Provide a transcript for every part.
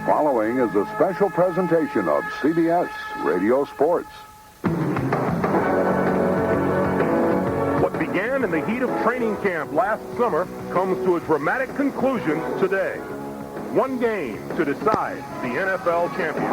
The following is a special presentation of CBS Radio Sports. What began in the heat of training camp last summer comes to a dramatic conclusion today. One game to decide the NFL champion.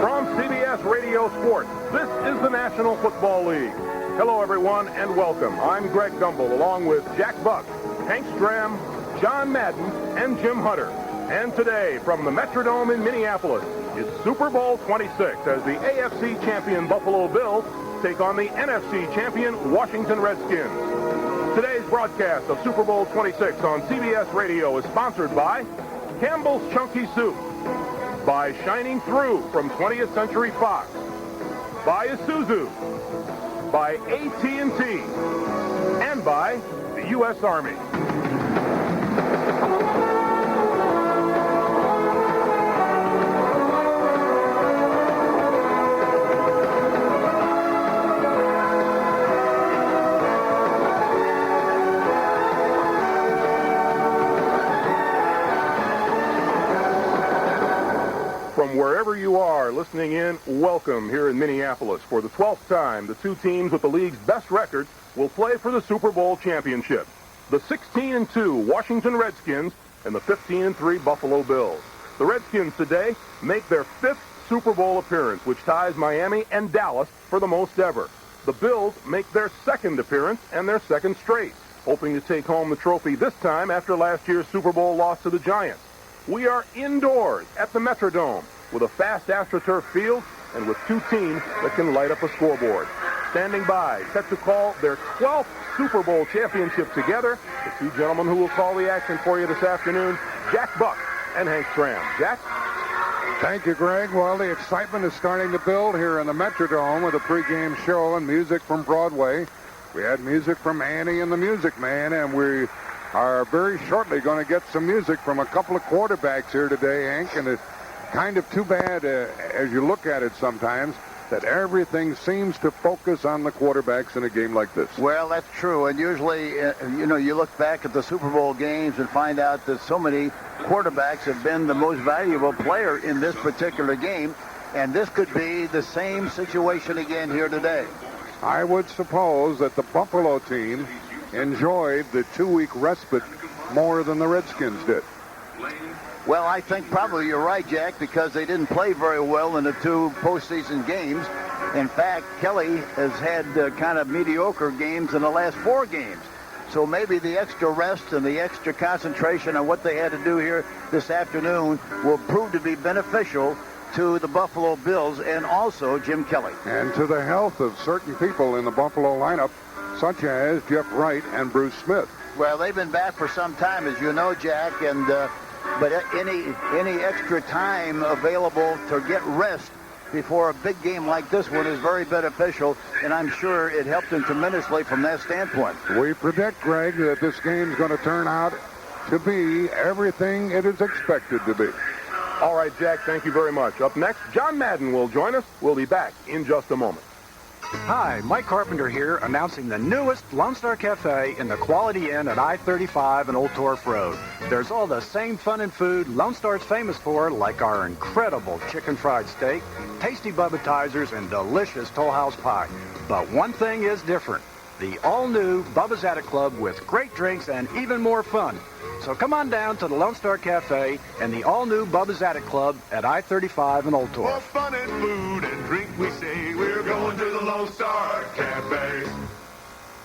From CBS Radio Sports, this is the National Football League. Hello, everyone, and welcome. I'm Greg Gumbel, along with Jack Buck, Hank Stram, John Madden, and Jim Hunter. And today, from the Metrodome in Minneapolis, is Super Bowl 26 as the AFC champion Buffalo Bills take on the NFC champion Washington Redskins. Today's broadcast of Super Bowl 26 on CBS Radio is sponsored by Campbell's Chunky Soup, by Shining Through from 20th Century Fox, by Isuzu, by AT&T, and by the U.S. Army. From wherever you are listening in, welcome here in Minneapolis. For the 12th time, the two teams with the league's best record will play for the Super Bowl championship. The 16-2 Washington Redskins and the 15-3 Buffalo Bills. The Redskins today make their fifth Super Bowl appearance, which ties Miami and Dallas for the most ever. The Bills make their second appearance and their second straight, hoping to take home the trophy this time after last year's Super Bowl loss to the Giants. We are indoors at the Metrodome with a fast AstroTurf field and with two teams that can light up a scoreboard. Standing by, set to call their 12th Super Bowl championship together, the two gentlemen who will call the action for you this afternoon, Jack Buck and Hank Stram. Jack? Thank you, Greg. Well, the excitement is starting to build here in the Metrodome with a pregame show and music from Broadway. We had music from Annie and the Music Man, and we are very shortly going to get some music from a couple of quarterbacks here today, Hank, and it's kind of too bad as you look at it sometimes that everything seems to focus on the quarterbacks in a game like this. Well, that's true, and usually, you look back at the Super Bowl games and find out that so many quarterbacks have been the most valuable player in this particular game, and this could be the same situation again here today. I would suppose that the Buffalo team enjoyed the 2-week respite more than the Redskins did. Well, I think probably you're right, Jack, because they didn't play very well in the two postseason games. In fact, Kelly has had kind of mediocre games in the last 4 games. So maybe the extra rest and the extra concentration on what they had to do here this afternoon will prove to be beneficial to the Buffalo Bills and also Jim Kelly. And to the health of certain people in the Buffalo lineup, such as Jeff Wright and Bruce Smith. Well, they've been back for some time, as you know, Jack, and but any extra time available to get rest before a big game like this one is very beneficial, and I'm sure it helped them tremendously from that standpoint. We predict, Greg, that this game's going to turn out to be everything it is expected to be. All right, Jack, thank you very much. Up next, John Madden will join us. We'll be back in just a moment. Hi, Mike Carpenter here, announcing the newest Lone Star Cafe in the Quality Inn at I-35 and Old Torf Road. There's all the same fun and food Lone Star's famous for, like our incredible chicken fried steak, tasty Bubbatizers, and delicious Toll House pie. But one thing is different. The all-new Bubba's Attic Club with great drinks and even more fun. So come on down to the Lone Star Cafe and the all-new Bubba's Attic Club at I-35 and Old Torf. For fun and food and drink, we say we're going to the Lone Star Cafe.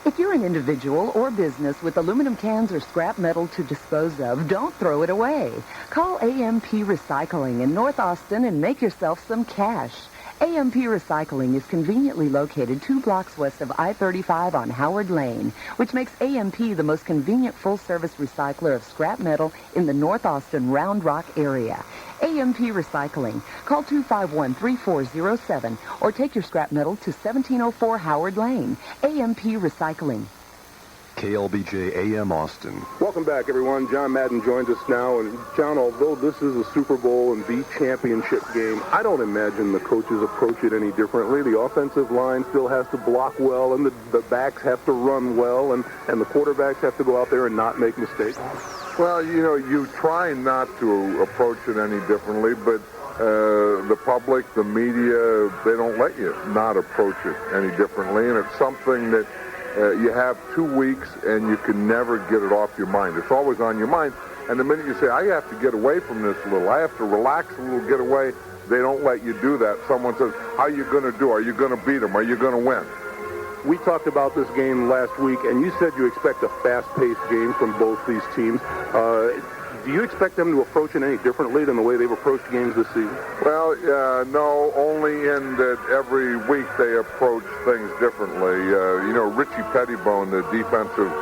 If you're an individual or business with aluminum cans or scrap metal to dispose of, don't throw it away. Call AMP Recycling in North Austin and make yourself some cash. AMP Recycling is conveniently located 2 blocks west of I-35 on Howard Lane, which makes AMP the most convenient full-service recycler of scrap metal in the North Austin Round Rock area. AMP Recycling. Call 251-3407 or take your scrap metal to 1704 Howard Lane. AMP Recycling. KLBJ AM Austin. Welcome back, everyone. John Madden joins us now. And, John, although this is a Super Bowl and the championship game, I don't imagine the coaches approach it any differently. The offensive line still has to block well, and the backs have to run well, and the quarterbacks have to go out there and not make mistakes. Well, you try not to approach it any differently, but the public, the media, they don't let you not approach it any differently, and it's something that you have 2 weeks, and you can never get it off your mind. It's always on your mind, and the minute you say, I have to get away from this a little, I have to relax a little, get away, they don't let you do that. Someone says, how are you going to do? Are you going to beat them? Are you going to win? We talked about this game last week, and you said you expect a fast-paced game from both these teams. Do you expect them to approach it any differently than the way they've approached games this season? Well, no, only in that every week they approach things differently. Richie Pettibone, the defensive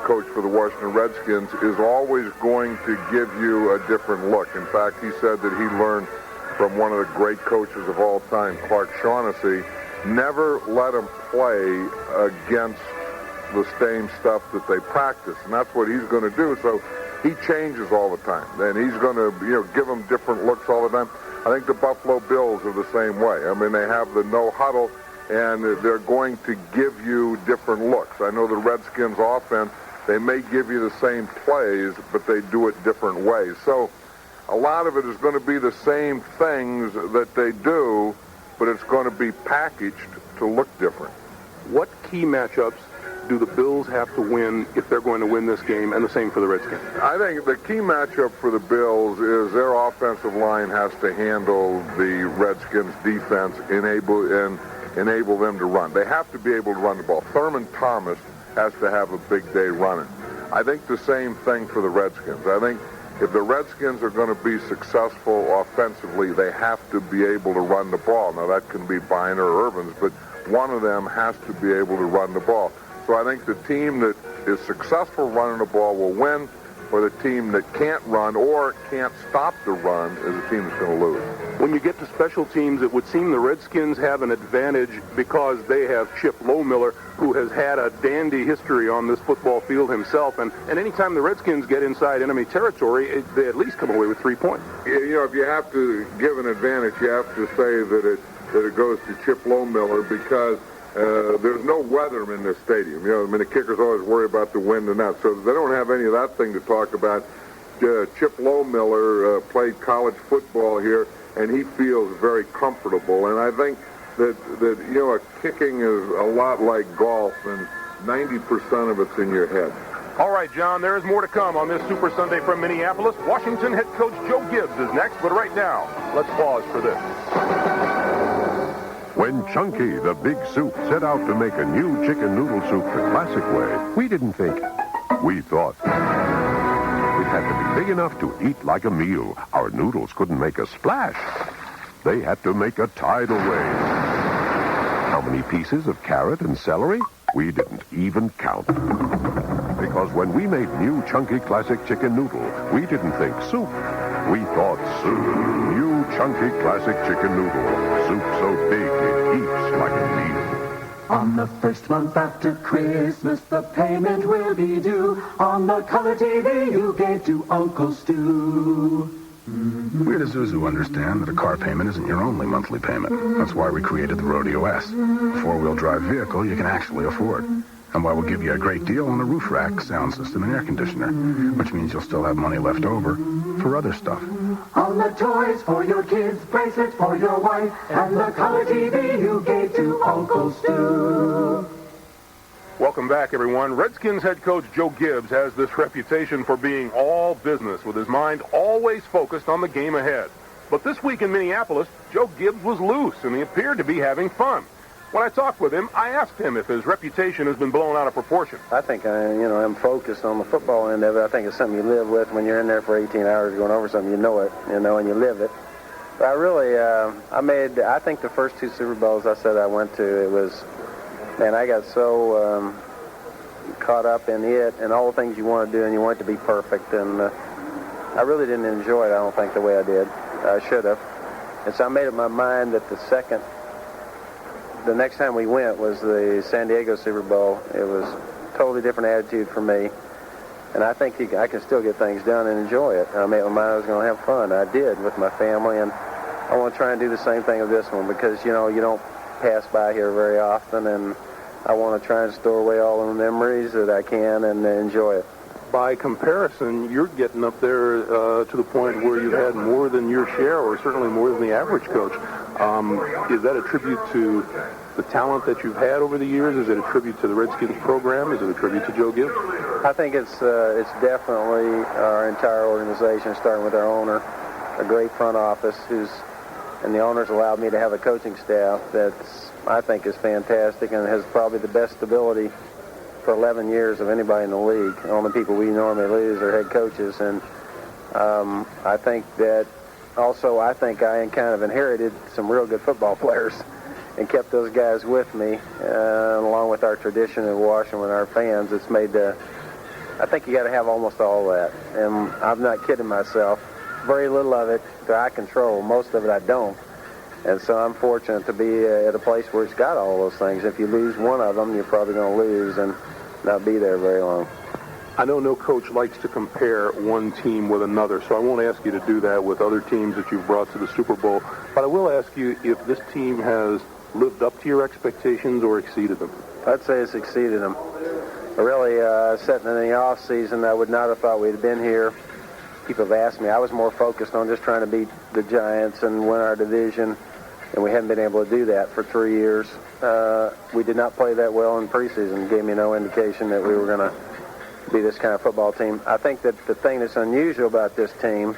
coach for the Washington Redskins, is always going to give you a different look. In fact, he said that he learned from one of the great coaches of all time, Clark Shaughnessy, never let them play against the same stuff that they practice, and that's what he's going to do. So he changes all the time, and he's going to give them different looks all the time. I think the Buffalo Bills are the same way. I mean, they have the no huddle, and they're going to give you different looks. I know the Redskins offense, they may give you the same plays, but they do it different ways. So a lot of it is going to be the same things that they do, but it's going to be packaged to look different. What key matchups do the Bills have to win if they're going to win this game, and the same for the Redskins? I think the key matchup for the Bills is their offensive line has to handle the Redskins' defense, enable them to run. They have to be able to run the ball. Thurman Thomas has to have a big day running. I think the same thing for the Redskins. I think if the Redskins are going to be successful offensively, they have to be able to run the ball. Now, that can be Bynum or Irvins, but one of them has to be able to run the ball. So I think the team that is successful running the ball will win, or the team that can't run or can't stop the run is the team that's going to lose. When you get to special teams, it would seem the Redskins have an advantage because they have Chip Lohmiller, who has had a dandy history on this football field himself. And anytime the Redskins get inside enemy territory, they at least come away with 3 points. If you have to give an advantage, you have to say that it goes to Chip Lohmiller because there's no weather in this stadium. The kickers always worry about the wind and that. So they don't have any of that thing to talk about. Chip Lohmiller played college football here, and he feels very comfortable. And I think that kicking is a lot like golf, and 90% of it's in your head. All right, John, there is more to come on this Super Sunday from Minneapolis. Washington head coach Joe Gibbs is next, but right now, let's pause for this. When Chunky, the big soup, set out to make a new chicken noodle soup the classic way, we didn't think. We thought. It had to be big enough to eat like a meal. Our noodles couldn't make a splash. They had to make a tidal wave. How many pieces of carrot and celery? We didn't even count. Because when we made new Chunky Classic Chicken Noodle, we didn't think soup. We thought soup. New Chunky Classic Chicken Noodle. Soup so big it eats like a meal. On the first month after Christmas, the payment will be due on the color TV you gave to Uncle Stu. We at Isuzu understand that a car payment isn't your only monthly payment. That's why we created the Rodeo S, a four-wheel drive vehicle you can actually afford. And why we'll give you a great deal on the roof rack, sound system, and air conditioner, which means you'll still have money left over for other stuff. On the toys for your kids, bracelets for your wife, and the color TV you gave to Uncle Stu. Welcome back, everyone. Redskins head coach Joe Gibbs has this reputation for being all business, with his mind always focused on the game ahead. But this week in Minneapolis, Joe Gibbs was loose, and he appeared to be having fun. When I talked with him, I asked him if his reputation has been blown out of proportion. I think I'm focused on the football end of it. I think it's something you live with when you're in there for 18 hours going over something. You know it, and you live it. But I think the first two Super Bowls I said I went to, I got so caught up in it and all the things you want to do, and you want it to be perfect. And I really didn't enjoy it, I don't think, the way I did. I should have. And so I made up my mind that the next time we went was the San Diego Super Bowl. It was totally different attitude for me. And I think I can still get things done and enjoy it. I made my mind I was going to have fun. I did with my family, and I want to try and do the same thing with this one because, you know, you don't pass by here very often, and I want to try and store away all the memories that I can and enjoy it. By comparison, you're getting up there to the point where you've had more than your share, or certainly more than the average coach. Is that a tribute to the talent that you've had over the years? Is it a tribute to the Redskins program? Is it a tribute to Joe Gibbs? I think it's definitely our entire organization, starting with our owner, a great front office, and the owner's allowed me to have a coaching staff that's, I think, is fantastic and has probably the best stability for 11 years of anybody in the league. The only people we normally lose are head coaches, and I think that also I kind of inherited some real good football players and kept those guys with me, along with our tradition in Washington with our fans. It's made I think you got to have almost all that, and I'm not kidding myself. Very little of it do I control. Most of it I don't. And so I'm fortunate to be at a place where it's got all those things. If you lose one of them, you're probably going to lose and not be there very long. I know no coach likes to compare one team with another, so I won't ask you to do that with other teams that you've brought to the Super Bowl. But I will ask you if this team has lived up to your expectations or exceeded them. I'd say it's exceeded them. Really, sitting in the off season, I would not have thought we'd have been here. People have asked me. I was more focused on just trying to beat the Giants and win our division, and we hadn't been able to do that for 3 years. We did not play that well in preseason. It gave me no indication that we were going to be this kind of football team. I think that the thing that's unusual about this team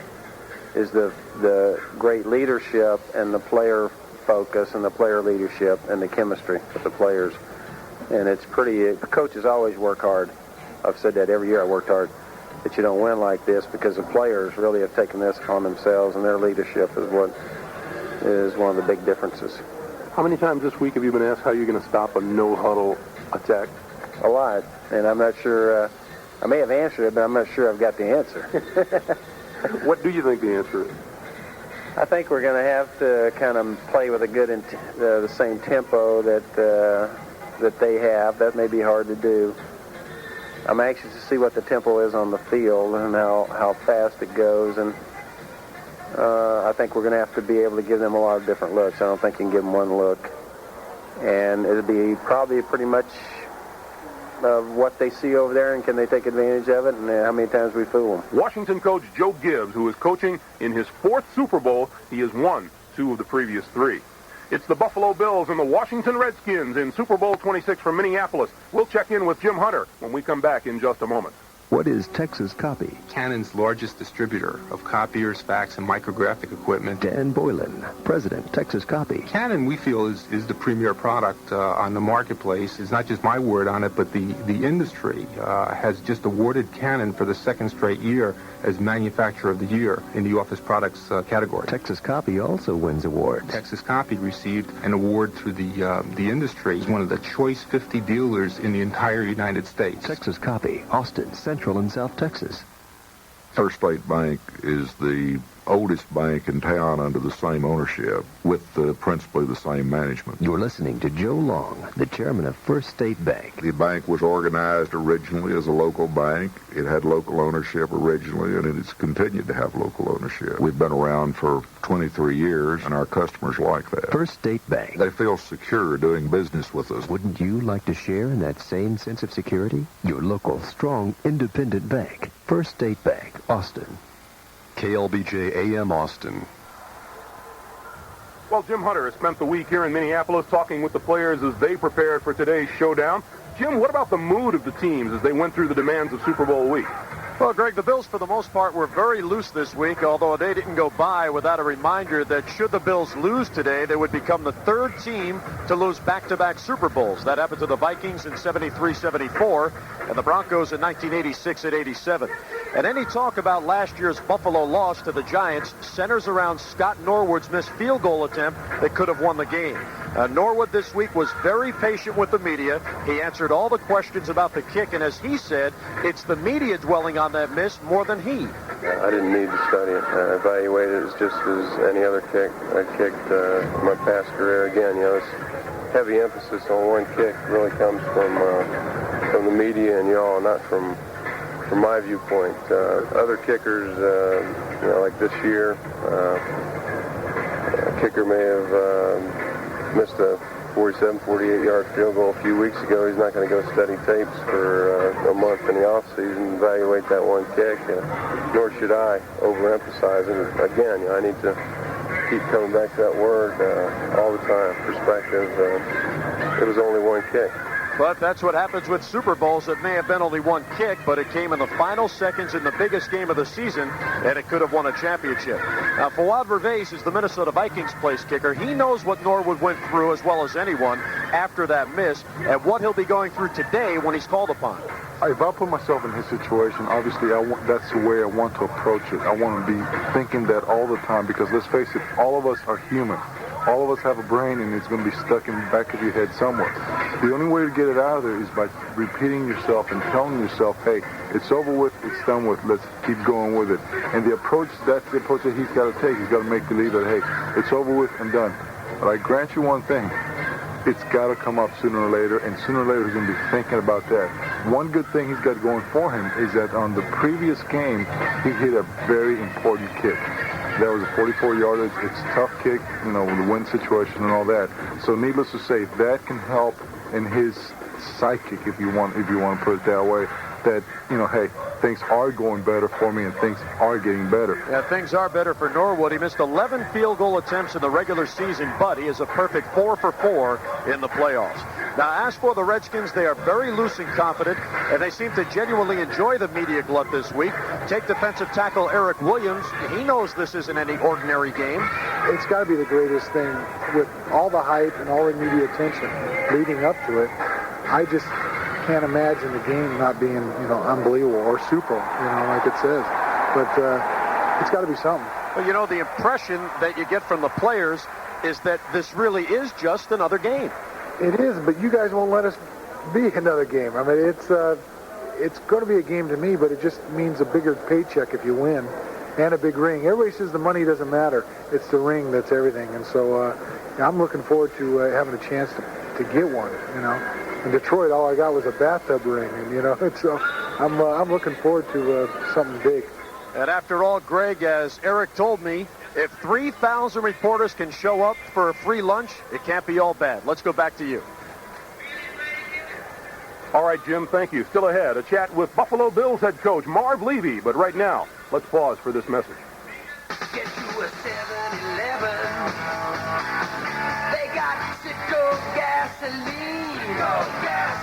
is the great leadership and the player focus and the player leadership and the chemistry with the players. And it's pretty, coaches always work hard. I've said that every year I worked hard. That you don't win like this because the players really have taken this on themselves, and their leadership is what is one of the big differences. How many times this week have you been asked how you're going to stop a no-huddle attack? A lot, and I'm not sure, I may have answered it, but I'm not sure I've got the answer. What do you think the answer is? I think we're going to have to kind of play with a good, the same tempo that they have. That may be hard to do. I'm anxious to see what the tempo is on the field and how fast it goes, and I think we're going to have to be able to give them a lot of different looks. I don't think you can give them one look. And it'll be probably pretty much of what they see over there, and can they take advantage of it, and how many times we fool them. Washington coach Joe Gibbs, who is coaching in his 4th Super Bowl. He has won 2 of the previous 3. It's the Buffalo Bills and the Washington Redskins in Super Bowl 26 from Minneapolis. We'll check in with Jim Hunter when we come back in just a moment. What is Texas Copy? Canon's largest distributor of copiers, fax, and micrographic equipment. Dan Boylan, President, Texas Copy. Canon, we feel, is the premier product on the marketplace. It's not just my word on it, but the industry has just awarded Canon for the 2nd straight year as Manufacturer of the Year in the office products category. Texas Copy also wins awards. Texas Copy received an award through the industry as one of the Choice 50 dealers in the entire United States. Texas Copy, Austin, Central and South Texas. First State Bank is the oldest bank in town under the same ownership with principally the same management. You're listening to Joe Long, the chairman of First State Bank. The bank was organized originally as a local bank. It had local ownership originally, and it has continued to have local ownership. We've been around for 23 years, and our customers like that. First State Bank. They feel secure doing business with us. Wouldn't you like to share in that same sense of security? Your local, strong, independent bank. First State Bank, Austin. KLBJ AM Austin. Well, Jim Hunter has spent the week here in Minneapolis talking with the players as they prepared for today's showdown. Jim, what about the mood of the teams as they went through the demands of Super Bowl week? Well, Greg, the Bills, for the most part, were very loose this week, although a day didn't go by without a reminder that should the Bills lose today, they would become the 3rd team to lose back-to-back Super Bowls. That happened to the Vikings in 73-74 and the Broncos in 1986-87. And any talk about last year's Buffalo loss to the Giants centers around Scott Norwood's missed field goal attempt that could have won the game. Norwood this week was very patient with the media. He answered all the questions about the kick, and as he said, it's the media dwelling on that miss more than he. I didn't need to study it. I evaluated it as just as any other kick I kicked my past career. Again, this heavy emphasis on one kick really comes from the media and y'all, not from my viewpoint. Other kickers, like this year, a kicker may have missed a 47, 48-yard field goal a few weeks ago. He's not going to go study tapes for a month in the offseason, evaluate that one kick, nor should I overemphasize it. Again, I need to keep coming back to that word all the time, perspective. It was only one kick. But that's what happens with Super Bowls. It may have been only one kick, but it came in the final seconds in the biggest game of the season, and it could have won a championship. Now, Fawad Vervaes is the Minnesota Vikings place kicker. He knows what Norwood went through as well as anyone after that miss, and what he'll be going through today when he's called upon. If I put myself in his situation, obviously that's the way I want to approach it. I want to be thinking that all the time because, let's face it, all of us are human. All of us have a brain, and it's going to be stuck in the back of your head somewhere. The only way to get it out of there is by repeating yourself and telling yourself, hey, it's over with, it's done with, let's keep going with it. And that's the approach that he's got to take. He's got to make believe that, hey, it's over with and done. But I grant you one thing. It's got to come up sooner or later, and sooner or later he's going to be thinking about that. One good thing he's got going for him is that on the previous game, he hit a very important kick. That was a 44-yarder. It's a tough kick, with the wind situation and all that. So needless to say, that can help in his psychic, if you want to put it that way, that, hey, things are going better for me and things are getting better. Yeah, things are better for Norwood. He missed 11 field goal attempts in the regular season, but he is a perfect 4 for 4 in the playoffs. Now, as for the Redskins, they are very loose and confident, and they seem to genuinely enjoy the media glut this week. Take defensive tackle Eric Williams. He knows this isn't any ordinary game. It's got to be the greatest thing with all the hype and all the media attention leading up to it. I just can't imagine the game not being, unbelievable or super, like it says. But it's got to be something. Well, the impression that you get from the players is that this really is just another game. It is, but you guys won't let us be another game. I mean, it's going to be a game to me, but it just means a bigger paycheck if you win and a big ring. Everybody says the money doesn't matter. It's the ring that's everything. And so I'm looking forward to having a chance to get one, In Detroit, all I got was a bathtub ring, and, so I'm looking forward to something big. And after all, Greg, as Eric told me, if 3,000 reporters can show up for a free lunch, it can't be all bad. Let's go back to you. All right, Jim, thank you. Still ahead, a chat with Buffalo Bills head coach Marv Levy. But right now, let's pause for this message. Get you a 7-Eleven. They got Citgo gasoline.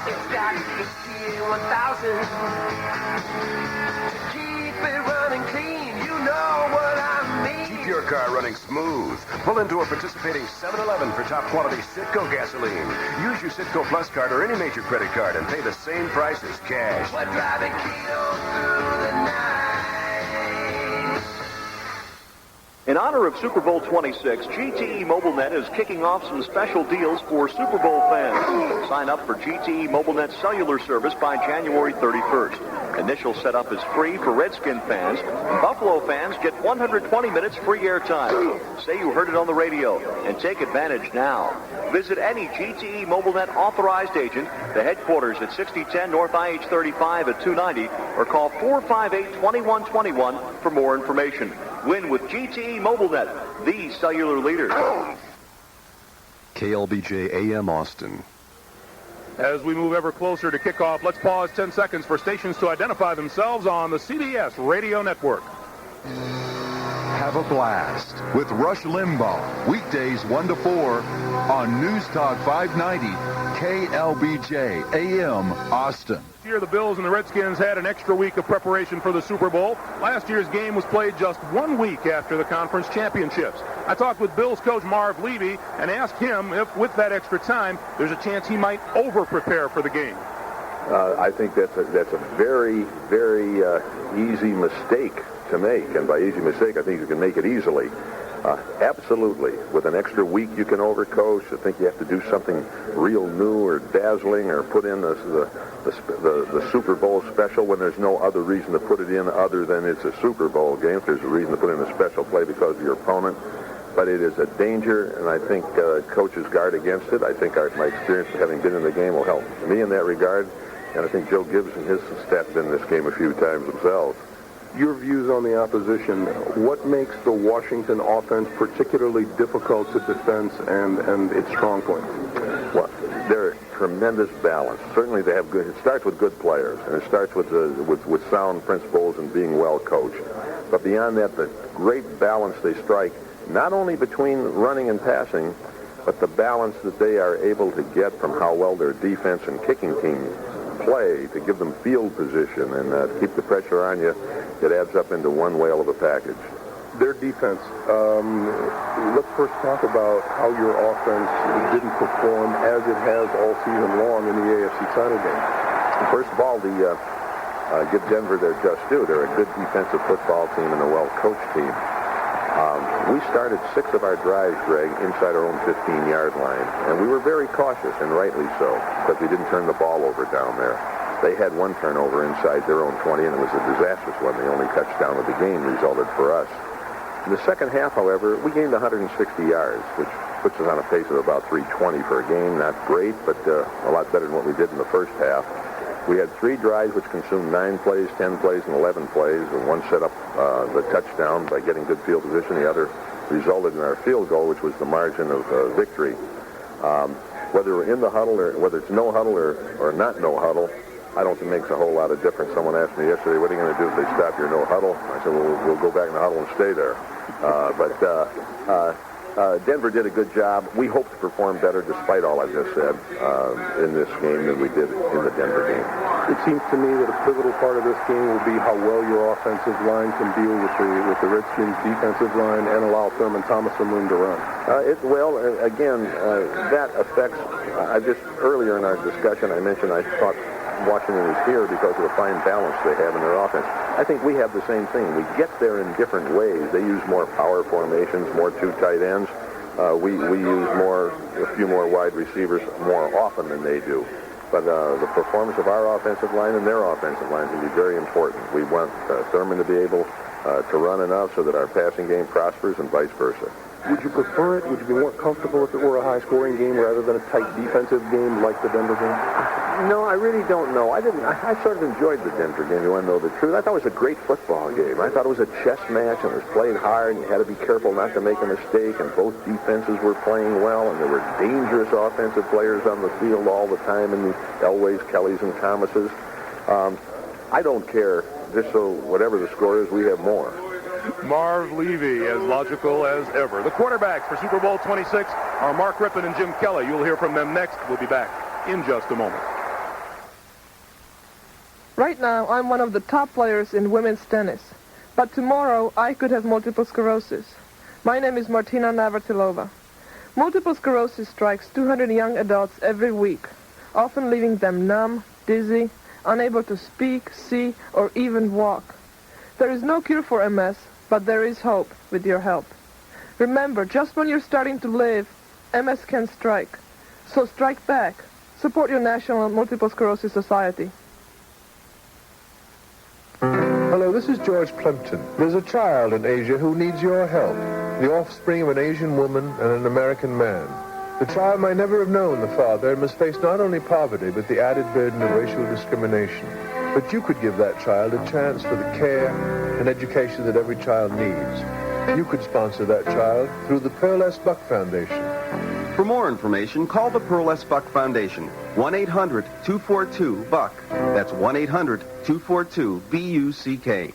It's got 1000 to keep it running clean. You know what I mean. Keep your car running smooth. Pull into a participating 7-Eleven for top quality Citgo gasoline. Use your Citgo Plus card or any major credit card and pay the same price as cash. We're driving kilos through the night. In honor of Super Bowl 26, GTE MobileNet is kicking off some special deals for Super Bowl fans. Sign up for GTE MobileNet cellular service by January 31st. Initial setup is free for Redskin fans. Buffalo fans get 120 minutes free airtime. Say you heard it on the radio and take advantage now. Visit any GTE MobileNet authorized agent, the headquarters at 6010 North IH 35 at 290, or call 458-2121 for more information. Win with GTE MobileNet, the cellular leader. KLBJ AM Austin. As we move ever closer to kickoff, let's pause 10 seconds for stations to identify themselves on the CBS radio network. Have a blast with Rush Limbaugh, weekdays 1 to 4 on News Talk 590, KLBJ AM Austin. This year, the Bills and the Redskins had an extra week of preparation for the Super Bowl. Last year's game was played just 1 week after the conference championships. I talked with Bills coach Marv Levy and asked him if, with that extra time, there's a chance he might over-prepare for the game. I think that's a very, very easy mistake to make. And by easy mistake, I think you can make it easily. Absolutely. With an extra week you can overcoach. I think you have to do something real new or dazzling or put in the Super Bowl special when there's no other reason to put it in other than it's a Super Bowl game. If there's a reason to put in a special play because of your opponent. But it is a danger, and I think coaches guard against it. I think my experience of having been in the game will help me in that regard. And I think Joe Gibbs and his stepped in this game a few times themselves. Your views on the opposition, what makes the Washington offense particularly difficult to defend and its strong points? Well, they're tremendous balance. Certainly they have good, it starts with good players, and it starts with sound principles and being well coached. But beyond that, the great balance they strike, not only between running and passing, but the balance that they are able to get from how well their defense and kicking teams play to give them field position and keep the pressure on you. It adds up into one whale of a package. Their defense, let's first talk about how your offense didn't perform as it has all season long in the AFC title game. First of all, give Denver their just due. They're a good defensive football team and a well-coached team. We started 6 of our drives, Greg, inside our own 15-yard line, and we were very cautious, and rightly so, because we didn't turn the ball over down there. They had one turnover inside their own 20, and it was a disastrous one. The only touchdown of the game resulted for us. In the second half, however, we gained 160 yards, which puts us on a pace of about 320 for a game. Not great, but a lot better than what we did in the first half. We had 3 drives which consumed 9 plays, 10 plays, and 11 plays, and one set up the touchdown by getting good field position. The other resulted in our field goal, which was the margin of victory. Whether we're in the huddle or whether it's no huddle or not no huddle, I don't think it makes a whole lot of difference. Someone asked me yesterday, what are you going to do if they stop your no huddle? I said, well, we'll go back in the huddle and stay there. Denver did a good job. We hope to perform better, despite all I just said, in this game than we did in the Denver game. It seems to me that a pivotal part of this game will be how well your offensive line can deal with the Redskins' defensive line and allow Thurman Thomas some room to run. That affects. Earlier in our discussion, I mentioned I thought Washington was here because of the fine balance they have in their offense. I think we have the same thing. We get there in different ways. They use more power formations, more 2 tight ends. We use a few more wide receivers more often than they do. But the performance of our offensive line and their offensive line can be very important. We want Thurman to be able to run enough so that our passing game prospers and vice versa. Would you prefer it? Would you be more comfortable if it were a high-scoring game rather than a tight defensive game like the Denver game? No, I really don't know. I sort of enjoyed the Denver game, you want to know the truth. I thought it was a great football game. I thought it was a chess match, and it was played hard, and you had to be careful not to make a mistake, and both defenses were playing well, and there were dangerous offensive players on the field all the time, in the Elways, Kellys, and Thomases. I don't care. Just so whatever the score is, we have more. Marv Levy, as logical as ever. The quarterbacks for Super Bowl 26 are Mark Rippon and Jim Kelly. You'll hear from them next. We'll be back in just a moment. Right now, I'm one of the top players in women's tennis. But tomorrow, I could have multiple sclerosis. My name is Martina Navratilova. Multiple sclerosis strikes 200 young adults every week, often leaving them numb, dizzy, unable to speak, see, or even walk. There is no cure for MS, but there is hope with your help. Remember, just when you're starting to live, MS can strike. So strike back. Support your National Multiple Sclerosis Society. Hello, this is George Plimpton. There's a child in Asia who needs your help, the offspring of an Asian woman and an American man. The child might never have known the father and must face not only poverty, but the added burden of racial discrimination. But you could give that child a chance for the care and education that every child needs. You could sponsor that child through the Pearl S. Buck Foundation. For more information, call the Pearl S. Buck Foundation, 1-800-242-BUCK. That's 1-800-242-BUCK.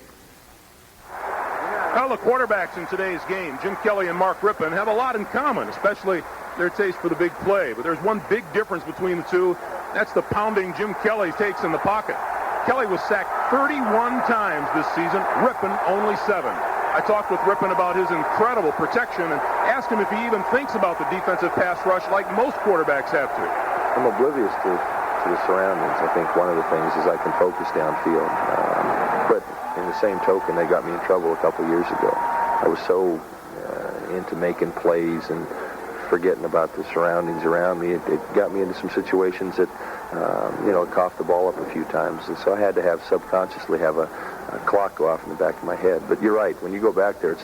Well, the quarterbacks in today's game, Jim Kelly and Mark Rippon, have a lot in common, especially their taste for the big play. But there's one big difference between the two. That's the pounding Jim Kelly takes in the pocket. Kelly was sacked 31 times this season. Rippon only 7. I talked with Rippon about his incredible protection and asked him if he even thinks about the defensive pass rush like most quarterbacks have to. I'm oblivious to the surroundings. I think one of the things is I can focus downfield. But in the same token, they got me in trouble a couple years ago. I was so into making plays and forgetting about the surroundings around me. It got me into some situations that, coughed the ball up a few times. And so I had to subconsciously have a clock go off in the back of my head. But you're right. When you go back there,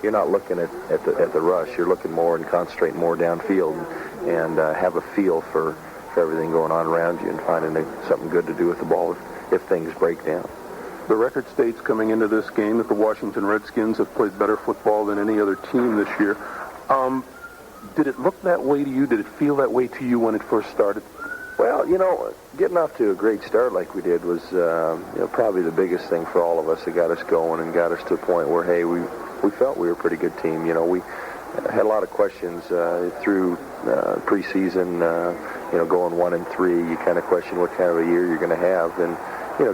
you're not looking at the rush. You're looking more and concentrating more downfield and have a feel for for everything going on around you and finding something good to do with the ball if things break down. The record states coming into this game that the Washington Redskins have played better football than any other team this year. Did it look that way to you? Did it feel that way to you when it first started? Well, getting off to a great start like we did was, probably the biggest thing for all of us. It got us going and got us to the point where, hey, we felt we were a pretty good team. We had a lot of questions through preseason, going 1-3. You kind of question what kind of a year you're going to have. And,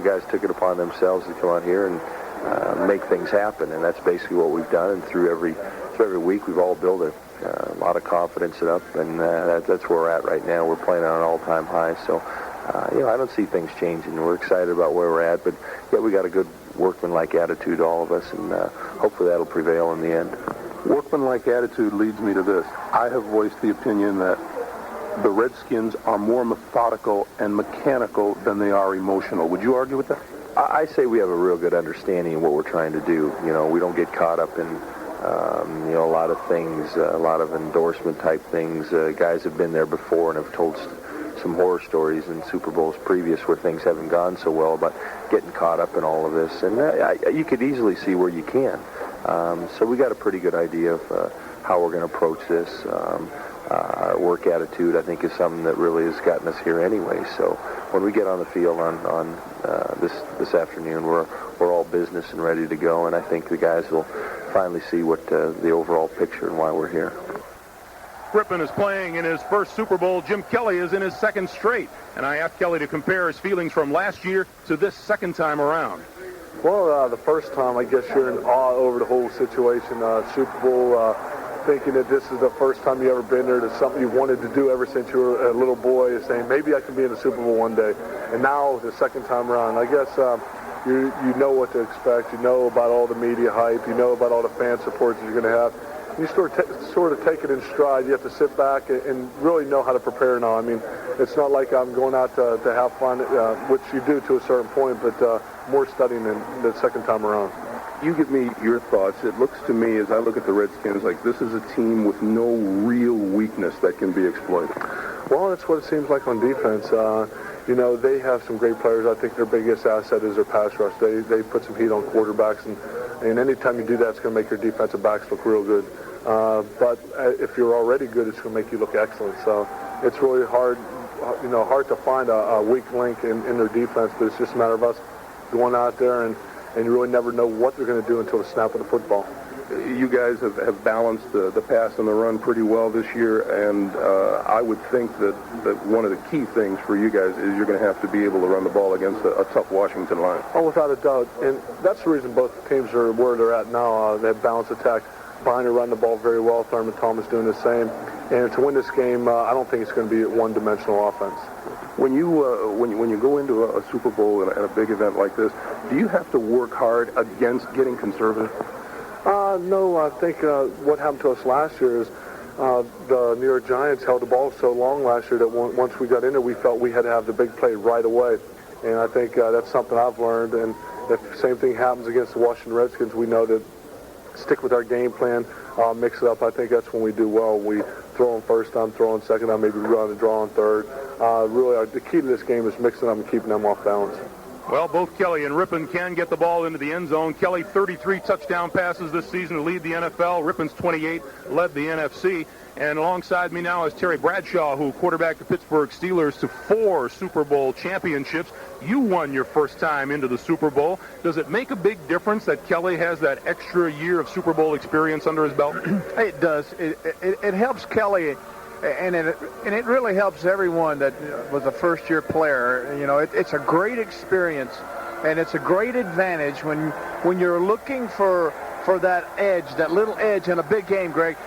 guys took it upon themselves to come out here and make things happen. And that's basically what we've done. And through every week, we've all built a lot of confidence up. And that's where we're at right now. We're playing on an all-time high. So, I don't see things changing. We're excited about where we're at. But, yeah, we got a good workmanlike attitude, all of us. And hopefully that'll prevail in the end. Workmanlike attitude leads me to this. I have voiced the opinion that the Redskins are more methodical and mechanical than they are emotional. Would you argue with that? I say we have a real good understanding of what we're trying to do. We don't get caught up in, a lot of things, a lot of endorsement type things. Guys have been there before and have told some horror stories in Super Bowls previous where things haven't gone so well, but getting caught up in all of this. And you could easily see where you can. So we got a pretty good idea of how we're going to approach this. Our work attitude, I think, is something that really has gotten us here anyway. So when we get on the field on this afternoon, we're all business and ready to go. And I think the guys will finally see what the overall picture and why we're here. Ripon is playing in his first Super Bowl. Jim Kelly is in his second straight. And I asked Kelly to compare his feelings from last year to this second time around. Well, the first time, I guess you're in awe over the whole situation. Super Bowl, thinking that this is the first time you ever been there. It's something you wanted to do ever since you were a little boy, saying, maybe I can be in the Super Bowl one day. And now, the second time around, I guess you know what to expect. You know about all the media hype. You know about all the fan support that you're going to have. You sort of take it in stride. You have to sit back and really know how to prepare now. I mean, it's not like I'm going out to have fun, which you do to a certain point, but more studying than the second time around. You give me your thoughts. It looks to me, as I look at the Redskins, like this is a team with no real weakness that can be exploited. Well, that's what it seems like on defense. They have some great players. I think their biggest asset is their pass rush. They put some heat on quarterbacks, and anytime you do that, it's going to make your defensive backs look real good. But if you're already good, it's going to make you look excellent. So it's really hard to find a weak link in their defense, but it's just a matter of us going out there and you really never know what they're going to do until the snap of the football. You guys have balanced the pass and the run pretty well this year, and I would think that one of the key things for you guys is you're going to have to be able to run the ball against a tough Washington line. Oh, without a doubt. And that's the reason both teams are where they're at now. They have balanced attack. Behind run the ball very well. Thurman Thomas doing the same. And to win this game, I don't think it's going to be a one-dimensional offense. When you go into a Super Bowl and a big event like this, do you have to work hard against getting conservative? No, I think what happened to us last year is the New York Giants held the ball so long last year that once we got in there, we felt we had to have the big play right away. And I think that's something I've learned. And if the same thing happens against the Washington Redskins, we know that stick with our game plan, mix it up. I think that's when we do well. We throw on first time, throw on second time, maybe run and draw on third. Really, the key to this game is mixing them and keeping them off balance. Well, both Kelly and Ripon can get the ball into the end zone. Kelly, 33 touchdown passes this season to lead the NFL. Ripon's 28 led the NFC. And alongside me now is Terry Bradshaw, who quarterbacked the Pittsburgh Steelers to 4 Super Bowl championships. You won your first time into the Super Bowl. Does it make a big difference that Kelly has that extra year of Super Bowl experience under his belt? It does. It helps Kelly, and it really helps everyone that was a first-year player. It's a great experience, and it's a great advantage when you're looking for that edge, that little edge in a big game, Greg.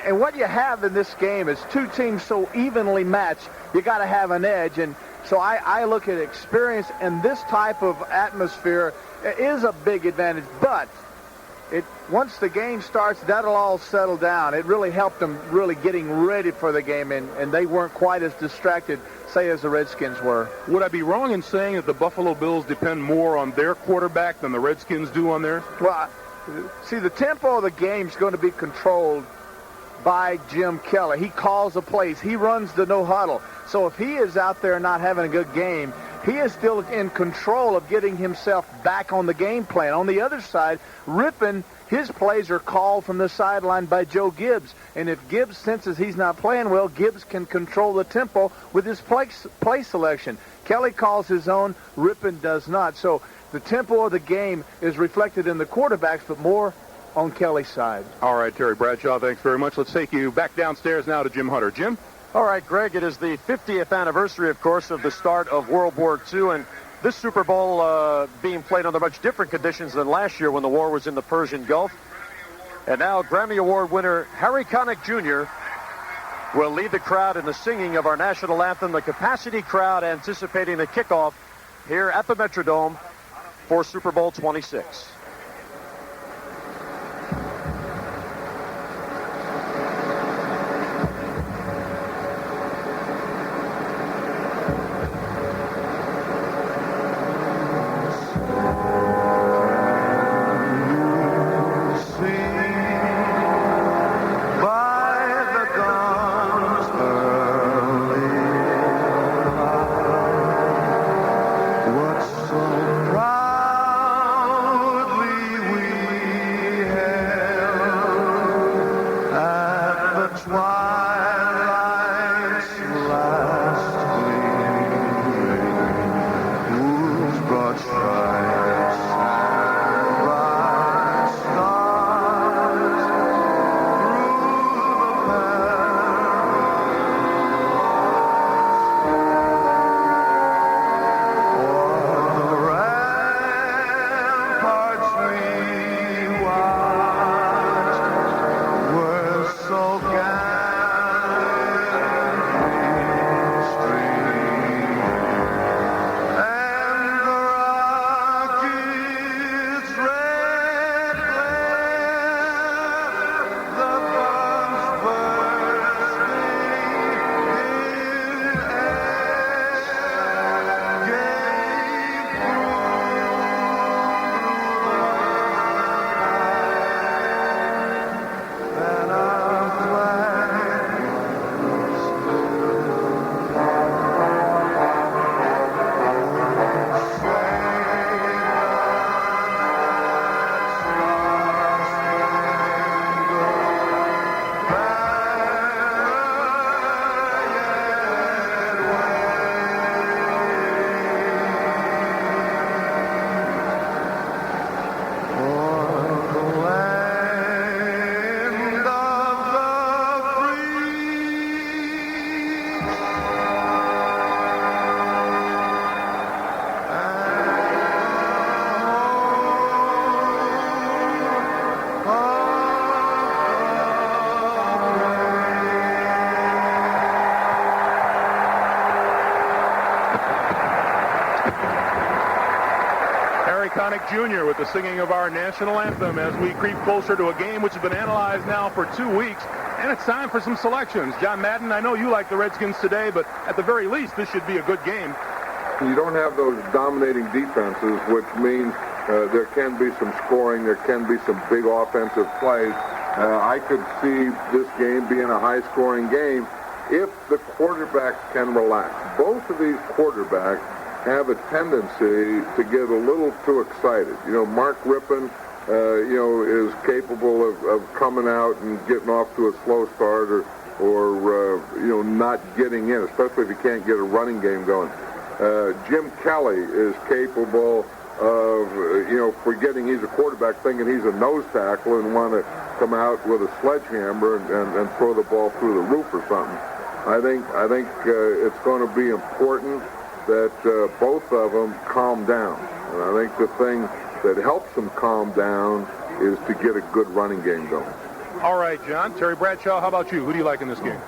And what you have in this game is two teams so evenly matched, you got to have an edge. And so I look at experience, and this type of atmosphere is a big advantage. But once the game starts, that'll all settle down. It really helped them really getting ready for the game, and they weren't quite as distracted, say, as the Redskins were. Would I be wrong in saying that the Buffalo Bills depend more on their quarterback than the Redskins do on theirs? Well, see, the tempo of the game is going to be controlled by Jim Kelly. He calls the plays. He runs the no huddle. So if he is out there not having a good game, he is still in control of getting himself back on the game plan. On the other side, Rippon, his plays are called from the sideline by Joe Gibbs. And if Gibbs senses he's not playing well, Gibbs can control the tempo with his play selection. Kelly calls his own, Rippon does not. So the tempo of the game is reflected in the quarterbacks, but more on Kelly's side. All right, Terry Bradshaw, thanks very much. Let's take you back downstairs now to Jim Hunter. Jim? All right, Greg, it is the 50th anniversary, of course, of the start of World War II, and this Super Bowl being played under much different conditions than last year when the war was in the Persian Gulf. And now Grammy Award winner Harry Connick Jr. will lead the crowd in the singing of our national anthem, the capacity crowd anticipating the kickoff here at the Metrodome for Super Bowl 26. Connick Jr. with the singing of our national anthem as we creep closer to a game which has been analyzed now for 2 weeks. And it's time for some selections. John Madden, I know you like the Redskins today, but at the very least, this should be a good game. You don't have those dominating defenses, which means there can be some scoring, there can be some big offensive plays. I could see this game being a high-scoring game if the quarterbacks can relax. Both of these quarterbacks have a tendency to get a little too excited. You know, Mark Rippon, is capable of coming out and getting off to a slow start or not getting in, especially if he can't get a running game going. Jim Kelly is capable of, forgetting he's a quarterback, thinking he's a nose tackle and want to come out with a sledgehammer and throw the ball through the roof or something. I think it's going to be important that both of them calm down. And I think the thing that helps them calm down is to get a good running game going. All right, John. Terry Bradshaw, how about you? Who do you like in this game?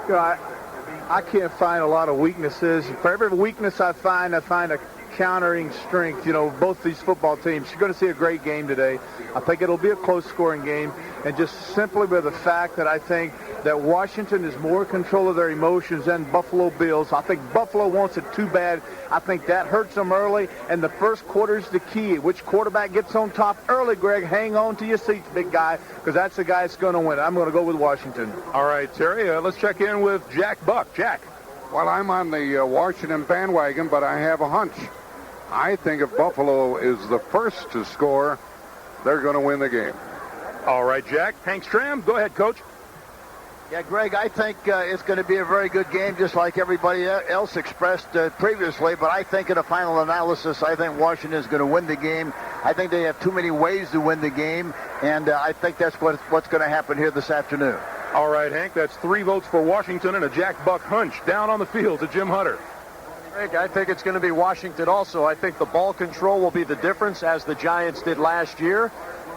I can't find a lot of weaknesses. For every weakness I find a countering strength, both these football teams. You're going to see a great game today. I think it'll be a close-scoring game, and just simply by the fact that I think that Washington is more in control of their emotions than Buffalo Bills. I think Buffalo wants it too bad. I think that hurts them early, and the first quarter is the key. Which quarterback gets on top early, Greg? Hang on to your seats, big guy, because that's the guy that's going to win. I'm going to go with Washington. All right, Terry, let's check in with Jack Buck. Jack. Well, I'm on the Washington bandwagon, but I have a hunch. I think if Buffalo is the first to score, they're going to win the game. All right, Jack. Hank Stram, go ahead, Coach. Yeah, Greg, I think it's going to be a very good game, just like everybody else expressed previously. But I think in a final analysis, I think Washington is going to win the game. I think they have too many ways to win the game, and I think that's what's going to happen here this afternoon. All right, Hank, that's 3 votes for Washington and a Jack Buck hunch. Down on the field to Jim Hunter. Greg, I think it's going to be Washington also. I think the ball control will be the difference, as the Giants did last year,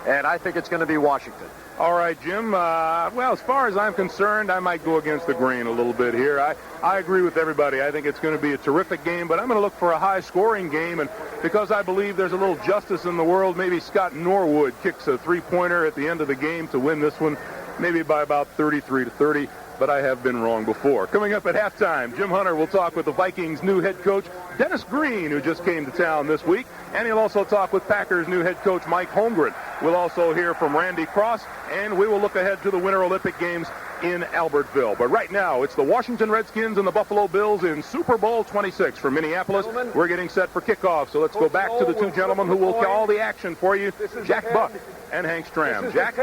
and I think it's going to be Washington. All right, Jim. Well, as far as I'm concerned, I might go against the grain a little bit here. I agree with everybody. I think it's going to be a terrific game, but I'm going to look for a high-scoring game, and because I believe there's a little justice in the world, maybe Scott Norwood kicks a three-pointer at the end of the game to win this one, maybe by about 33-30, but I have been wrong before. Coming up at halftime, Jim Hunter will talk with the Vikings' new head coach, Dennis Green, who just came to town this week, and he'll also talk with Packers' new head coach, Mike Holmgren. We'll also hear from Randy Cross, and we will look ahead to the Winter Olympic Games in Albertville. But right now, it's the Washington Redskins and the Buffalo Bills in Super Bowl 26 from Minneapolis. We're getting set for kickoff, so let's go back to the two gentlemen who will call the action for you, Jack Buck and Hank Stram. Jack?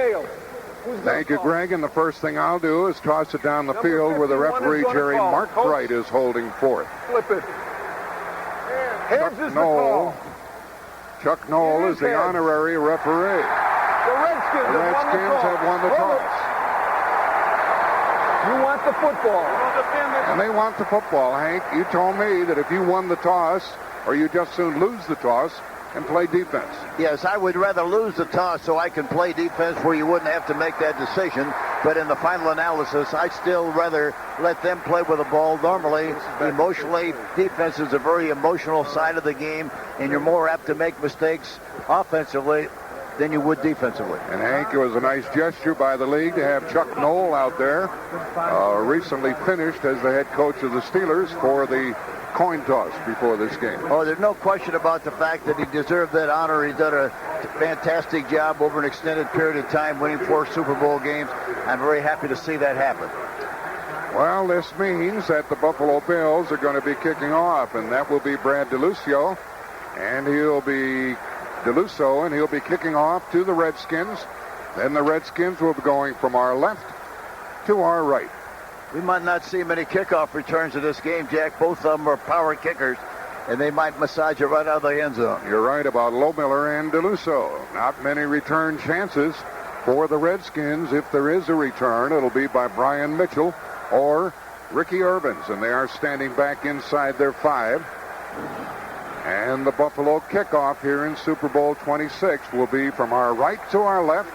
Thank you, Greg. And the first thing I'll do is toss it down the field where the referee, Jerry Markwright, is holding forth. Flip it. Chuck Knoll is the honorary referee. The Redskins have won the toss. You want the football. And they want the football, Hank. You told me that if you won the toss, or you just soon lose the toss, and play defense. Yes, I would rather lose the toss so I can play defense where you wouldn't have to make that decision. But in the final analysis, I'd still rather let them play with the ball. Normally, emotionally, defense is a very emotional side of the game, and you're more apt to make mistakes offensively than you would defensively. And Hank, it was a nice gesture by the league to have Chuck Knoll out there, recently finished as the head coach of the Steelers for the coin toss before this game. Oh, there's no question about the fact that he deserved that honor. He's done a fantastic job over an extended period of time, winning 4 Super Bowl games. I'm very happy to see that happen. Well, this means that the Buffalo Bills are going to be kicking off, and that will be Brad DeLusso, and he'll be kicking off to the Redskins. Then the Redskins will be going from our left to our right. We might not see many kickoff returns in this game, Jack. Both of them are power kickers, and they might massage it right out of the end zone. You're right about Lohmiller and DeLusso. Not many return chances for the Redskins. If there is a return, it'll be by Brian Mitchell or Ricky Irvins, and they are standing back inside their 5. And the Buffalo kickoff here in Super Bowl 26 will be from our right to our left,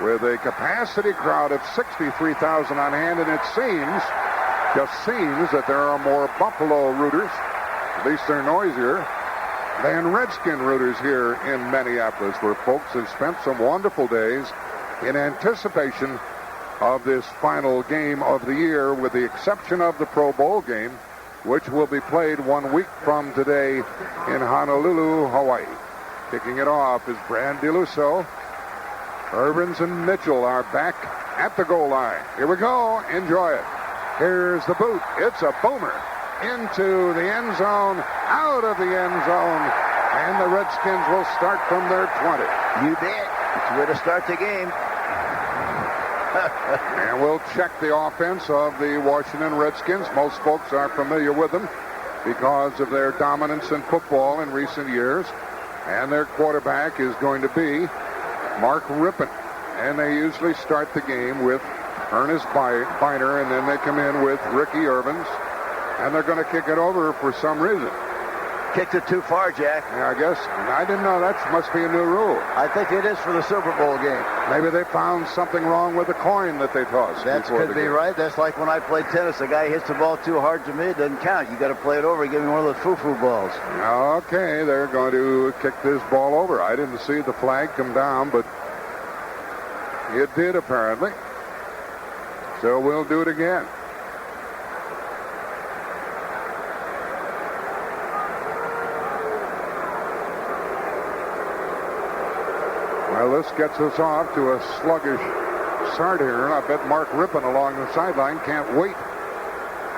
with a capacity crowd of 63,000 on hand, and it just seems that there are more Buffalo rooters, at least they're noisier, than Redskin rooters here in Minneapolis, where folks have spent some wonderful days in anticipation of this final game of the year, with the exception of the Pro Bowl game, which will be played 1 week from today in Honolulu, Hawaii. Kicking it off is Brad DeLusso. Irvins and Mitchell are back at the goal line. Here we go. Enjoy it. Here's the boot. It's a boomer. Into the end zone, out of the end zone, and the Redskins will start from their 20. You bet. It's a way to start the game. And we'll check the offense of the Washington Redskins. Most folks are familiar with them because of their dominance in football in recent years. And their quarterback is going to be Mark Rippon. And they usually start the game with Ernest Biner, and then they come in with Ricky Irvins. And they're going to kick it over for some reason. Kicked it too far, Jack. Yeah, I guess. I didn't know that must be a new rule. I think it is for the Super Bowl game. Maybe they found something wrong with the coin that they tossed. That could be right. That's like when I played tennis. The guy hits the ball too hard to me, it doesn't count. You got to play it over. Give me one of those foo-foo balls. Okay, they're going to kick this ball over. I didn't see the flag come down, but it did apparently. So we'll do it again. Well, this gets us off to a sluggish start here, and I bet Mark Rippon along the sideline can't wait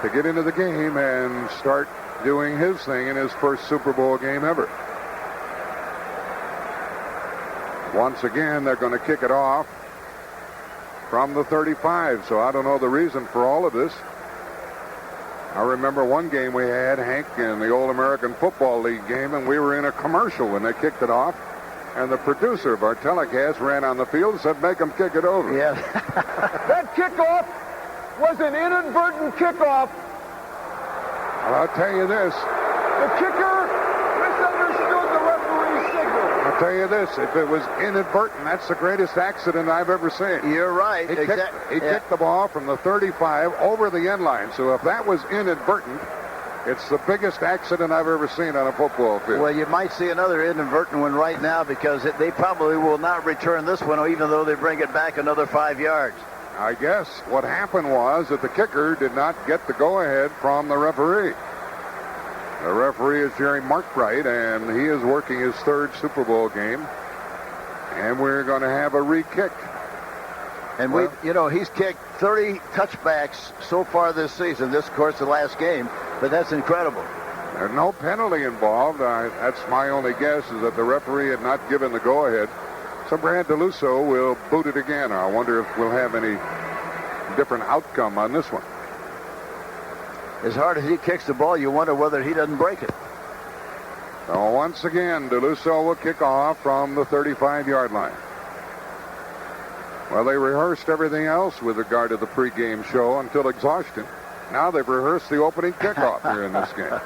to get into the game and start doing his thing in his first Super Bowl game ever. Once again, they're going to kick it off from the 35, so I don't know the reason for all of this. I remember one game we had, Hank, in the Old American Football League game, and we were in a commercial when they kicked it off. And the producer of our telecast ran on the field and said, make them kick it over. Yeah. That kickoff was an inadvertent kickoff. Well, I'll tell you this. The kicker misunderstood the referee's signal. I'll tell you this. If it was inadvertent, that's the greatest accident I've ever seen. You're right. He kicked the ball from the 35 over the end line. So if that was inadvertent, it's the biggest accident I've ever seen on a football field. Well, you might see another inadvertent one right now because they probably will not return this one, even though they bring it back another 5 yards. I guess what happened was that the kicker did not get the go-ahead from the referee. The referee is Jerry Markbright, and he is working his third Super Bowl game. And we're going to have a re-kick. And he's kicked 30 touchbacks so far this season. This, of course, the last game. But that's incredible. There's no penalty involved. That's my only guess, is that the referee had not given the go-ahead. So Brad DeLusso will boot it again. I wonder if we'll have any different outcome on this one. As hard as he kicks the ball, you wonder whether he doesn't break it. So once again, DeLusso will kick off from the 35-yard line. Well, they rehearsed everything else with regard to the pregame show until exhaustion. Now they've rehearsed the opening kickoff here in this game.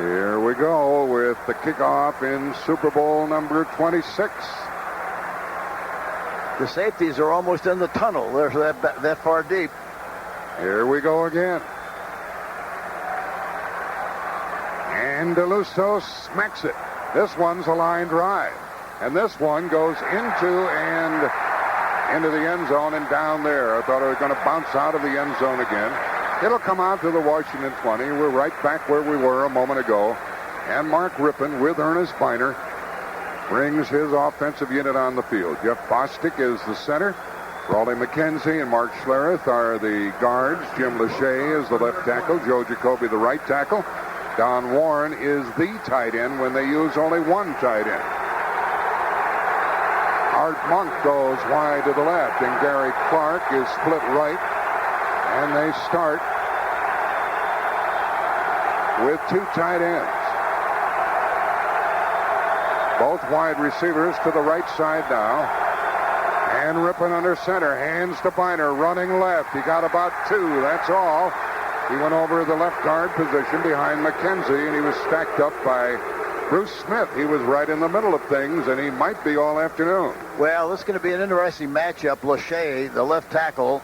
Here we go with the kickoff in Super Bowl number 26. The safeties are almost in the tunnel. They're that far deep. Here we go again. And DeLusso smacks it. This one's a line drive. And this one goes into the end zone and down there. I thought it was going to bounce out of the end zone again. It'll come out to the Washington 20. We're right back where we were a moment ago. And Mark Rippon with Ernest Biner brings his offensive unit on the field. Jeff Bostic is the center. Raleigh McKenzie and Mark Schlereth are the guards. Jim Lachey is the left tackle. Joe Jacoby the right tackle. Don Warren is the tight end when they use only one tight end. Art Monk goes wide to the left, and Gary Clark is split right. And they start with two tight ends. Both wide receivers to the right side now. And Rippon under center. Hands to Biner, running left. He got about two, that's all. He went over the left guard position behind McKenzie, and he was stacked up by Bruce Smith. He was right in the middle of things, and he might be all afternoon. Well, this is going to be an interesting matchup. Lachey, the left tackle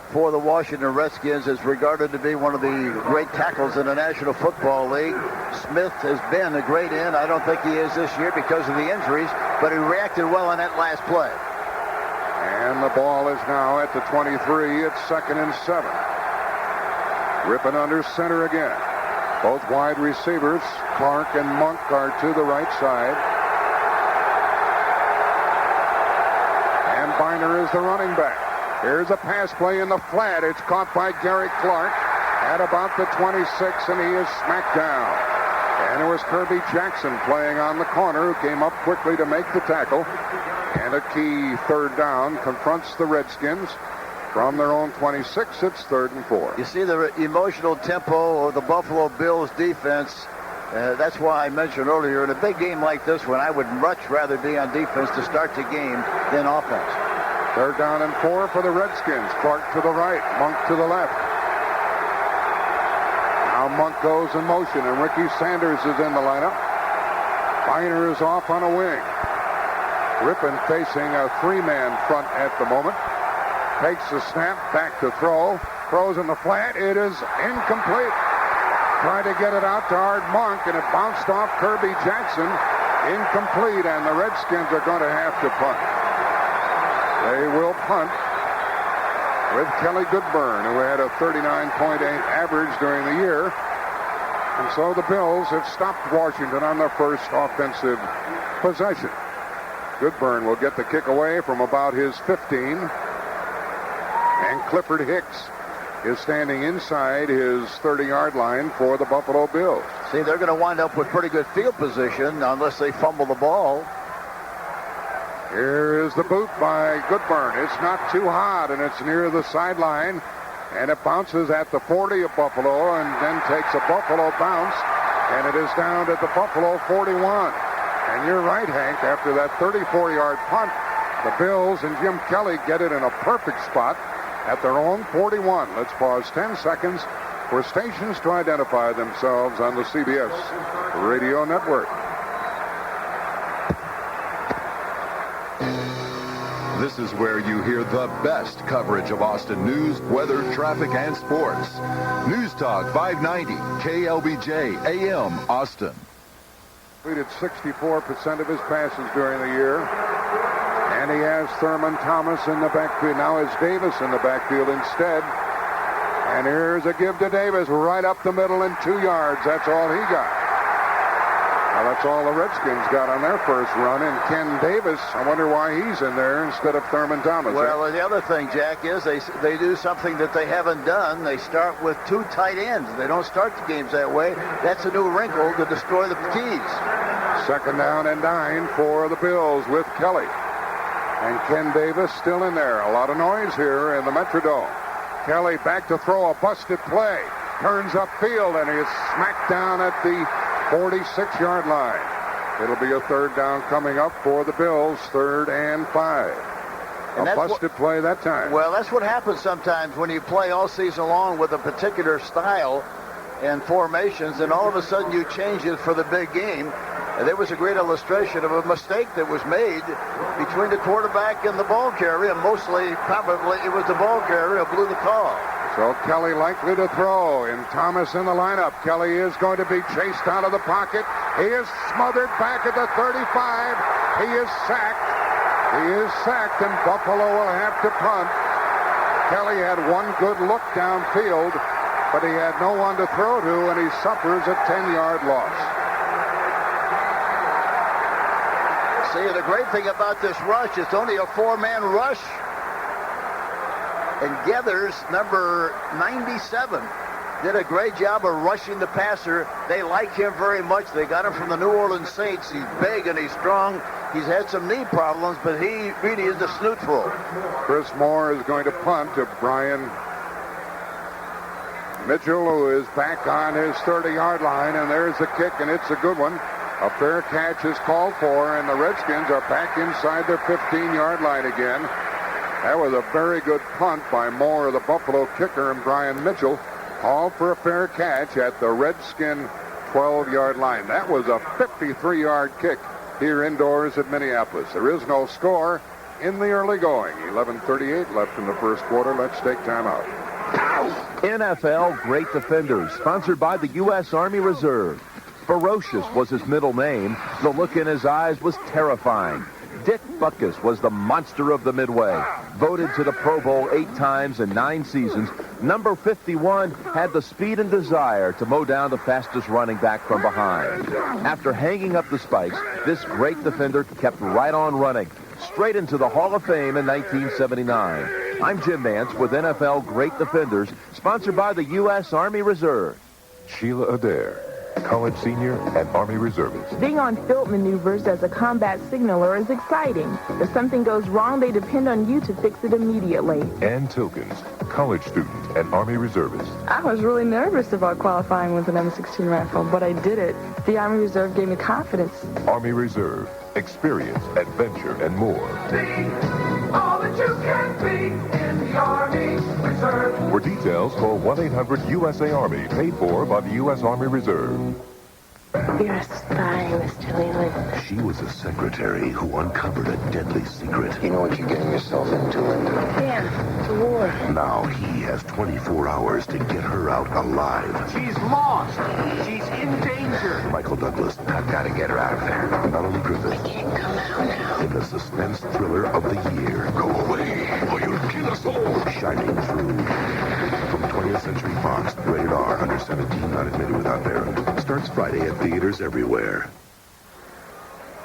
for the Washington Redskins, is regarded to be one of the great tackles in the National Football League. Smith has been a great end. I don't think he is this year because of the injuries, but he reacted well on that last play. And the ball is now at the 23. It's 2nd and 7. Rippon under center again. Both wide receivers, Clark and Monk, are to the right side. And Biner is the running back. Here's a pass play in the flat. It's caught by Gary Clark at about the 26, and he is smacked down. And it was Kirby Jackson playing on the corner who came up quickly to make the tackle. And a key third down confronts the Redskins. From their own 26, it's 3rd and 4. You see the emotional tempo of the Buffalo Bills defense. That's why I mentioned earlier, in a big game like this one, I would much rather be on defense to start the game than offense. 3rd down and 4 for the Redskins. Clark to the right, Monk to the left. Now Monk goes in motion, and Ricky Sanders is in the lineup. Biner is off on a wing. Rippon facing a three-man front at the moment. Takes the snap, back to throw. Throws in the flat. It is incomplete. Tried to get it out to Art Monk, and it bounced off Kirby Jackson. Incomplete, and the Redskins are going to have to punt. They will punt with Kelly Goodburn, who had a 39.8 average during the year. And so the Bills have stopped Washington on their first offensive possession. Goodburn will get the kick away from about his 15. And Clifford Hicks is standing inside his 30-yard line for the Buffalo Bills. See, they're going to wind up with pretty good field position unless they fumble the ball. Here is the boot by Goodburn. It's not too hot, and it's near the sideline. And it bounces at the 40 of Buffalo and then takes a Buffalo bounce. And it is down at the Buffalo 41. And you're right, Hank. After that 34-yard punt, the Bills and Jim Kelly get it in a perfect spot at their own 41. Let's pause 10 seconds for stations to identify themselves on the CBS radio network. This is where you hear the best coverage of Austin news, weather, traffic, and sports. News Talk 590, KLBJ, AM, Austin. Completed 64% of his passes during the year. And he has Thurman Thomas in the backfield. Now it's Davis in the backfield instead. And here's a give to Davis right up the middle and 2 yards. That's all he got. Well, that's all the Redskins got on their first run. And Ken Davis, I wonder why he's in there instead of Thurman Thomas. Well, the other thing, Jack, is they do something that they haven't done. They start with 2 tight ends. They don't start the games that way. That's a new wrinkle to destroy the keys. 2nd down and 9 for the Bills with Kelly. And Ken Davis still in there. A lot of noise here in the Metrodome. Kelly back to throw a busted play. Turns upfield, and he is smacked down at the 46-yard line. It'll be a 3rd down coming up for the Bills, 3rd and 5. A busted play that time. Well, that's what happens sometimes when you play all season long with a particular style and formations, and all of a sudden you change it for the big game. And there was a great illustration of a mistake that was made between the quarterback and the ball carrier, and mostly, probably, it was the ball carrier who blew the call. So Kelly likely to throw, and Thomas in the lineup. Kelly is going to be chased out of the pocket. He is smothered back at the 35. He is sacked. He is sacked, and Buffalo will have to punt. Kelly had one good look downfield, but he had no one to throw to, and he suffers a 10-yard loss. See, the great thing about this rush, it's only a 4-man rush. And Geathers, number 97, did a great job of rushing the passer. They like him very much. They got him from the New Orleans Saints. He's big and he's strong. He's had some knee problems, but he really is a snootful. Chris Moore is going to punt to Brian Mitchell, who is back on his 30-yard line, and there's the kick, and it's a good one. A fair catch is called for, and the Redskins are back inside their 15-yard line again. That was a very good punt by Moore, the Buffalo kicker, and Brian Mitchell called for a fair catch at the Redskin 12-yard line. That was a 53-yard kick here indoors at Minneapolis. There is no score in the early going. 11:38 left in the first quarter. Let's take time out. NFL Great Defenders, sponsored by the U.S. Army Reserve. Ferocious was his middle name. The look in his eyes was terrifying. Dick Butkus was the monster of the Midway. Voted to the Pro Bowl 8 times in 9 seasons, number 51 had the speed and desire to mow down the fastest running back from behind. After hanging up the spikes, this great defender kept right on running, straight into the Hall of Fame in 1979. I'm Jim Nance with NFL Great Defenders, sponsored by the U.S. Army Reserve. Sheila Adair, college senior and Army reservist. Being on field maneuvers as a combat signaler is exciting. If something goes wrong, they depend on you to fix it immediately. Ann Tilkins, college student and Army reservist. I was really nervous about qualifying with an M16 rifle, but I did it. The Army Reserve gave me confidence. Army Reserve, experience, adventure, and more. Be all that you can be in the Army. Reserve. For details, call 1-800-USA-ARMY, paid for by the U.S. Army Reserve. You're a spy, Mr. Leland. She was a secretary who uncovered a deadly secret. You know what you're getting yourself into, Linda? Yeah, it's a war. Now he has 24 hours to get her out alive. She's lost. She's in danger. Michael Douglas. I've got to get her out of there. Valerie Griffith. I can't come out now. In the suspense thriller of the year. Go away, or you'll kill us all. Shining Through. From 20th Century Fox. Rated R. Under 17. Not admitted without parent. Starts Friday at theaters everywhere.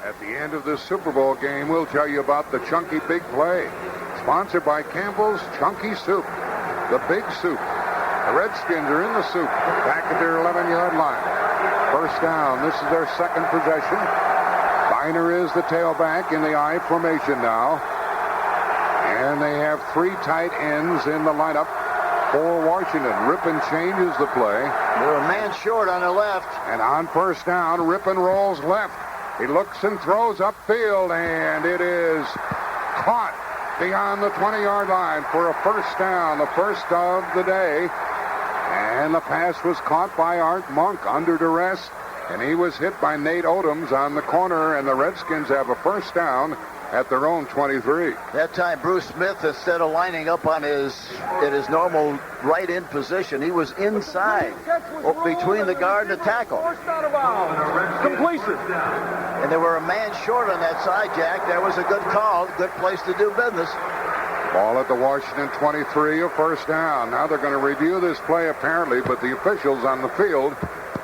At the end of this Super Bowl game, we'll tell you about the Chunky Big Play. Sponsored by Campbell's Chunky Soup. The Big Soup. The Redskins are in the soup. Back at their 11-yard line. First down. This is their second possession. Biner is the tailback in the I formation now. And they have three tight ends in the lineup for Washington. Rippon changes the play. They're a man short on the left. And on first down, Rippon rolls left. He looks and throws upfield, and it is caught beyond the 20-yard line for a first down, the first of the day. And the pass was caught by Art Monk under duress, and he was hit by Nate Odoms on the corner, and the Redskins have a first down at their own 23. That time, Bruce Smith, instead of lining up on his normal right end position, he was inside, between the guard and the tackle. Completion. And they were a man short on that side, Jack. That was a good call, good place to do business. Ball at the Washington 23, a first down. Now they're going to review this play apparently, but the officials on the field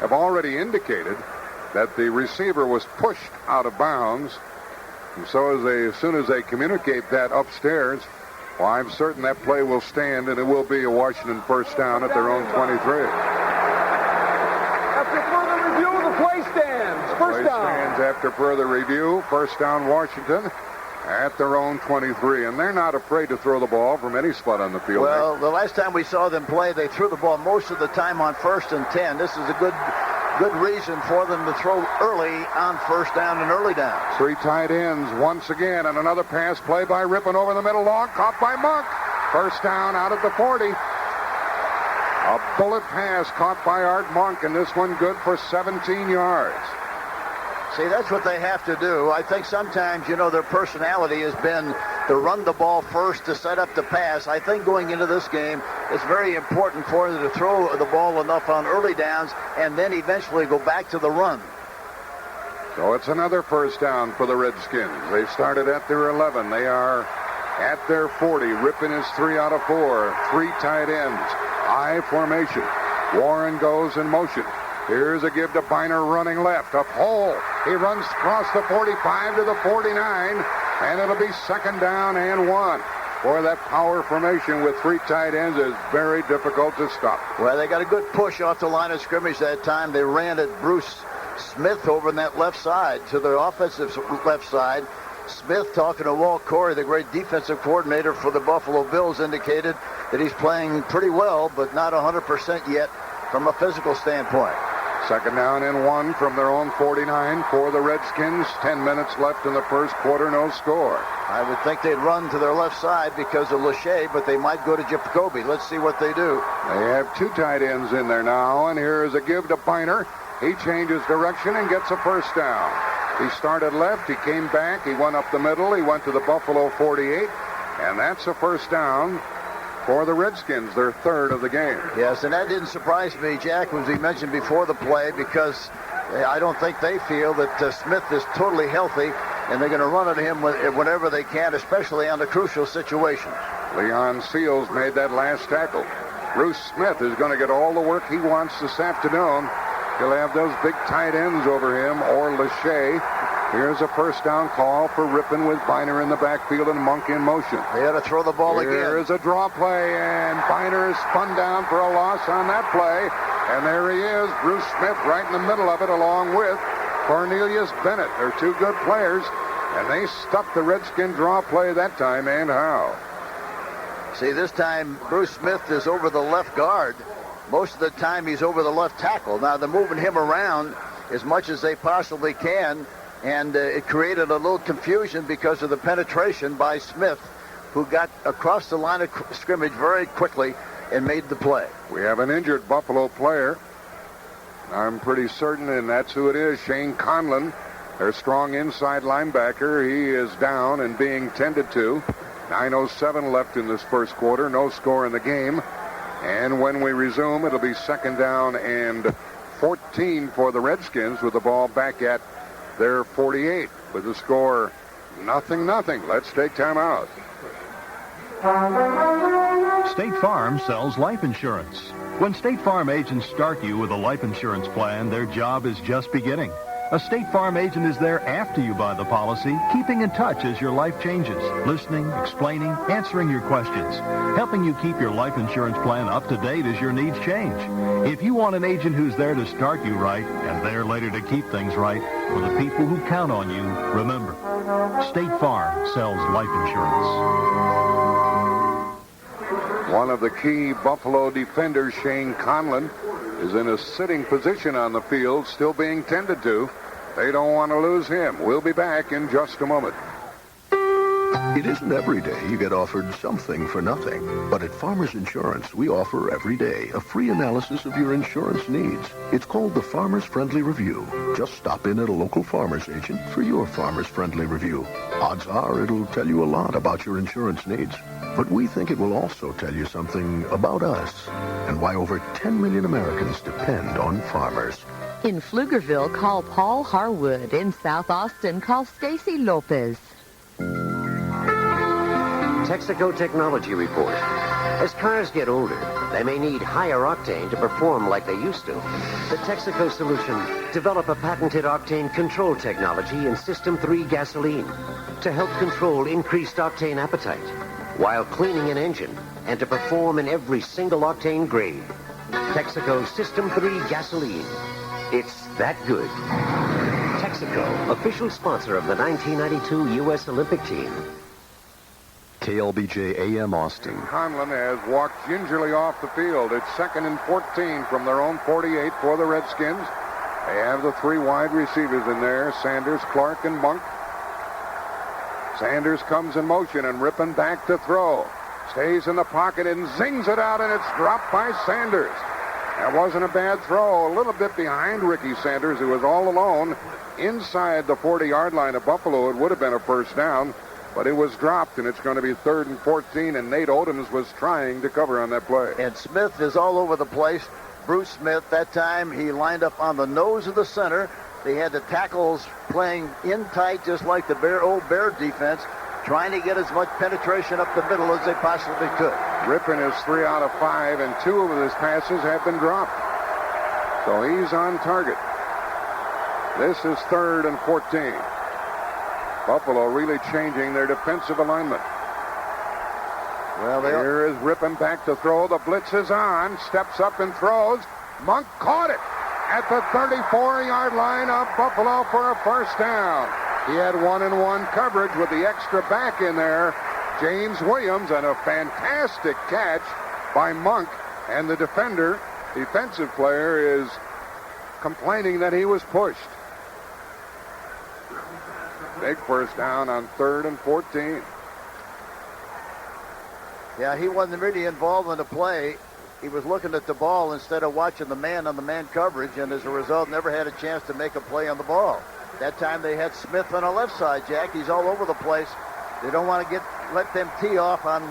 have already indicated that the receiver was pushed out of bounds. And so as soon as they communicate that upstairs, well, I'm certain that play will stand, and it will be a Washington first down at their own 23. After further review, the play stands. First down. Play stands after further review. First down, Washington at their own 23. And they're not afraid to throw the ball from any spot on the field. Well, the last time we saw them play, they threw the ball most of the time on 1st and 10. This is a good reason for them to throw early on first down and early down. Three tight ends once again, and another pass play by Rippon over the middle, long, caught by Monk. First down out at the 40. A bullet pass caught by Art Monk, and this one good for 17 yards. See, that's what they have to do. I think sometimes, their personality has been to run the ball first to set up the pass. I think going into this game, it's very important for them to throw the ball enough on early downs and then eventually go back to the run. So it's another first down for the Redskins. They started at their 11. They are at their 40. Rippon is 3 out of 4. Three tight ends. I formation. Warren goes in motion. Here's a give to Biner running left. Up hole. He runs across the 45 to the 49. And it'll be second down and 1. Boy, that power formation with three tight ends is very difficult to stop. Well, they got a good push off the line of scrimmage that time. They ran at Bruce Smith over on that left side to the offensive left side. Smith, talking to Walt Corey, the great defensive coordinator for the Buffalo Bills, indicated that he's playing pretty well, but not 100% yet from a physical standpoint. Second down and 1 from their own 49 for the Redskins. 10 minutes left in the first quarter, no score. I would think they'd run to their left side because of Lachey, but they might go to Jacoby. Let's see what they do. They have two tight ends in there now, and here's a give to Biner. He changes direction and gets a first down. He started left, he came back, he went up the middle, he went to the Buffalo 48, and that's a first down for the Redskins, their third of the game. Yes, and that didn't surprise me, Jack, as we mentioned before the play, because I don't think they feel that Smith is totally healthy, and they're going to run at him whenever they can, especially on the crucial situations. Leon Seals made that last tackle. Bruce Smith is going to get all the work he wants this afternoon. He'll have those big tight ends over him, or Lachey. Here's a first down call for Rippon with Biner in the backfield and Monk in motion. They ought to throw the ball again. Here's a draw play, and Biner is spun down for a loss on that play. And there he is, Bruce Smith right in the middle of it, along with Cornelius Bennett. They're two good players, and they stuffed the Redskin draw play that time, and how? See, this time Bruce Smith is over the left guard. Most of the time he's over the left tackle. Now they're moving him around as much as they possibly can, and it created a little confusion because of the penetration by Smith who got across the line of scrimmage very quickly and made the play. We have an injured Buffalo player. I'm pretty certain, and that's who it is, Shane Conlon, their strong inside linebacker. He is down and being tended to. 9:07 left in this first quarter. No score in the game. And when we resume, it'll be 2nd down and 14 for the Redskins with the ball back at their 48 with the score 0-0. Let's take time out. State Farm sells life insurance. When State Farm agents start you with a life insurance plan, their job is just beginning. A State Farm agent is there after you buy the policy, keeping in touch as your life changes, listening, explaining, answering your questions, helping you keep your life insurance plan up to date as your needs change. If you want an agent who's there to start you right and there later to keep things right, for the people who count on you, remember, State Farm sells life insurance. One of the key Buffalo defenders, Shane Conlon, is in a sitting position on the field, still being tended to. They don't want to lose him. We'll be back in just a moment. It isn't every day you get offered something for nothing. But at Farmers Insurance, we offer every day a free analysis of your insurance needs. It's called the Farmers Friendly Review. Just stop in at a local farmers agent for your Farmers Friendly Review. Odds are it'll tell you a lot about your insurance needs. But we think it will also tell you something about us and why over 10 million Americans depend on farmers. In Pflugerville, call Paul Harwood. In South Austin, call Stacy Lopez. Texaco Technology Report. As cars get older, they may need higher octane to perform like they used to. The Texaco solution develop a patented octane control technology in System 3 gasoline to help control increased octane appetite while cleaning an engine and to perform in every single octane grade. Texaco System 3 gasoline. It's that good. Texaco, official sponsor of the 1992 U.S. Olympic team. KLBJ AM Austin. Conlon has walked gingerly off the field. It's 2nd and 14 from their own 48 for the Redskins. They have the 3 wide receivers in there, Sanders, Clark, and Monk. Sanders comes in motion and ripping back to throw. Stays in the pocket and zings it out, and it's dropped by Sanders. That wasn't a bad throw. A little bit behind Ricky Sanders, who was all alone inside the 40-yard line of Buffalo. It would have been a first down, but it was dropped, and it's going to be 3rd and 14, and Nate Odoms was trying to cover on that play. And Smith is all over the place. Bruce Smith, that time, he lined up on the nose of the center. They had the tackles playing in tight, just like the old Bear defense, trying to get as much penetration up the middle as they possibly could. Rippon is 3 out of 5, and 2 of his passes have been dropped. So he's on target. This is 3rd and 14. Buffalo really changing their defensive alignment. Well, here is Rippon back to throw. The blitz is on. Steps up and throws. Monk caught it at the 34-yard line of Buffalo for a first down. He had 1-on-1 coverage with the extra back in there, James Williams, and a fantastic catch by Monk. And the defensive player is complaining that he was pushed. Big first down on 3rd and 14. Yeah, he wasn't really involved in the play. He was looking at the ball instead of watching the man-on-the-man coverage, and as a result, never had a chance to make a play on the ball. That time they had Smith on the left side, Jack. He's all over the place. They don't want to let them tee off on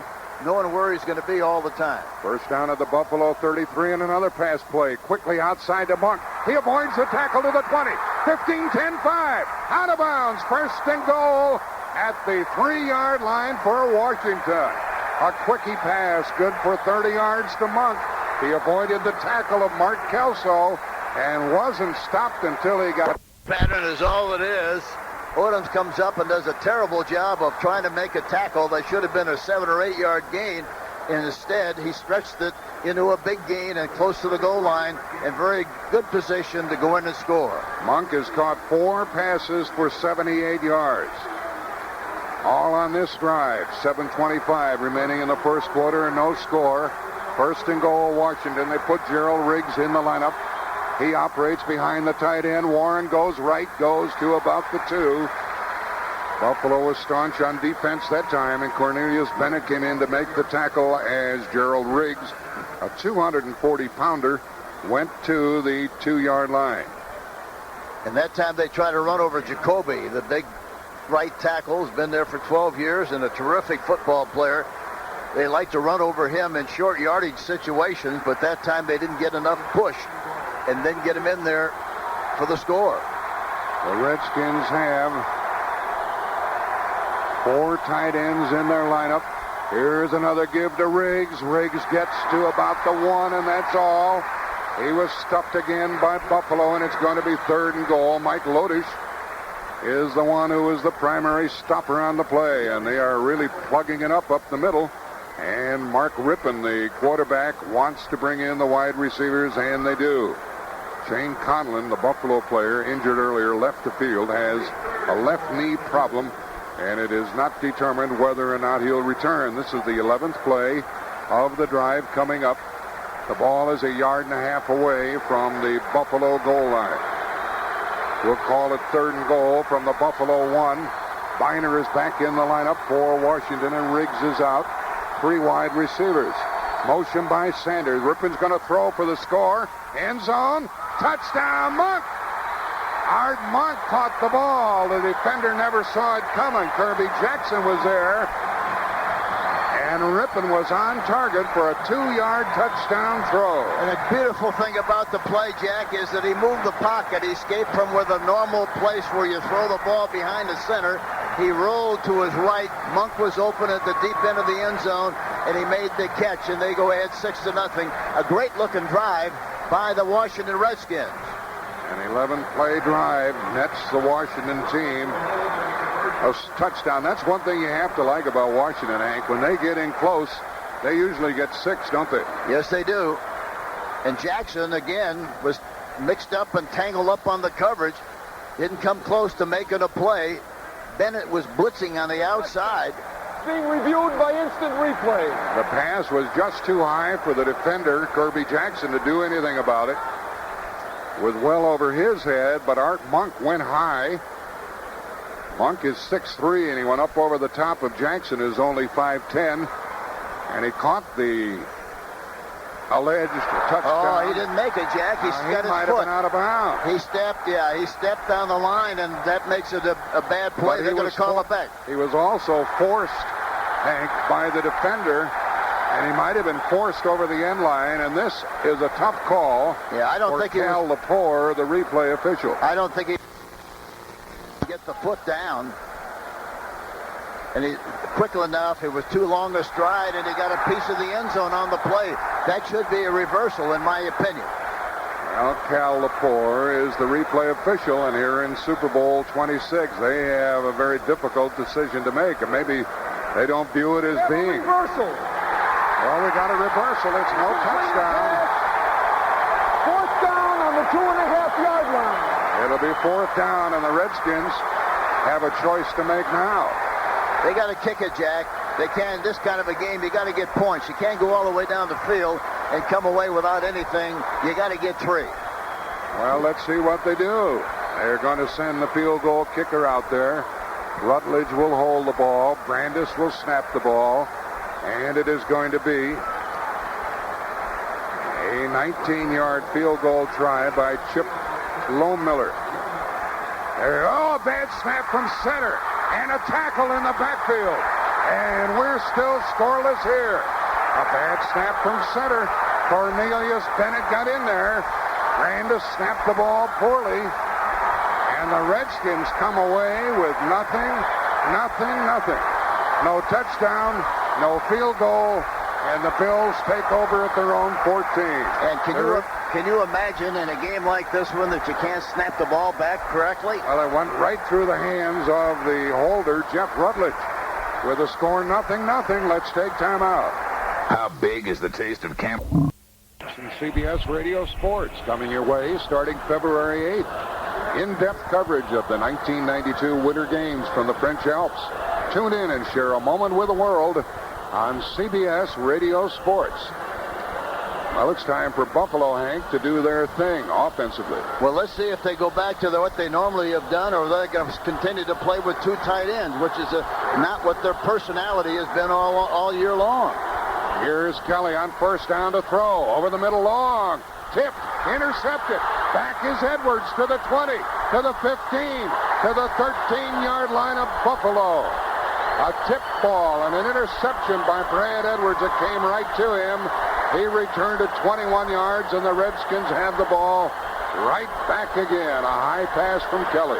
knowing where he's going to be all the time. First down at the Buffalo 33 and another pass play. Quickly outside to Monk. He avoids the tackle to the 20. 15, 10, 5. Out of bounds. First and goal at the 3-yard line for Washington. A quickie pass, good for 30 yards to Monk. He avoided the tackle of Mark Kelso and wasn't stopped until he got... Pattern is all it is. Odoms comes up and does a terrible job of trying to make a tackle that should have been a 7 or 8 yard gain. And instead, he stretched it into a big gain and close to the goal line and very good position to go in and score. Monk has caught 4 passes for 78 yards. All on this drive. 7:25 remaining in the first quarter and no score. First and goal, Washington. They put Gerald Riggs in the lineup. He operates behind the tight end. Warren goes right, goes to about the 2. Buffalo was staunch on defense that time, and Cornelius Bennett came in to make the tackle as Gerald Riggs, a 240-pounder, went to the 2-yard line. And that time they tried to run over Jacoby, the big right tackle, has been there for 12 years and a terrific football player. They like to run over him in short yardage situations, but that time they didn't get enough push and then get him in there for the score. The Redskins have 4 tight ends in their lineup. Here's another give to Riggs. Riggs gets to about the 1, and that's all. He was stuffed again by Buffalo, and it's going to be 3rd and goal. Mike Lodish is the one who is the primary stopper on the play, and they are really plugging it up the middle. And Mark Rippon, the quarterback, wants to bring in the wide receivers, and they do. Shane Conlon, the Buffalo player, injured earlier, left the field, has a left knee problem, and it is not determined whether or not he'll return. This is the 11th play of the drive coming up. The ball is 1.5 yards away from the Buffalo goal line. We'll call it 3rd and goal from the Buffalo 1. Biner is back in the lineup for Washington, and Riggs is out. 3 wide receivers. Motion by Sanders. Rippon's going to throw for the score. End zone. Touchdown, Monk. Art Monk caught the ball. The defender never saw it coming. Kirby Jackson was there. And Rippon was on target for a 2-yard touchdown throw. And the beautiful thing about the play, Jack, is that he moved the pocket. He escaped from where the normal place where you throw the ball behind the center. He rolled to his right. Monk was open at the deep end of the end zone, and he made the catch, and they go ahead 6-0. A great-looking drive by the Washington Redskins. An 11-play drive nets the Washington team a touchdown. That's one thing you have to like about Washington, Hank. When they get in close, they usually get 6, don't they? Yes, they do. And Jackson, again, was mixed up and tangled up on the coverage. Didn't come close to making a play. Bennett was blitzing on the outside. Being reviewed by instant replay. The pass was just too high for the defender, Kirby Jackson, to do anything about it. Was well over his head, but Art Monk went high. Monk is 6'3", and he went up over the top of Jackson, who's only 5'10", and he caught the alleged touchdown. Oh, he didn't make it, Jack. He got his might foot. have been out of bounds. He stepped down the line, and that makes it a bad play. They're going to call it back. He was also forced, Hank, by the defender, and he might have been forced over the end line, and this is a tough call. Yeah, I don't think Cal Lepore, the replay official. I don't think he get the foot down, and he quick enough. It was too long a stride, and he got a piece of the end zone on the play. That should be a reversal, in my opinion. Well, Cal Lepore is the replay official, and here in Super Bowl 26, they have a very difficult decision to make, and maybe they don't view it as being reversal. Well, we got a reversal. It's no touchdown. 4th down on the 2.5-yard line. It'll be 4th down, and the Redskins have a choice to make now. They got to kick it, Jack. They can't. This kind of a game, you got to get points. You can't go all the way down the field and come away without anything. You got to get 3. Well, let's see what they do. They're going to send the field goal kicker out there. Rutledge will hold the ball. Brandis will snap the ball. And it is going to be a 19-yard field goal try by Chip Lohmiller. A bad snap from center. And a tackle in the backfield. And we're still scoreless here. A bad snap from center. Cornelius Bennett got in there. Brandis snapped the ball poorly. And the Redskins come away with nothing. No touchdown, no field goal, and the Bills take over at their own 14. And can you imagine in a game like this one that you can't snap the ball back correctly? Well, it went right through the hands of the holder, Jeff Rutledge. With the score 0-0, let's take time out. How big is the taste of camp? CBS Radio Sports coming your way starting February 8th. In-depth coverage of the 1992 Winter Games from the French Alps. Tune in and share a moment with the world on CBS Radio Sports. Well, it's time for Buffalo, Hank, to do their thing offensively. Well, let's see if they go back to what they normally have done, or they're going to continue to play with 2 tight ends, which is not what their personality has been all year long. Here's Kelly on first down to throw. Over the middle, long. Tipped, intercepted. Back is Edwards to the 20, to the 15, to the 13-yard line of Buffalo. A tip ball and an interception by Brad Edwards that came right to him. He returned it 21 yards, and the Redskins have the ball right back again. A high pass from Kelly.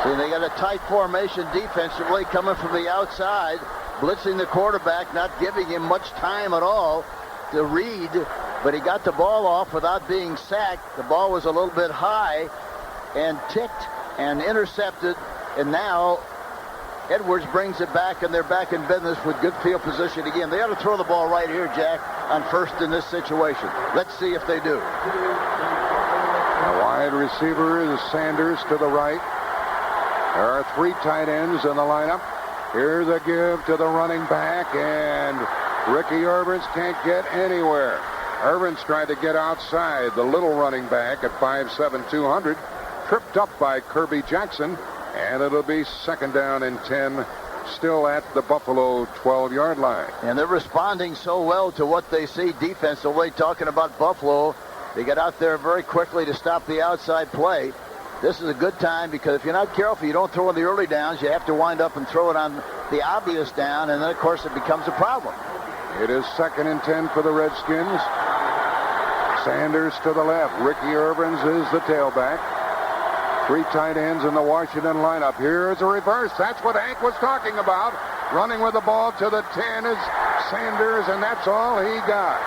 See, they got a tight formation defensively coming from the outside, blitzing the quarterback, not giving him much time at all to read, but he got the ball off without being sacked. The ball was a little bit high and ticked and intercepted, and now Edwards brings it back, and they're back in business with good field position again. They ought to throw the ball right here, Jack, on first in this situation. Let's see if they do. The wide receiver is Sanders to the right. There are 3 tight ends in the lineup. Here's a give to the running back, and Ricky Irvins can't get anywhere. Irvins tried to get outside the little running back at 5'7", 200. Tripped up by Kirby Jackson, and it'll be second down and 10, still at the Buffalo 12-yard line. And they're responding so well to what they see defensively. Talking about Buffalo, they get out there very quickly to stop the outside play. This is a good time, because if you're not careful, you don't throw in the early downs. You have to wind up and throw it on the obvious down, and then, of course, it becomes a problem. It is second and 10 for the Redskins. Sanders to the left. Ricky Irvins is the tailback. 3 tight ends in the Washington lineup. Here's a reverse. That's what Hank was talking about. Running with the ball to the 10 is Sanders, and that's all he got.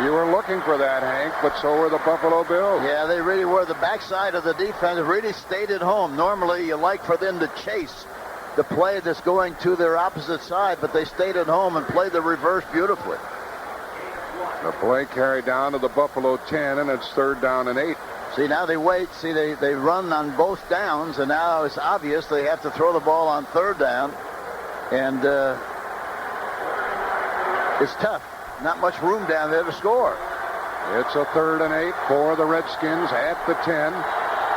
You were looking for that, Hank, but so were the Buffalo Bills. Yeah, they really were. The backside of the defense really stayed at home. Normally, you like for them to chase the play that's going to their opposite side, but they stayed at home and played the reverse beautifully. The play carried down to the Buffalo 10, and it's third down and 8. See, now they wait. See, they run on both downs, and now it's obvious they have to throw the ball on third down. And it's tough. Not much room down there to score. It's a third and 8 for the Redskins at the 10.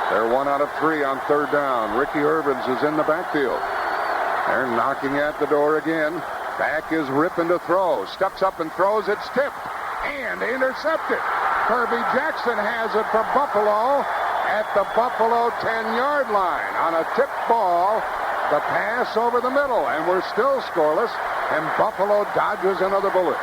They're 1 out of 3 on third down. Ricky Irvins is in the backfield. They're knocking at the door again. Back is ripping to throw. Steps up and throws. It's tipped and intercepted. Kirby Jackson has it for Buffalo at the Buffalo 10-yard line on a tipped ball. The pass over the middle, and we're still scoreless, and Buffalo dodges another bullet.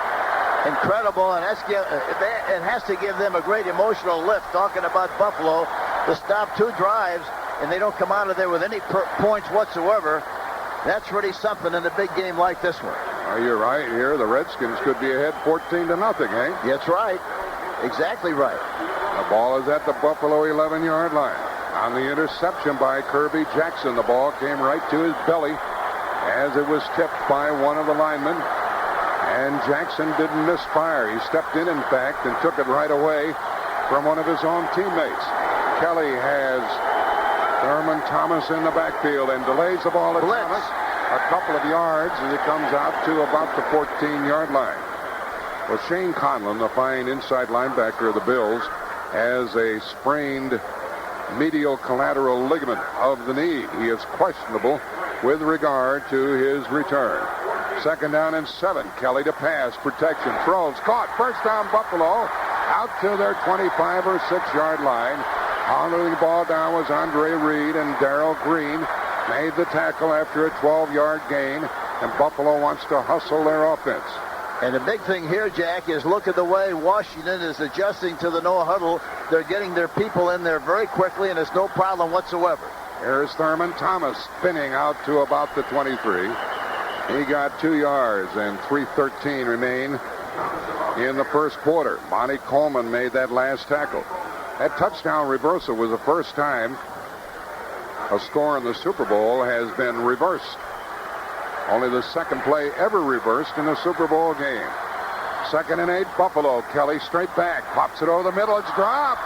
Incredible, and it has to give them a great emotional lift, talking about Buffalo, to stop 2 drives, and they don't come out of there with any points whatsoever. That's really something in a big game like this one. Oh, you're right here. The Redskins could be ahead 14-0, Hank. That's right. Exactly right. The ball is at the Buffalo 11-yard line. On the interception by Kirby Jackson, the ball came right to his belly as it was tipped by one of the linemen. And Jackson didn't miss fire. He stepped in fact, and took it right away from one of his own teammates. Kelly has Thurman Thomas in the backfield and delays the ball at Thomas a couple of yards as he comes out to about the 14-yard line. Well, Shane Conlon, the fine inside linebacker of the Bills, has a sprained medial collateral ligament of the knee. He is questionable with regard to his return. Second down and 7. Kelly to pass. Protection. Throws. Caught. First down Buffalo. Out to their 25 or 6-yard line. Holding the ball down was Andre Reed, and Darrell Green made the tackle after a 12-yard gain, and Buffalo wants to hustle their offense. And the big thing here, Jack, is look at the way Washington is adjusting to the no huddle. They're getting their people in there very quickly, and it's no problem whatsoever. Here's Thurman Thomas spinning out to about the 23. He got 2 yards, and 3:13 remain in the first quarter. Monty Coleman made that last tackle. That touchdown reversal was the first time a score in the Super Bowl has been reversed. Only the second play ever reversed in a Super Bowl game. Second and 8, Buffalo. Kelly straight back. Pops it over the middle. It's dropped.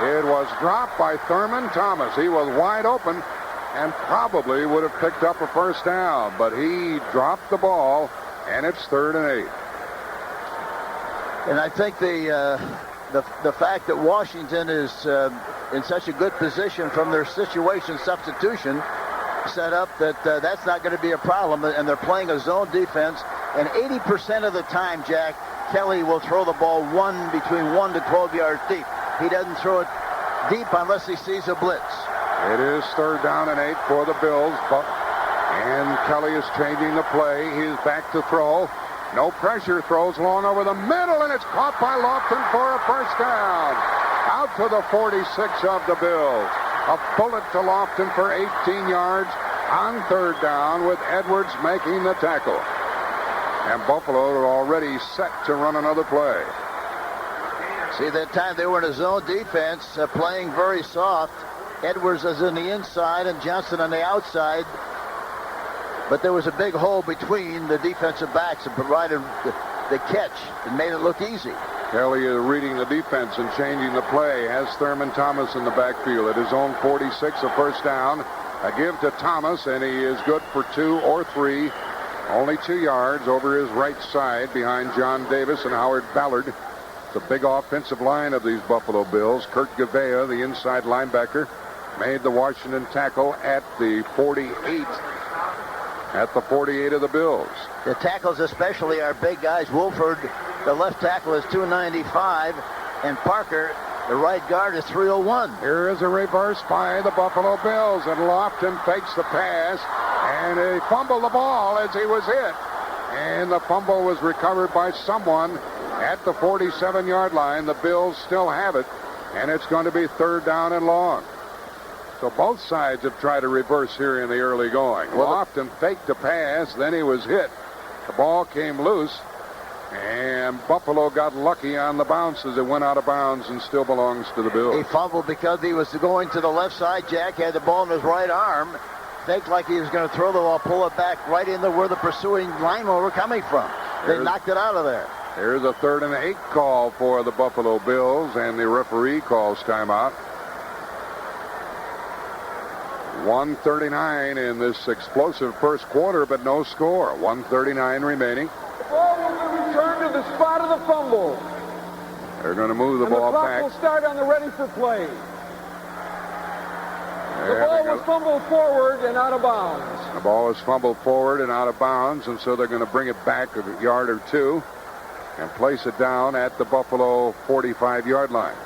It was dropped by Thurman Thomas. He was wide open and probably would have picked up a first down, but he dropped the ball, and it's 3rd and 8. And I think the fact that Washington is in such a good position from their situation substitution set up that that's not going to be a problem, and they're playing a zone defense, and 80% of the time, Jack, Kelly will throw the ball between 1 to 12 yards deep. He doesn't throw it deep unless he sees a blitz. It is 3rd down and 8 for the Bills. And Kelly is changing the play. He's back to throw. No pressure. Throws long over the middle, and it's caught by Lofton for a first down. Out to the 46 of the Bills. A bullet to Lofton for 18 yards on 3rd down with Edwards making the tackle. And Buffalo are already set to run another play. See, that time they were in a zone defense, playing very soft. Edwards is in the inside and Johnson on the outside. But there was a big hole between the defensive backs and provided the catch and made it look easy. Kelly is reading the defense and changing the play. Has Thurman Thomas in the backfield at his own 46, a first down. A give to Thomas, and he is good for 2 or 3. Only 2 yards over his right side behind John Davis and Howard Ballard. It's a big offensive line of these Buffalo Bills. Kurt Gavea, the inside linebacker, made the Washington tackle at the 48. At the 48 of the Bills. The tackles especially are big guys. Wolford, the left tackle, is 295, and Parker, the right guard, is 301. Here is a reverse by the Buffalo Bills, and Lofton fakes the pass, and he fumbled the ball as he was hit. And the fumble was recovered by someone at the 47-yard line. The Bills still have it, and it's going to be 3rd down and long. So both sides have tried to reverse here in the early going. Lofton faked the pass, then he was hit. The ball came loose, and Buffalo got lucky on the bounce as it went out of bounds and still belongs to the Bills. He fumbled because he was going to the left side. Jack had the ball in his right arm. Faked like he was going to throw the ball, pull it back right into where the pursuing linemen were coming from. They knocked it out of there. Here's a 3rd and 8 call for the Buffalo Bills, and the referee calls timeout. 1:39 in this explosive first quarter, but no score. 1:39 remaining. The ball will be returned to the spot of the fumble. They're going to move the ball clock back. will start on the ready for play. The ball was fumbled forward and out of bounds. The ball is fumbled forward and out of bounds, and so they're going to bring it back a yard or 2 and place it down at the Buffalo 45-yard line.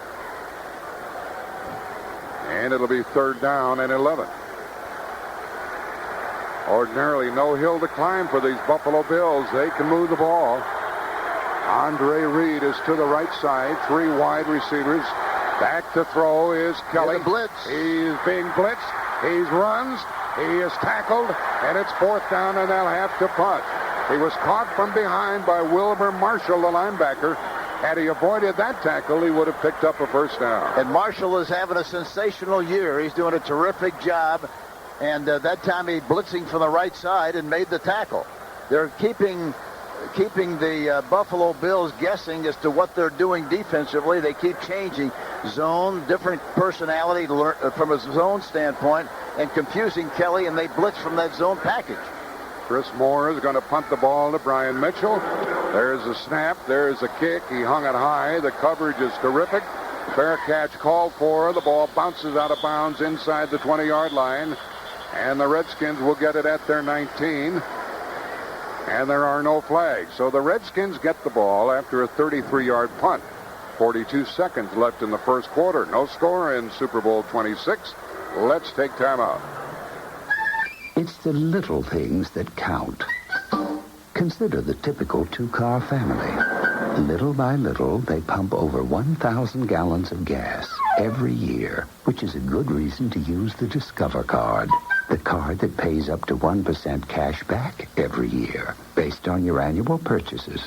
And it'll be 3rd down and 11. Ordinarily, no hill to climb for these Buffalo Bills. They can move the ball. Andre Reed is to the right side. 3 wide receivers. Back to throw is Kelly. Blitz. He's being blitzed. He runs. He is tackled. And it's 4th down, and they'll have to punt. He was caught from behind by Wilbur Marshall, the linebacker. Had he avoided that tackle, he would have picked up a first down. And Marshall is having a sensational year. He's doing a terrific job. And that time he blitzing from the right side and made the tackle. They're keeping the Buffalo Bills guessing as to what they're doing defensively. They keep changing zone, different personality from a zone standpoint, and confusing Kelly, and they blitz from that zone package. Chris Moore is going to punt the ball to Brian Mitchell. There's a snap. There's a kick. He hung it high. The coverage is terrific. Fair catch called for. The ball bounces out of bounds inside the 20-yard line. And the Redskins will get it at their 19. And there are no flags. So the Redskins get the ball after a 33-yard punt. 42 seconds left in the first quarter. No score in Super Bowl 26. Let's take time out. It's the little things that count. Consider the typical 2-car family. Little by little, they pump over 1,000 gallons of gas every year, which is a good reason to use the Discover card. The card that pays up to 1% cash back every year, based on your annual purchases.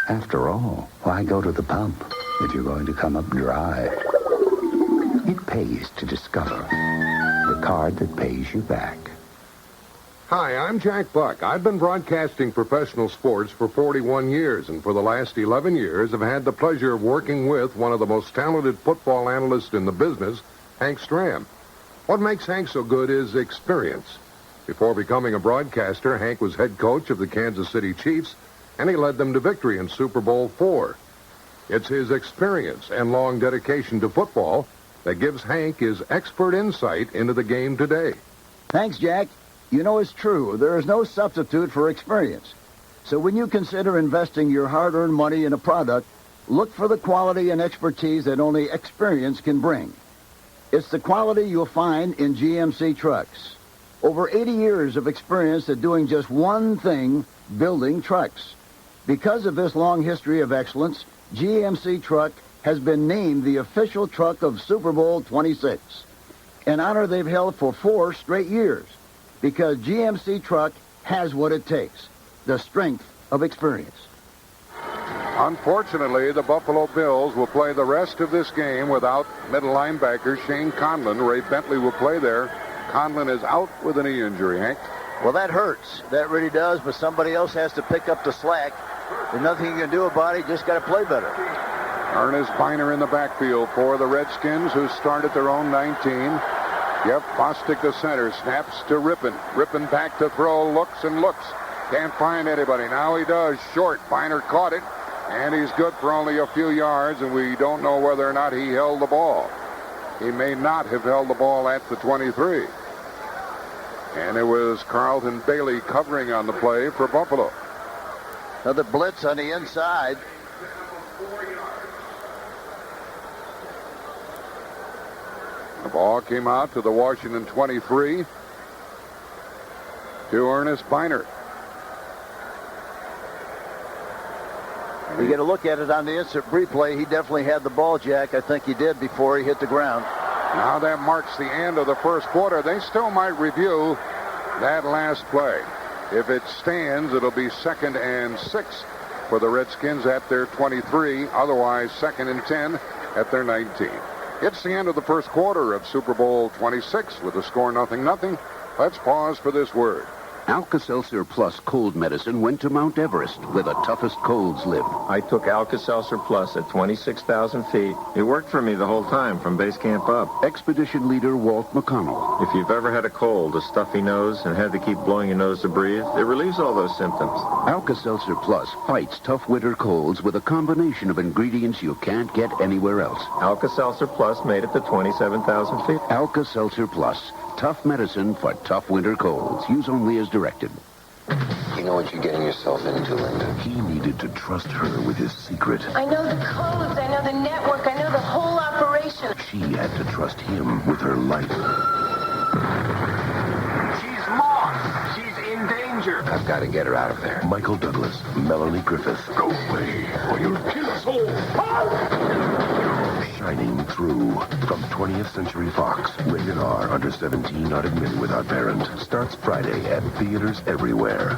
After all, why go to the pump if you're going to come up dry? It pays to Discover, the card that pays you back. Hi, I'm Jack Buck. I've been broadcasting professional sports for 41 years, and for the last 11 years have had the pleasure of working with one of the most talented football analysts in the business, Hank Stram. What makes Hank so good is experience. Before becoming a broadcaster, Hank was head coach of the Kansas City Chiefs, and he led them to victory in Super Bowl IV. It's his experience and long dedication to football that gives Hank his expert insight into the game today. Thanks, Jack. You know it's true. There is no substitute for experience. So when you consider investing your hard-earned money in a product, look for the quality and expertise that only experience can bring. It's the quality you'll find in GMC trucks. Over 80 years of experience at doing just one thing, building trucks. Because of this long history of excellence, GMC Truck has been named the official truck of Super Bowl 26, an honor they've held for 4 straight years, because GMC Truck has what it takes, the strength of experience. Unfortunately, the Buffalo Bills will play the rest of this game without middle linebacker Shane Conlon. Ray Bentley will play there. Conlon is out with a knee injury, Hank. Well, that hurts. That really does, but somebody else has to pick up the slack. There's nothing you can do about it. You just got to play better. Ernest Biner in the backfield for the Redskins, who start at their own 19. Jeff Bostic, the center, snaps to Rippon. Rippon back to throw, looks and looks. Can't find anybody. Now he does. Short. Biner caught it, and he's good for only a few yards, and we don't know whether or not he held the ball. He may not have held the ball at the 23. And it was Carlton Bailey covering on the play for Buffalo. Another blitz on the inside. The ball came out to the Washington 23 to Ernest Biner. You get a look at it on the instant replay. He definitely had the ball, Jack. I think he did before he hit the ground. Now that marks the end of the first quarter. They still might review that last play. If it stands, it'll be 2nd and 6 for the Redskins at their 23. Otherwise, 2nd and 10 at their 19. It's the end of the first quarter of Super Bowl 26 with the score 0-0. Let's pause for this word. Alka-Seltzer Plus cold medicine went to Mount Everest, where the toughest colds live. I took Alka-Seltzer Plus at 26,000 feet. It worked for me the whole time, from base camp up. Expedition leader Walt McConnell. If you've ever had a cold, a stuffy nose, and had to keep blowing your nose to breathe, it relieves all those symptoms. Alka-Seltzer Plus fights tough winter colds with a combination of ingredients you can't get anywhere else. Alka-Seltzer Plus made it to 27,000 feet. Alka-Seltzer Plus. Tough medicine for tough winter colds. Use only as directed. You know what you're getting yourself into, Linda. He needed to trust her with his secret. I know the codes. I know the network. I know the whole operation. She had to trust him with her life. She's lost. She's in danger. I've got to get her out of there. Michael Douglas, Melanie Griffith. Go away, or you'll kill us all. Shining Through from 20th Century Fox. Rated R, under 17, not admitted without parent. Starts Friday at theaters everywhere.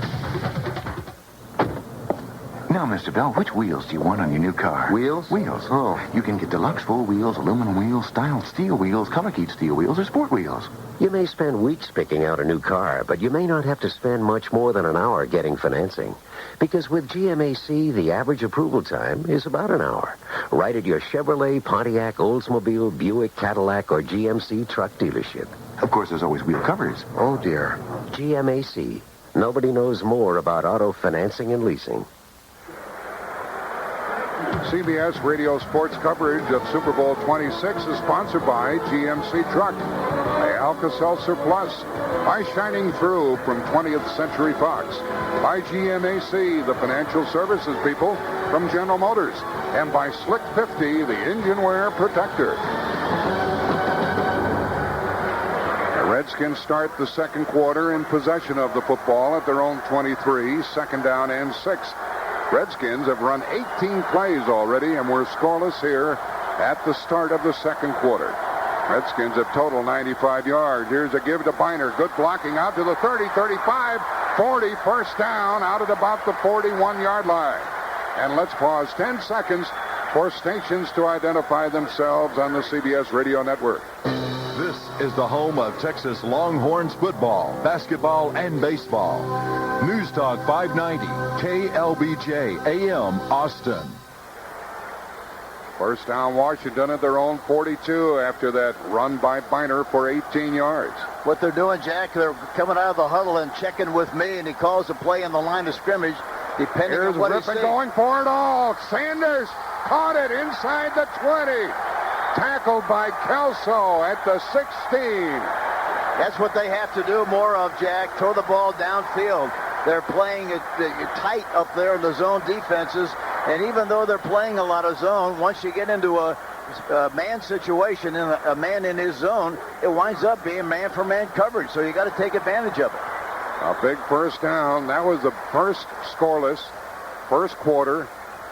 Now, Mr. Bell, which wheels do you want on your new car? Wheels? Wheels. Oh. You can get deluxe full wheels, aluminum wheels, styled steel wheels, color-keyed steel wheels, or sport wheels. You may spend weeks picking out a new car, but you may not have to spend much more than an hour getting financing. Because with GMAC, the average approval time is about an hour. Right at your Chevrolet, Pontiac, Oldsmobile, Buick, Cadillac, or GMC truck dealership. Of course, there's always wheel covers. Oh, dear. GMAC. Nobody knows more about auto financing and leasing. CBS Radio Sports coverage of Super Bowl 26 is sponsored by GMC Truck, by Alka-Seltzer Plus, by Shining Through from 20th Century Fox, by GMAC, the financial services people from General Motors, and by Slick 50, the engine wear protector. The Redskins start the second quarter in possession of the football at their own 23, 2nd down and 6. Redskins have run 18 plays already, and we're scoreless here at the start of the second quarter. Redskins have total 95 yards. Here's a give to Biner. Good blocking out to the 30, 35, 40. First down out at about the 41-yard line. And let's pause 10 seconds for stations to identify themselves on the CBS radio network. This is the home of Texas Longhorns football, basketball, and baseball. News Talk 590, KLBJ AM Austin. First down, Washington at their own 42 after that run by Biner for 18 yards. What they're doing, Jack, they're coming out of the huddle and checking with me, and he calls a play in the line of scrimmage. Depending Here's on what Rippon he going for it all. Sanders caught it inside the 20. Tackled by Kelso at the 16. That's what they have to do more of, Jack. Throw the ball downfield. They're playing it tight up there in the zone defenses. And even though they're playing a lot of zone, once you get into a man situation and a man in his zone, it winds up being man-for-man coverage. So you got to take advantage of it. A big first down. That was the first scoreless first quarter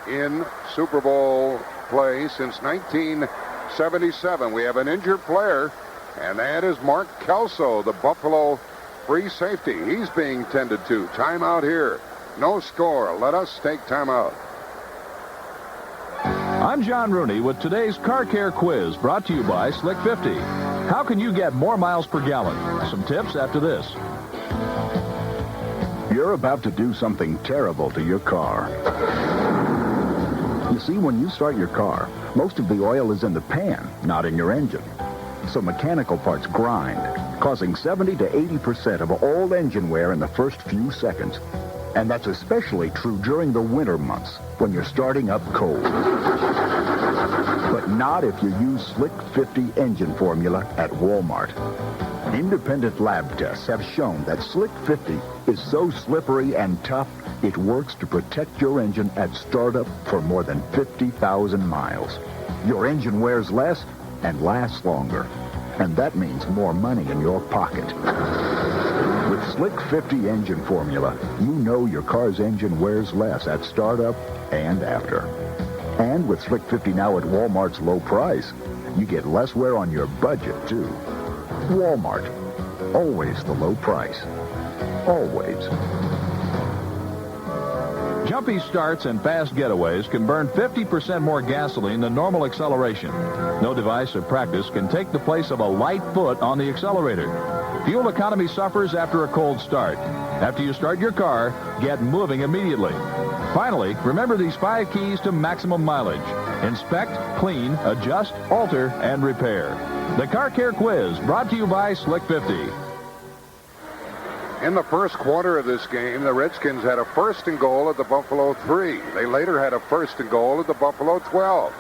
in Super Bowl play since 1977. We have an injured player, and that is Mark Kelso, the Buffalo free safety. He's being tended to. Timeout here. No score. Let us take timeout. I'm John Rooney with today's Car Care Quiz, brought to you by Slick 50. How can you get more miles per gallon? Some tips after this. You're about to do something terrible to your car. You see, when you start your car, most of the oil is in the pan, not in your engine. So mechanical parts grind, causing 70 to 80% of all engine wear in the first few seconds. And that's especially true during the winter months, when you're starting up cold. But not if you use Slick 50 engine formula at Walmart. Independent lab tests have shown that Slick 50 is so slippery and tough, it works to protect your engine at startup for more than 50,000 miles. Your engine wears less and lasts longer. And that means more money in your pocket. With Slick 50 engine formula, you know your car's engine wears less at startup and after. And with Slick 50 now at Walmart's low price, you get less wear on your budget, too. Walmart. Always the low price. Always. Jumpy starts and fast getaways can burn 50% more gasoline than normal acceleration. No device or practice can take the place of a light foot on the accelerator. Fuel economy suffers after a cold start. After you start your car, get moving immediately. Finally, remember these 5 keys to maximum mileage. Inspect, clean, adjust, alter, and repair. The Car Care Quiz, brought to you by Slick 50. In the first quarter of this game, the Redskins had a first and goal at the Buffalo 3. They later had a first and goal at the Buffalo 12.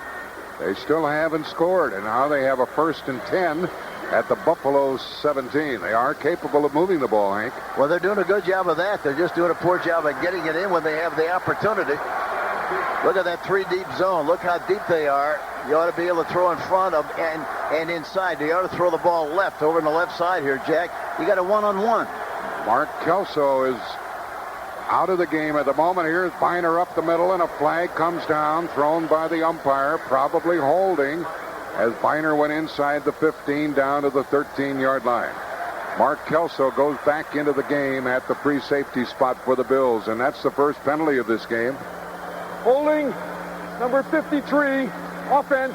They still haven't scored, and now they have a first and 10 at the Buffalo 17. They are capable of moving the ball, Hank. Well, they're doing a good job of that. They're just doing a poor job of getting it in when they have the opportunity. Look at that 3-deep zone. Look how deep they are. You ought to be able to throw in front of and inside. You ought to throw the ball left, over on the left side here, Jack. You got a one-on-one. Mark Kelso is out of the game at the moment. Here's Biner up the middle, and a flag comes down, thrown by the umpire, probably holding, as Biner went inside the 15 down to the 13-yard line. Mark Kelso goes back into the game at the free safety spot for the Bills, and that's the first penalty of this game. Holding number 53, offense,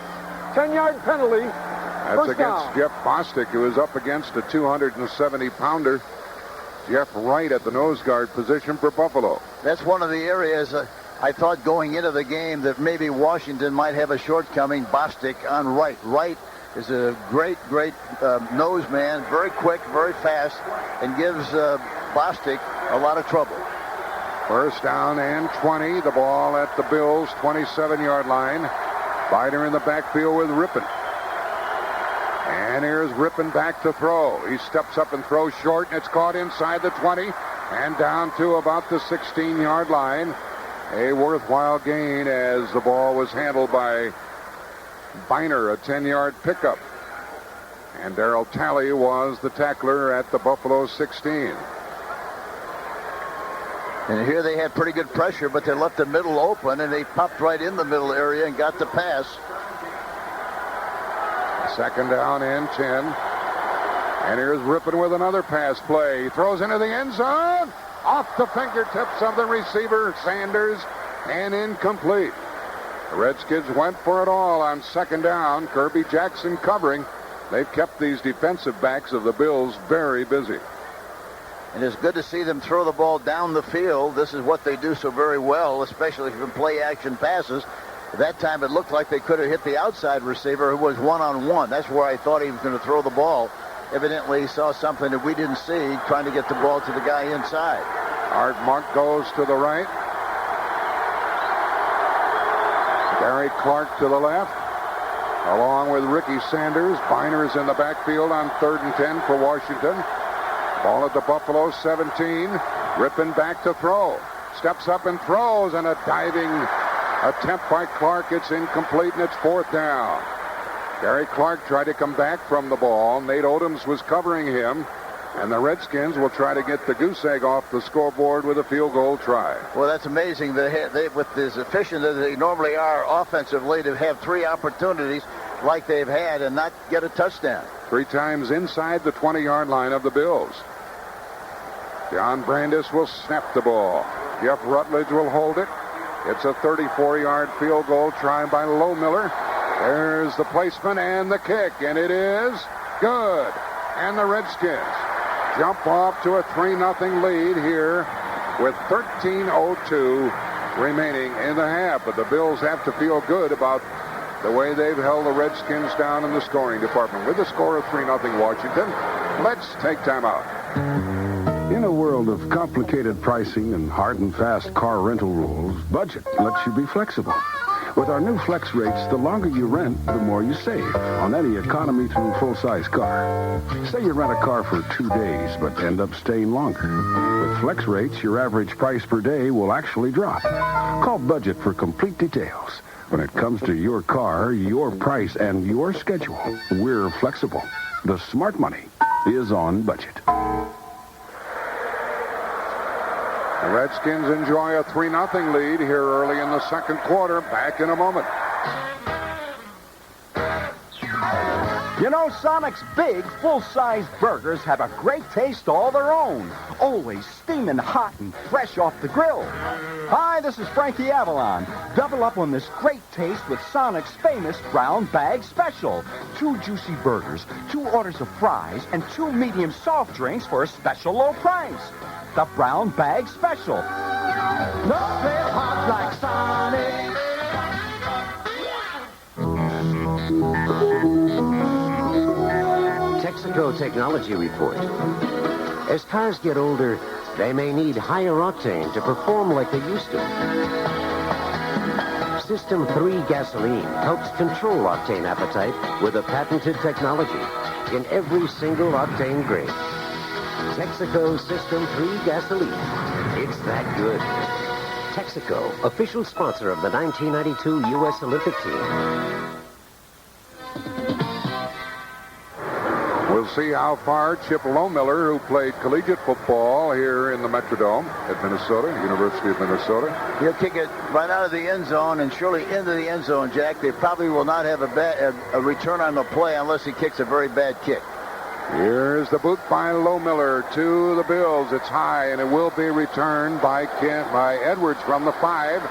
10-yard penalty. That's against Jeff Bostic, who is up against a 270-pounder. Jeff Wright at the nose guard position for Buffalo. That's one of the areas I thought going into the game that maybe Washington might have a shortcoming. Bostic on Wright. Wright is a great nose man, very quick, very fast, and gives Bostic a lot of trouble. First down and 20. The ball at the Bills' 27-yard line. Biner in the backfield with Rippon. And here's Rippon back to throw. He steps up and throws short, and it's caught inside the 20 and down to about the 16-yard line. A worthwhile gain as the ball was handled by Biner, a 10-yard pickup. And Darrell Talley was the tackler at the Buffalo 16. And here they had pretty good pressure, but they left the middle open, and they popped right in the middle area and got the pass. Second down and 10. And here's Rippon with another pass play. He throws into the end zone. Off the fingertips of the receiver, Sanders, and incomplete. The Redskins went for it all on second down. Kirby Jackson covering. They've kept these defensive backs of the Bills very busy. And it's good to see them throw the ball down the field. This is what they do so very well, especially if you can play action passes. At that time, it looked like they could have hit the outside receiver who was one-on-one. That's where I thought he was going to throw the ball. Evidently, he saw something that we didn't see, trying to get the ball to the guy inside. Art Monk goes to the right. Gary Clark to the left, along with Ricky Sanders. Biner's in the backfield on 3rd and 10 for Washington. Ball at the Buffalo 17. Ripping back to throw. Steps up and throws, and a diving attempt by Clark. It's incomplete, and it's 4th down. Gary Clark tried to come back from the ball. Nate Odoms was covering him. And the Redskins will try to get the goose egg off the scoreboard with a field goal try. Well, that's amazing. They with as efficient as they normally are offensively, to have 3 opportunities like they've had and not get a touchdown. 3 times inside the 20-yard line of the Bills. John Brandis will snap the ball. Jeff Rutledge will hold it. It's a 34-yard field goal try by Lohmiller. There's the placement and the kick, and it is good. And the Redskins jump off to a 3-0 lead here with 13:02 remaining in the half. But the Bills have to feel good about the way they've held the Redskins down in the scoring department. With a score of 3-0 Washington, let's take time out. In a world of complicated pricing and hard and fast car rental rules, Budget lets you be flexible. With our new flex rates, the longer you rent, the more you save on any economy through full-size car. Say you rent a car for 2 days, but end up staying longer. With flex rates, your average price per day will actually drop. Call Budget for complete details. When it comes to your car, your price, and your schedule, we're flexible. The smart money is on Budget. The Redskins enjoy a 3-0 lead here early in the second quarter. Back in a moment. You know, Sonic's big, full-size burgers have a great taste all their own. Always steaming hot and fresh off the grill. Hi, this is Frankie Avalon. Double up on this great taste with Sonic's famous brown bag special. 2 juicy burgers, 2 orders of fries, and 2 medium soft drinks for a special low price. The brown bag special. Nothing hot like Sonic. Texaco Technology Report. As cars get older, they may need higher octane to perform like they used to. System 3 gasoline helps control octane appetite with a patented technology in every single octane grade. Texaco System 3 gasoline. It's that good. Texaco, official sponsor of the 1992 U.S. Olympic team. We'll see how far Chip Lohmiller, who played collegiate football here in the Metrodome at Minnesota, University of Minnesota. He'll kick it right out of the end zone and surely into the end zone, Jack. They probably will not have a return on the play unless he kicks a very bad kick. Here's the boot by Lohmiller to the Bills. It's high, and it will be returned by Edwards from the 5.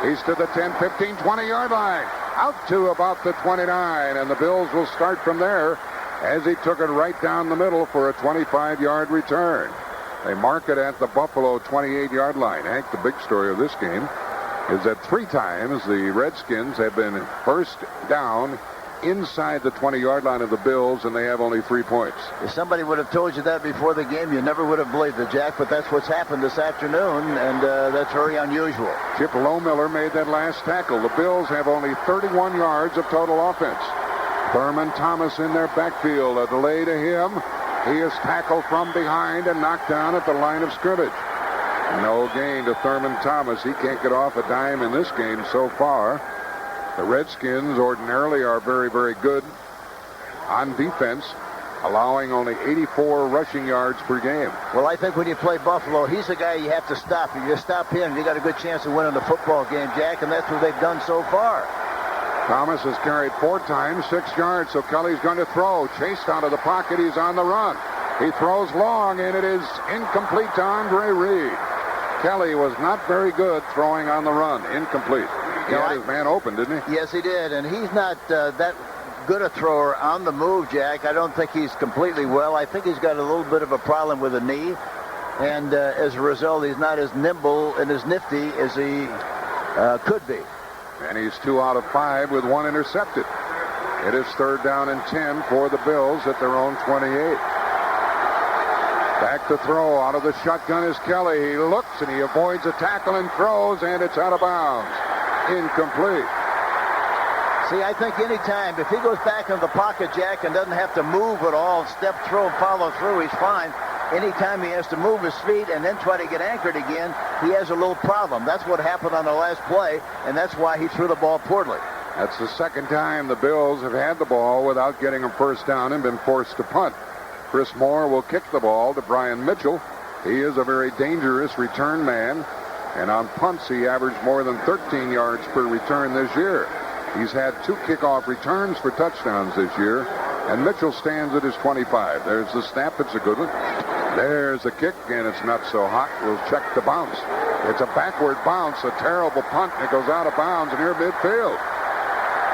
He's to the 10, 15, 20-yard line. Out to about the 29, and the Bills will start from there as he took it right down the middle for a 25-yard return. They mark it at the Buffalo 28-yard line. Hank, the big story of this game is that 3 times the Redskins have been first down inside the 20-yard line of the Bills, and they have only 3 points. If somebody would have told you that before the game, you never would have believed it, Jack, but that's what's happened this afternoon, and that's very unusual. Chip Lohmiller made that last tackle. The Bills have only 31 yards of total offense. Thurman Thomas in their backfield. A delay to him. He is tackled from behind and knocked down at the line of scrimmage. No gain to Thurman Thomas. He can't get off a dime in this game so far. The Redskins ordinarily are very, very good on defense, allowing only 84 rushing yards per game. Well, I think when you play Buffalo, he's the guy you have to stop. If you stop him, you got a good chance of winning the football game, Jack, and that's what they've done so far. Thomas has carried 4 times, 6 yards, so Kelly's going to throw. Chased out of the pocket, he's on the run. He throws long, and it is incomplete to Andre Reed. Kelly was not very good throwing on the run. Incomplete. He had his man open, didn't he? Yes, he did, and he's not that good a thrower on the move, Jack. I don't think he's completely well. I think he's got a little bit of a problem with a knee, and as a result, he's not as nimble and as nifty as he could be. And he's 2 out of 5 with 1 intercepted. It is 3rd down and 10 for the Bills at their own 28. Back to throw. Out of the shotgun is Kelly. He looks and he avoids a tackle and throws, and it's out of bounds. Incomplete. See, I think anytime, if he goes back into the pocket, Jack, and doesn't have to move at all, step through and follow through, he's fine. Anytime he has to move his feet and then try to get anchored again, he has a little problem. That's what happened on the last play, and that's why he threw the ball poorly. That's the second time the Bills have had the ball without getting a first down and been forced to punt. Chris Moore will kick the ball to Brian Mitchell. He is a very dangerous return man, and on punts he averaged more than 13 yards per return this year. He's had 2 kickoff returns for touchdowns this year, and Mitchell stands at his 25. There's the snap. It's a good one. There's the kick, and it's not so hot. We'll check the bounce. It's a backward bounce, a terrible punt, and it goes out of bounds near midfield.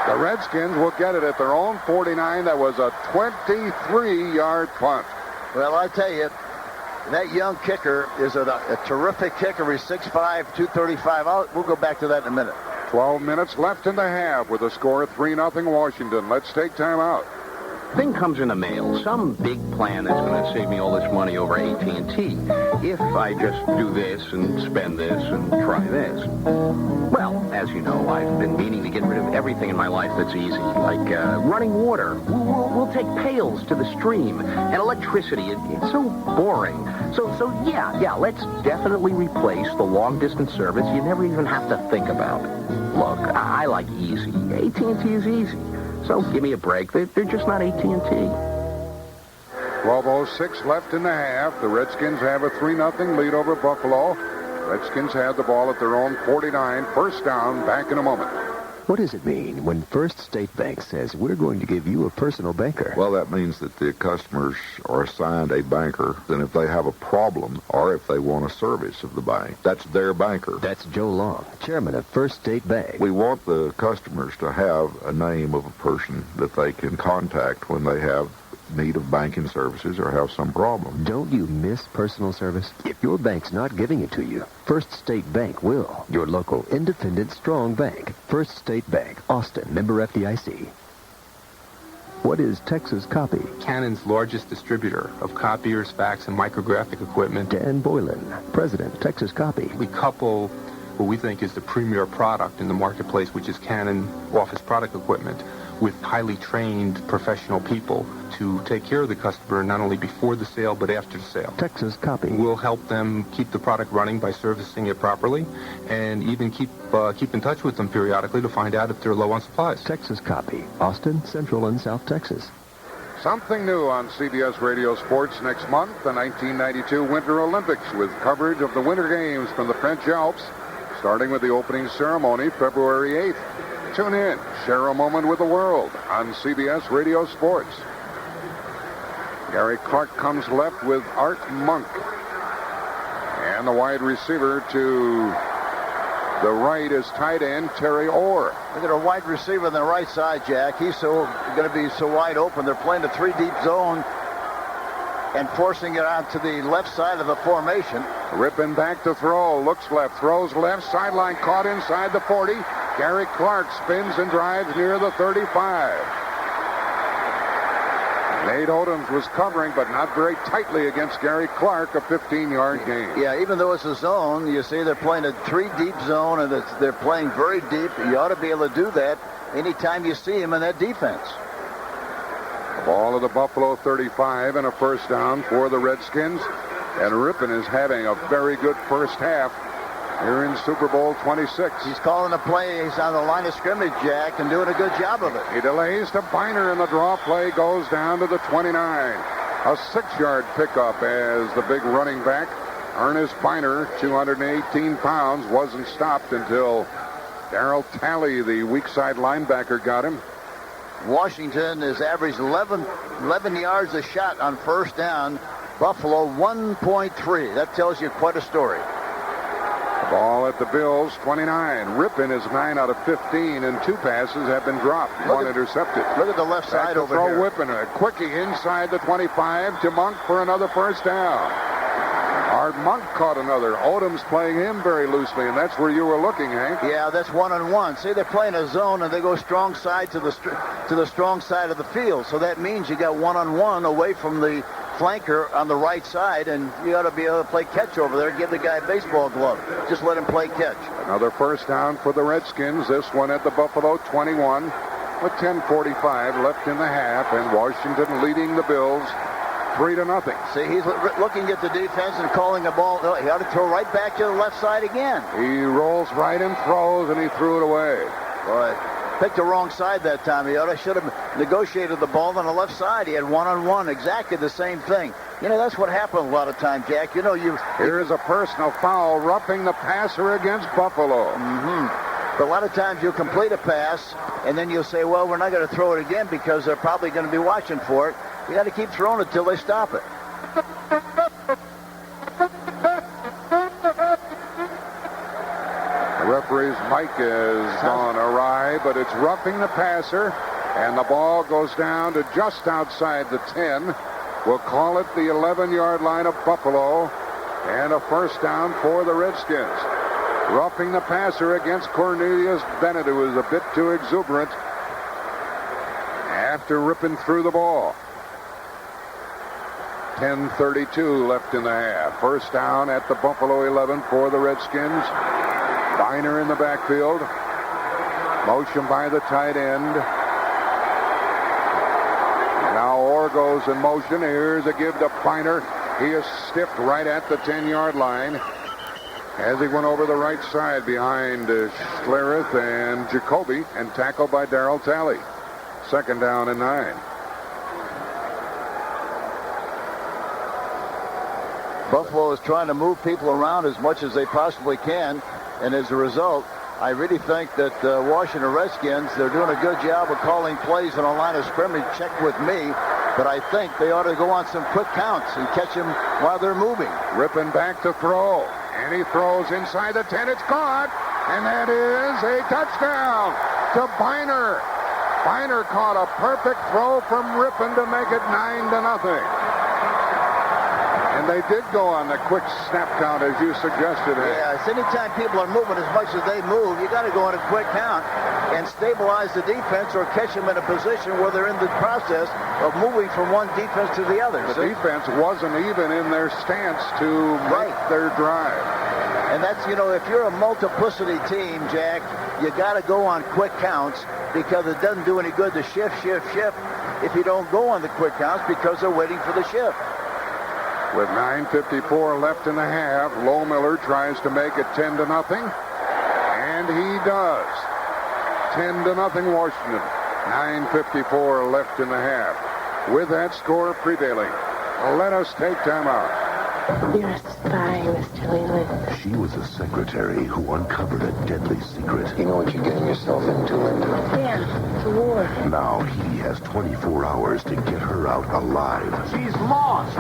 The Redskins will get it at their own 49. That was a 23-yard punt. Well, I tell you, that young kicker is a terrific kicker. He's 6'5", 235. We'll go back to that in a minute. 12 minutes left in the half with a score of 3-0 Washington. Let's take time out. Thing comes in the mail, some big plan that's going to save me all this money over AT&T. If I just do this and spend this and try this. Well, as you know, I've been meaning to get rid of everything in my life that's easy, like running water. We'll take pails to the stream, and electricity. It's so boring. So yeah, let's definitely replace the long-distance service you never even have to think about. Look, I like easy. AT&T is easy. So give me a break. They're just not AT&T. 12:06 left in the half. The Redskins have a 3-0 lead over Buffalo. Redskins have the ball at their own 49. First down. Back in a moment. What does it mean when First State Bank says we're going to give you a personal banker? Well, that means that the customers are assigned a banker, and if they have a problem or if they want a service of the bank, that's their banker. That's Joe Long, chairman of First State Bank. We want the customers to have a name of a person that they can contact when they have need of banking services or have some problem. Don't you miss personal service? If your bank's not giving it to you, First State Bank will. Your local independent strong bank. First State Bank, Austin, member FDIC. What is Texas Copy? Canon's largest distributor of copiers, fax, and micrographic equipment. Dan Boylan, president, Texas Copy. We couple what we think is the premier product in the marketplace, which is Canon office product equipment, with highly trained professional people to take care of the customer not only before the sale but after the sale. Texas Copy. We'll help them keep the product running by servicing it properly and even keep in touch with them periodically to find out if they're low on supplies. Texas Copy. Austin, Central, and South Texas. Something new on CBS Radio Sports next month, the 1992 Winter Olympics, with coverage of the Winter Games from the French Alps, starting with the opening ceremony February 8th. Tune in, share a moment with the world on CBS Radio Sports. Gary Clark comes left with Art Monk. And the wide receiver to the right is tight end Terry Orr. Look at a wide receiver on the right side, Jack. He's going to be so wide open. They're playing the 3-deep zone and forcing it out to the left side of the formation. Ripping back to throw, looks left, throws left, sideline caught inside the 40. Gary Clark spins and drives near the 35. Nate Odoms was covering, but not very tightly against Gary Clark, a 15-yard gain. Yeah, even though it's a zone, you see they're playing a 3-deep zone, and they're playing very deep. You ought to be able to do that anytime you see him in that defense. Ball of the Buffalo 35 and a first down for the Redskins. And Rippon is having a very good first half here in Super Bowl 26. He's calling a play. He's on the line of scrimmage, Jack, and doing a good job of it. He delays to Biner, and the draw play goes down to the 29. A 6-yard pickup as the big running back, Ernest Biner, 218 pounds, wasn't stopped until Darryl Talley, the weak side linebacker, got him. Washington has averaged 11 yards a shot on first down. Buffalo 1.3. That tells you quite a story. Ball at the Bills, 29. Rippon is 9 out of 15, and 2 passes have been dropped. One intercepted. Look at the left side over here. Whipping a quickie inside the 25 to Monk for another first down. Art Monk caught another. Odom's playing him very loosely, and that's where you were looking, Hank. Yeah, that's one-on-one. See, they're playing a zone, and they go strong side to the strong side of the field. So that means you got one-on-one away from the flanker on the right side, and you ought to be able to play catch over there. Give the guy a baseball glove. Just let him play catch. Another first down for the Redskins. This one at the Buffalo 21. with 10:45 left in the half, and Washington leading the Bills 3-0. See, he's looking at the defense and calling the ball. He ought to throw right back to the left side again. He rolls right and throws, and he threw it away. Boy, picked the wrong side that time. He should have negotiated the ball on the left side. He had one-on-one, exactly the same thing. You know, that's what happens a lot of times, Jack. You know, Here's a personal foul, roughing the passer against Buffalo. But a lot of times you'll complete a pass, and then you'll say, well, we're not going to throw it again because they're probably going to be watching for it. You got to keep throwing it till they stop it. The referee's mic has gone awry, but it's roughing the passer, and the ball goes down to just outside the 10. We'll call it the 11-yard line of Buffalo, and a first down for the Redskins. Roughing the passer against Cornelius Bennett, who was a bit too exuberant after ripping through the ball. 10:32 left in the half. First down at the Buffalo 11 for the Redskins. Biner in the backfield. Motion by the tight end. Now Orr goes in motion. Here's a give to Biner. He is stiffed right at the 10-yard line as he went over the right side behind Schlereth and Jacoby and tackled by Darryl Talley. Second down and 9. Buffalo is trying to move people around as much as they possibly can, and as a result, I really think that Washington Redskins, they're doing a good job of calling plays on a line of scrimmage. Check with me, but I think they ought to go on some quick counts and catch them while they're moving. Ripping back to throw, and he throws inside the 10. It's caught, and that is a touchdown to Biner. Biner caught a perfect throw from Rippon to make it 9-0. And they did go on the quick snap count, as you suggested. Yes, anytime people are moving as much as they move, you got to go on a quick count and stabilize the defense or catch them in a position where they're in the process of moving from one defense to the other. The defense wasn't even in their stance to make their drive. And that's, you know, if you're a multiplicity team, Jack, you got to go on quick counts because it doesn't do any good to shift if you don't go on the quick counts because they're waiting for the shift. With 9:54 left in the half, Lohmiller tries to make it 10-0, and he does. 10-0 Washington. 9:54 left in the half. With that score prevailing, let us take time out. You're a spy, Mr. Leland. She was a secretary who uncovered a deadly secret. You know what you're getting yourself into, Linda. Yeah, it's a war. Now he has 24 hours to get her out alive. She's lost.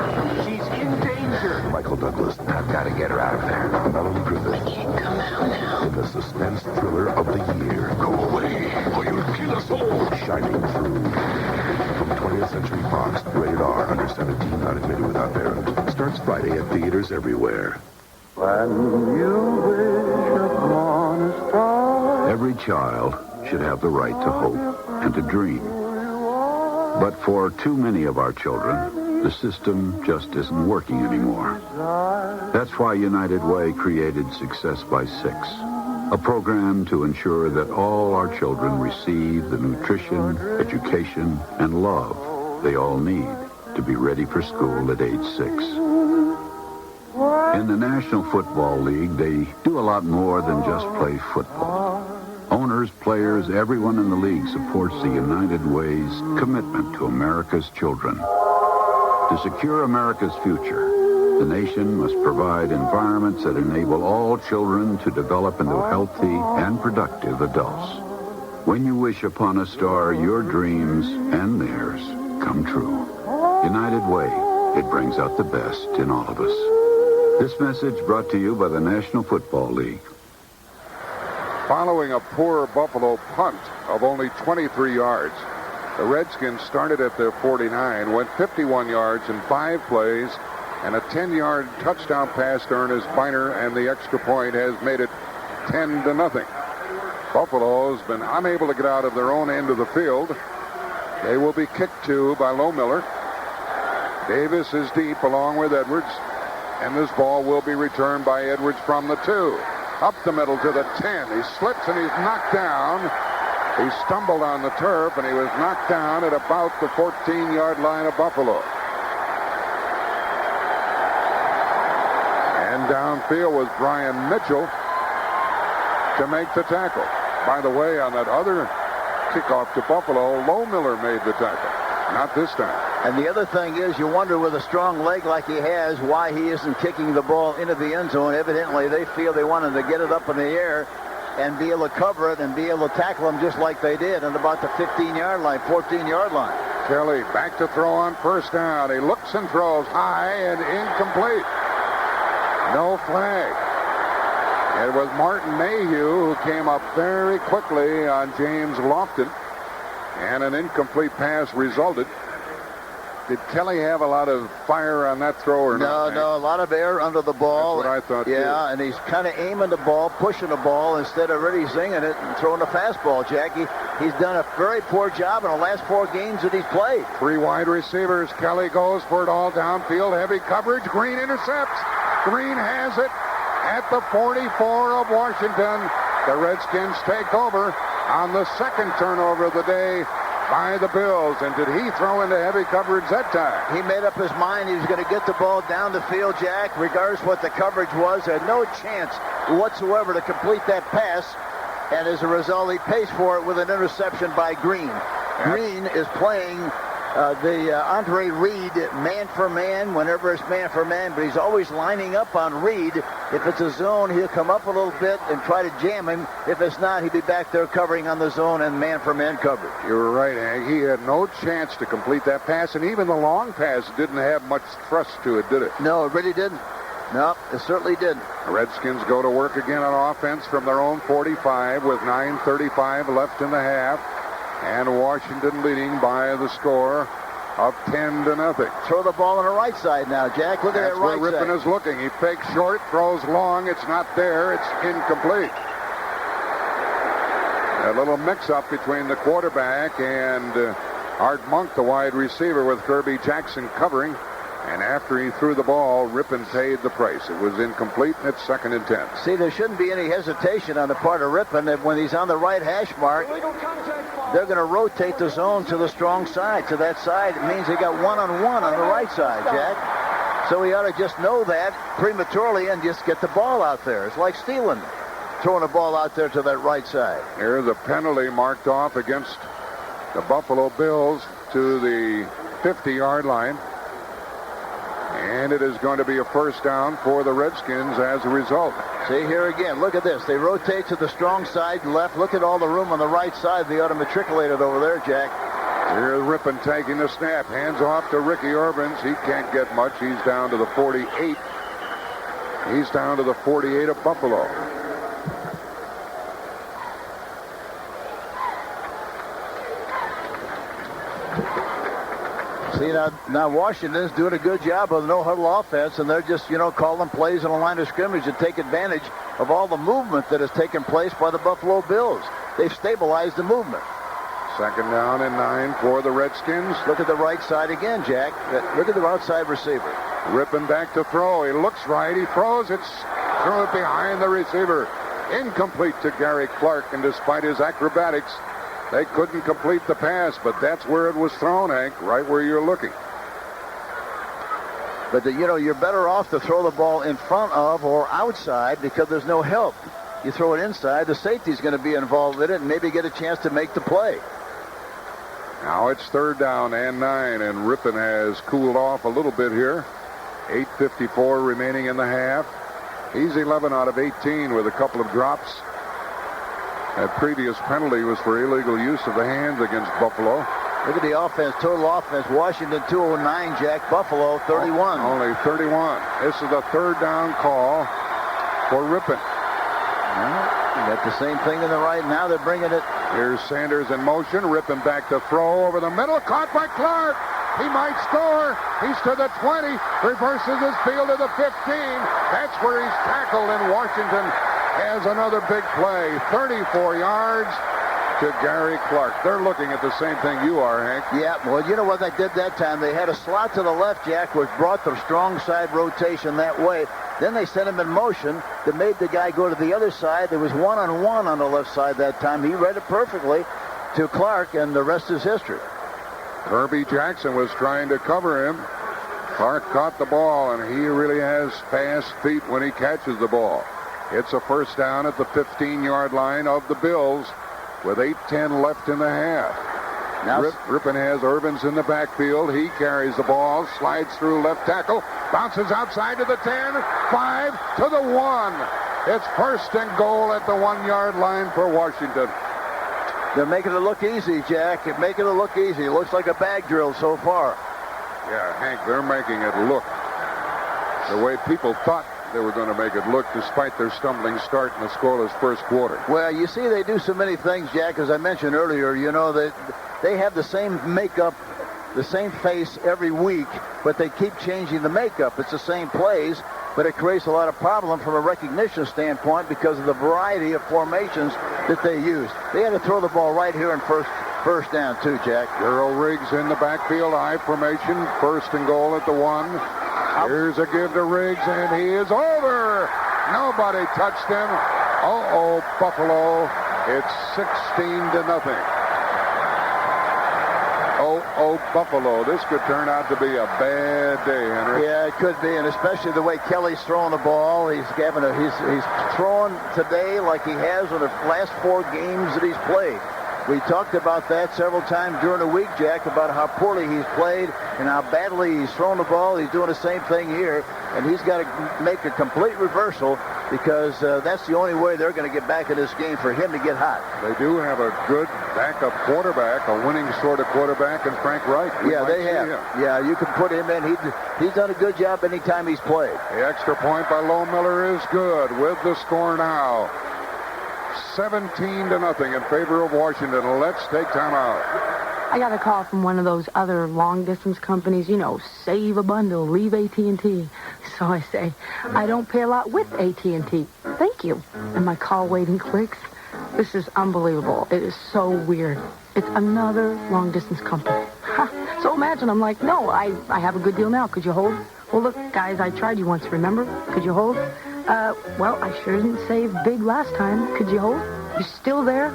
She's in danger. Michael Douglas. I've got to get her out of there. Melanie Griffith. I can't come out now. In the suspense thriller of the year. Go away, or you'll kill us all. Shining Through. From 20th Century Fox. Rated R. Under 17. Not admitted without parent. Starts Friday at theaters everywhere. When you wish upon a star. Every child should have the right to hope and to dream. But for too many of our children, the system just isn't working anymore. That's why United Way created Success by 6, a program to ensure that all our children receive the nutrition, education, and love they all need to be ready for school at age 6. In the National Football League, they do a lot more than just play football. Owners, players, everyone in the league supports the United Way's commitment to America's children. To secure America's future, the nation must provide environments that enable all children to develop into healthy and productive adults. When you wish upon a star, your dreams and theirs come true. United Way, it brings out the best in all of us. This message brought to you by the National Football League. Following a poor Buffalo punt of only 23 yards, the Redskins started at their 49, went 51 yards in 5 plays, and a 10-yard touchdown pass to Ernest Biner, and the extra point has made it 10-0. Buffalo's been unable to get out of their own end of the field. They will be kicked to by Lohmiller. Davis is deep along with Edwards, and this ball will be returned by Edwards from the 2. Up the middle to the 10. He slips and he's knocked down He stumbled on the turf, and he was knocked down at about the 14-yard line of Buffalo. And downfield was Brian Mitchell to make the tackle. By the way, on that other kickoff to Buffalo, Lohmiller made the tackle. Not this time. And the other thing is, you wonder with a strong leg like he has, why he isn't kicking the ball into the end zone. Evidently, they feel they wanted to get it up in the air and be able to cover it and be able to tackle him just like they did at about the 15-yard line, 14-yard line. Kelly back to throw on first down. He looks and throws high and incomplete. No flag. It was Martin Mayhew who came up very quickly on James Lofton, and an incomplete pass resulted. Did Kelly have a lot of fire on that throw or not? No, a lot of air under the ball. That's what I thought, yeah, too. And he's kind of aiming the ball, pushing the ball instead of really zinging it and throwing the fastball, Jackie. He's done a very poor job in the last 4 games that he's played. 3 wide receivers. Kelly goes for it all downfield. Heavy coverage. Green intercepts. Green has it at the 44 of Washington. The Redskins take over on the second turnover of the day by the Bills. And did he throw into heavy coverage that time? He made up his mind he was going to get the ball down the field, Jack, regardless what the coverage was. Had no chance whatsoever to complete that pass. And as a result, he pays for it with an interception by Green. Green is playing the Andre Reed man for man whenever it's man for man, but he's always lining up on Reed. If it's a zone, he'll come up a little bit and try to jam him. If it's not, he'll be back there covering on the zone and man for man coverage. You were right, Hank. He had no chance to complete that pass, and even the long pass didn't have much thrust to it, did it? No, it really didn't. No, it certainly didn't. The Redskins go to work again on offense from their own 45 with 9:35 left in the half. And Washington leading by the score of 10-0. Throw the ball on the right side now, Jack. Look at that right side. That's where Rippon is looking. He fakes short, throws long. It's not there. It's incomplete. A little mix-up between the quarterback and Art Monk, the wide receiver, with Kirby Jackson covering. And after he threw the ball, Rippon paid the price. It was incomplete, and it's 2nd and 10. See, there shouldn't be any hesitation on the part of Rippon that when he's on the right hash mark, they're going to rotate the zone to the strong side, to that side. It means they got one-on-one on the right side, Jack. So he ought to just know that prematurely and just get the ball out there. It's like stealing, throwing the ball out there to that right side. Here's a penalty marked off against the Buffalo Bills to the 50-yard line. And it is going to be a first down for the Redskins as a result. See here again. Look at this. They rotate to the strong side left. Look at all the room on the right side. They ought to matriculate it over there, Jack. Here's Rippon taking the snap. Hands off to Ricky Urbans. He can't get much. He's down to the 48. He's down to the 48 of Buffalo. See, now Washington's doing a good job of the no-huddle offense, and they're just, calling plays on the line of scrimmage to take advantage of all the movement that has taken place by the Buffalo Bills. They've stabilized the movement. 2nd down and 9 for the Redskins. Look at the right side again, Jack. Look at the outside receiver. Rippon back to throw. He looks right. He throws. It's thrown it behind the receiver. Incomplete to Gary Clark, and despite his acrobatics, they couldn't complete the pass, but that's where it was thrown, Hank, right where you're looking. But, you're better off to throw the ball in front of or outside because there's no help. You throw it inside, the safety's going to be involved in it and maybe get a chance to make the play. Now it's 3rd down and 9, and Rippon has cooled off a little bit here. 8:54 remaining in the half. He's 11 out of 18 with a couple of drops. That previous penalty was for illegal use of the hands against Buffalo. Look at the offense, total offense. Washington 209, Jack. Buffalo 31. Only 31. This is the 3rd down call for Rippon. You got the same thing in the right. Now they're bringing it. Here's Sanders in motion. Rippon back to throw over the middle. Caught by Clark. He might score. He's to the 20. Reverses his field to the 15. That's where he's tackled, and Washington has another big play. 34 yards to Gary Clark. They're looking at the same thing you are, Hank. Yeah, well, you know what they did that time? They had a slot to the left, Jack, which brought the strong side rotation that way. Then they sent him in motion that made the guy go to the other side. There was one-on-one on the left side that time. He read it perfectly, to Clark, and the rest is history. Herbie Jackson was trying to cover him. Clark caught the ball, and he really has fast feet when he catches the ball. It's a first down at the 15-yard line of the Bills with 8:10 left in the half. Now Rippon has Irvins in the backfield. He carries the ball, slides through left tackle, bounces outside to the 10, 5 to the 1. It's first and goal at the 1-yard line for Washington. They're making it look easy, Jack. They're making it look easy. It looks like a bag drill so far. Yeah, Hank, they're making it look the way people thought they were going to make it look, despite their stumbling start in the scoreless first quarter. Well, you see, they do so many things, Jack, as I mentioned earlier. You know, that they have the same makeup, the same face every week, but they keep changing the makeup. It's the same plays, but it creates a lot of problem from a recognition standpoint because of the variety of formations that they use. They had to throw the ball right here in first down, too, Jack. Earl Riggs in the backfield, I formation, first and goal at the 1. Here's a give to Riggs, and he is over. Nobody touched him. Uh-oh, Buffalo. It's 16-0. Oh, Buffalo. This could turn out to be a bad day, Henry. Yeah, it could be, and especially the way Kelly's throwing the ball. He's throwing today like he has in the last 4 games that he's played. We talked about that several times during the week, Jack, about how poorly he's played and how badly he's thrown the ball. He's doing the same thing here, and he's got to make a complete reversal because that's the only way they're going to get back in this game for him to get hot. They do have a good backup quarterback, a winning sort of quarterback, and Frank Reich. Yeah, they have. Yeah, you can put him in. He's done a good job anytime he's played. The extra point by Lohmiller is good with the score now. 17-0 in favor of Washington. Let's take time out. I got a call from one of those other long-distance companies, you know, save a bundle, leave AT&T. So I say, I don't pay a lot with AT&T. Thank you. And my call waiting clicks. This is unbelievable. It is so weird. It's another long-distance company. So imagine, I'm like, no, I have a good deal now. Could you hold? Well, look, guys, I tried you once, remember? Could you hold? Well, I sure didn't save big last time. Could you hold? You still there?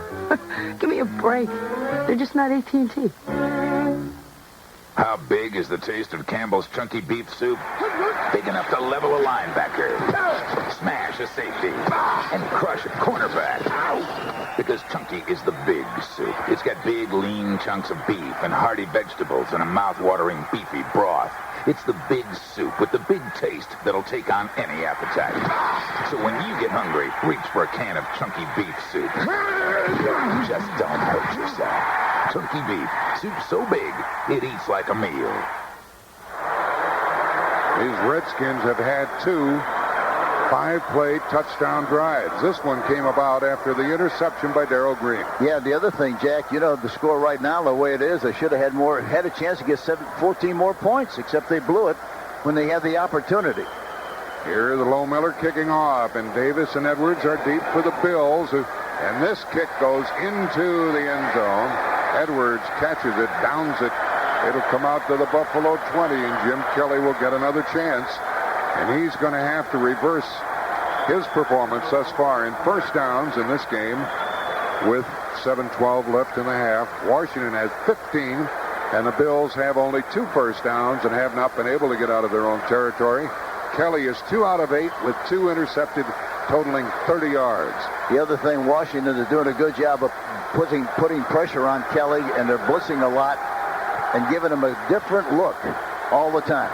Give me a break. They're just not AT&T. How big is the taste of Campbell's chunky beef soup? Big enough to level a linebacker, smash a safety, and crush a cornerback. Because chunky is the big soup. It's got big, lean chunks of beef and hearty vegetables and a mouth-watering beefy broth. It's the big soup with the big taste that'll take on any appetite. So when you get hungry, reach for a can of chunky beef soup. Just don't hurt yourself. Chunky beef, soup so big, it eats like a meal. These Redskins have had 2 5-play touchdown drives. This one came about after the interception by Darrell Green. Yeah, the other thing, Jack, you know, the score right now, the way it is, they should have had a chance to get 14 more points, except they blew it when they had the opportunity. Here the Lohmiller kicking off, and Davis and Edwards are deep for the Bills, and this kick goes into the end zone. Edwards catches it, downs it. It'll come out to the Buffalo 20, and Jim Kelly will get another chance. And he's going to have to reverse his performance thus far in first downs in this game with 7:12 left in the half. Washington has 15, and the Bills have only 2 first downs and have not been able to get out of their own territory. Kelly is 2 out of 8 with 2 intercepted, totaling 30 yards. The other thing, Washington is doing a good job of putting pressure on Kelly, and they're blitzing a lot and giving him a different look all the time.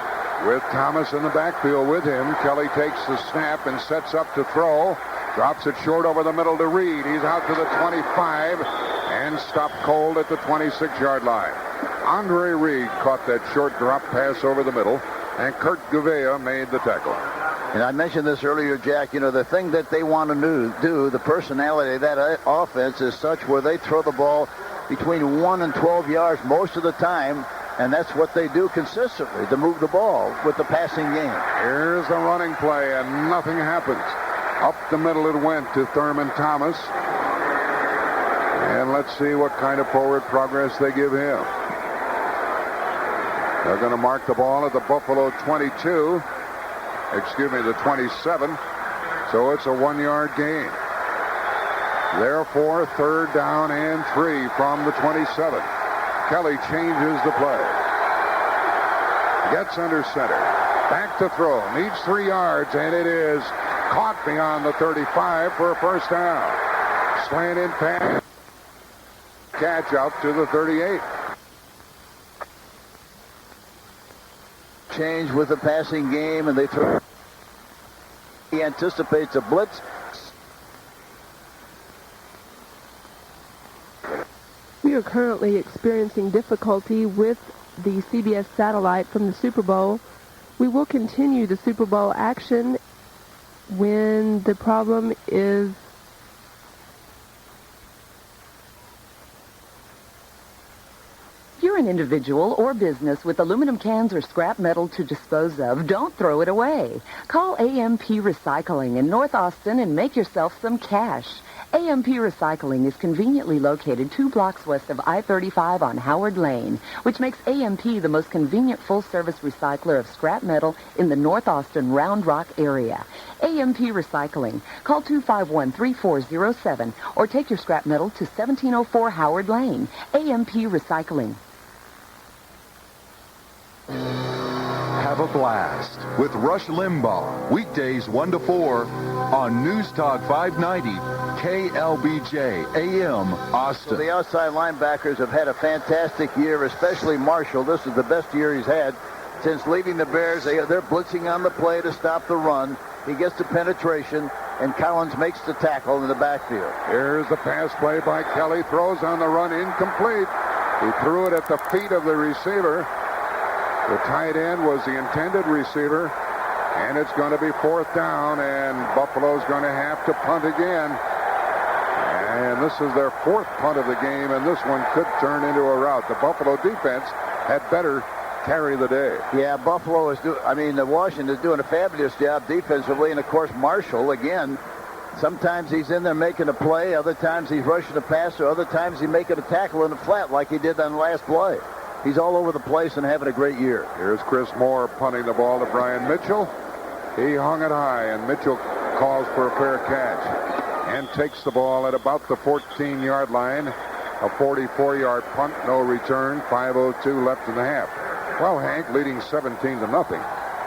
With Thomas in the backfield with him, Kelly takes the snap and sets up to throw. Drops it short over the middle to Reed. He's out to the 25 and stopped cold at the 26-yard line. Andre Reed caught that short drop pass over the middle, and Kurt Gouveia made the tackle. And I mentioned this earlier, Jack, you know, the thing that they want to do, the personality of that offense is such where they throw the ball between 1 and 12 yards most of the time. And that's what they do consistently, to move the ball with the passing game. Here's the running play, and nothing happens. Up the middle it went to Thurman Thomas. And let's see what kind of forward progress they give him. They're going to mark the ball at the Buffalo 22. Excuse me, the 27. So it's a 1-yard gain. Therefore, 3rd down and 3 from the 27. Kelly changes the play. Gets under center. Back to throw. Needs 3 yards, and it is caught beyond the 35 for a first down. Slant in pass. Catch out to the 38. Change with the passing game, and they throw. He anticipates a blitz. We are currently experiencing difficulty with the CBS satellite from the Super Bowl. We will continue the Super Bowl action when the problem is If you're an individual or business with aluminum cans or scrap metal to dispose of, don't throw it away. Call AMP Recycling in North Austin and make yourself some cash. AMP Recycling is conveniently located 2 blocks west of I-35 on Howard Lane, which makes AMP the most convenient full-service recycler of scrap metal in the North Austin Round Rock area. AMP Recycling. Call 251-3407 or take your scrap metal to 1704 Howard Lane. AMP Recycling. Have a blast with Rush Limbaugh, weekdays 1 to 4 on News Talk 590, KLBJ AM Austin. So the outside linebackers have had a fantastic year, especially Marshall. This is the best year he's had since leaving the Bears. They're blitzing on the play to stop the run. He gets the penetration, and Collins makes the tackle in the backfield. Here's the pass play by Kelly. Throws on the run, incomplete. He threw it at the feet of the receiver. The tight end was the intended receiver, and it's going to be 4th down, and Buffalo's going to have to punt again. And this is their 4th punt of the game, and this one could turn into a rout. The Buffalo defense had better carry the day. Yeah, Buffalo is Washington is doing a fabulous job defensively, and of course Marshall again. Sometimes he's in there making a play, other times he's rushing a passer, other times he's making a tackle in the flat like he did on the last play. He's all over the place and having a great year. Here's Chris Moore punting the ball to Brian Mitchell. He hung it high, and Mitchell calls for a fair catch and takes the ball at about the 14-yard line. A 44-yard punt, no return, 5:02 left in the half. Well, Hank, leading 17-0.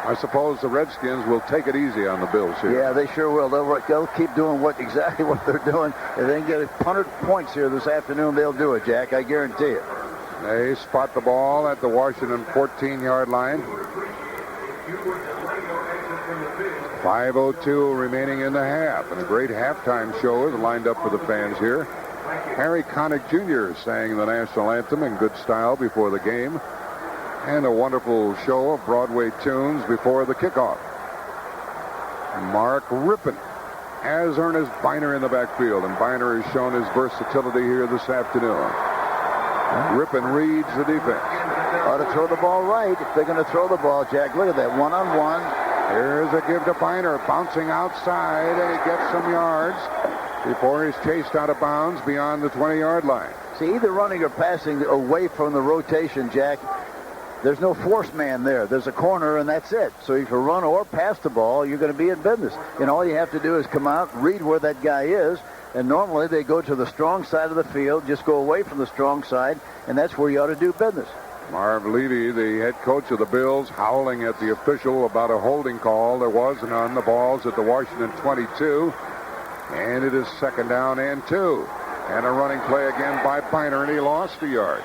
I suppose the Redskins will take it easy on the Bills here. Yeah, they sure will. They'll keep doing exactly what they're doing. If they can get 100 points here this afternoon, they'll do it, Jack. I guarantee it. They spot the ball at the Washington 14-yard line. 5:02 remaining in the half. And a great halftime show is lined up for the fans here. Harry Connick Jr. sang the national anthem in good style before the game. And a wonderful show of Broadway tunes before the kickoff. Mark Rippon has Ernest Biner in the backfield. And Biner has shown his versatility here this afternoon. Rippon reads the defense. Ought to throw the ball right if they're going to throw the ball, Jack. Look at that, one-on-one. Here's a give to Biner, bouncing outside, and he gets some yards before he's chased out of bounds beyond the 20-yard line. See, either running or passing away from the rotation, Jack. There's no force man there. There's a corner, and that's it. So if you run or pass the ball, you're going to be in business. And all you have to do is come out, read where that guy is, and normally they go to the strong side of the field, just go away from the strong side, and that's where you ought to do business. Marv Levy, the head coach of the Bills, howling at the official about a holding call. There was none. The ball's at the Washington 22, and it is 2nd down and 2. And a running play again by Biner, and he lost a yard.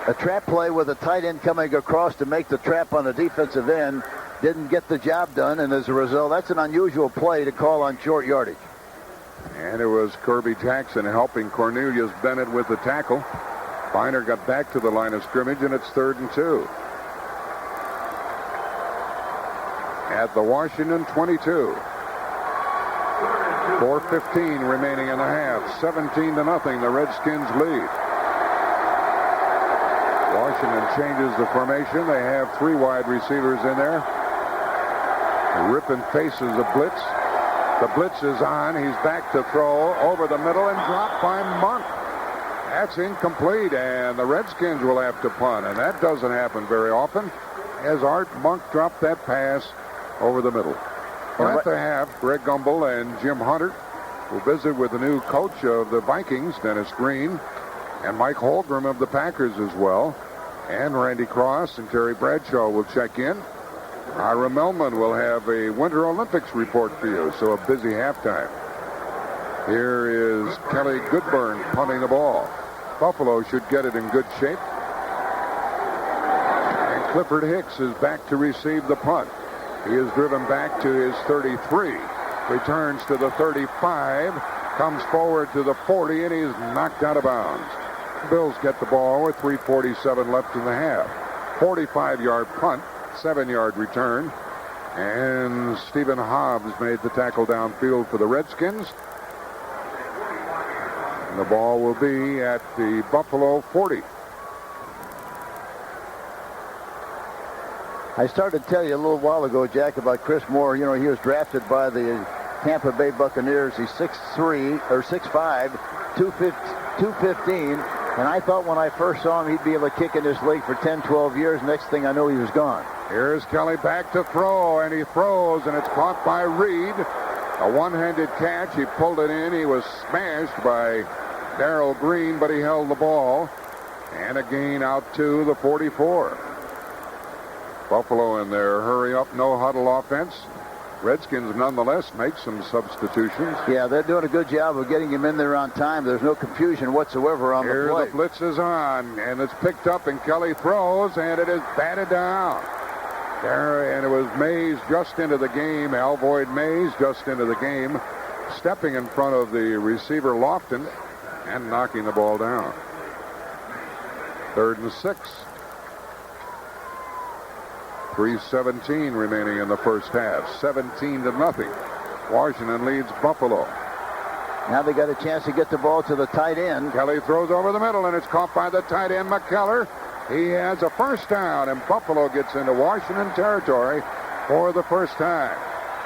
A trap play with a tight end coming across to make the trap on the defensive end didn't get the job done, and as a result, that's an unusual play to call on short yardage. And it was Kirby Jackson helping Cornelius Bennett with the tackle. Biner got back to the line of scrimmage, and it's 3rd and 2. At the Washington 22. 4:15 remaining in the half. 17-0, the Redskins lead. Washington changes the formation. They have 3 wide receivers in there. Rippon faces a blitz. The blitz is on. He's back to throw over the middle and dropped by Monk. That's incomplete, and the Redskins will have to punt, and that doesn't happen very often, as Art Monk dropped that pass over the middle. Well, at the half, Greg Gumbel and Jim Hunter will visit with the new coach of the Vikings, Dennis Green, and Mike Holmgren of the Packers as well. And Randy Cross and Terry Bradshaw will check in. Ira Melman will have a Winter Olympics report for you, so a busy halftime. Here is Kelly Goodburn punting the ball. Buffalo should get it in good shape. And Clifford Hicks is back to receive the punt. He is driven back to his 33. Returns to the 35. Comes forward to the 40, and he's knocked out of bounds. The Bills get the ball with 3:47 left in the half. 45-yard punt, 7-yard return. And Stephen Hobbs made the tackle downfield for the Redskins. And the ball will be at the Buffalo 40. I started to tell you a little while ago, Jack, about Chris Moore. You know, he was drafted by the Tampa Bay Buccaneers. He's 6'3", or 6'5", 215. And I thought when I first saw him, he'd be able to kick in this league for 10, 12 years. Next thing I know, he was gone. Here's Kelly back to throw, and he throws, and it's caught by Reed. A one-handed catch. He pulled it in. He was smashed by Darrell Green, but he held the ball. And a gain out to the 44. Buffalo in their hurry-up, no-huddle offense. Redskins, nonetheless, make some substitutions. Yeah, they're doing a good job of getting him in there on time. There's no confusion whatsoever on the play. Here the blitz is on, and it's picked up, and Kelly throws, and it is batted down. There, and it was Mays just into the game. Alvoid Mays just into the game, stepping in front of the receiver Lofton and knocking the ball down. 3rd and 6. 3:17 remaining in the first half. 17-0. Washington leads Buffalo. Now they got a chance to get the ball to the tight end. Kelly throws over the middle, and it's caught by the tight end, McKellar. He has a first down, and Buffalo gets into Washington territory for the first time.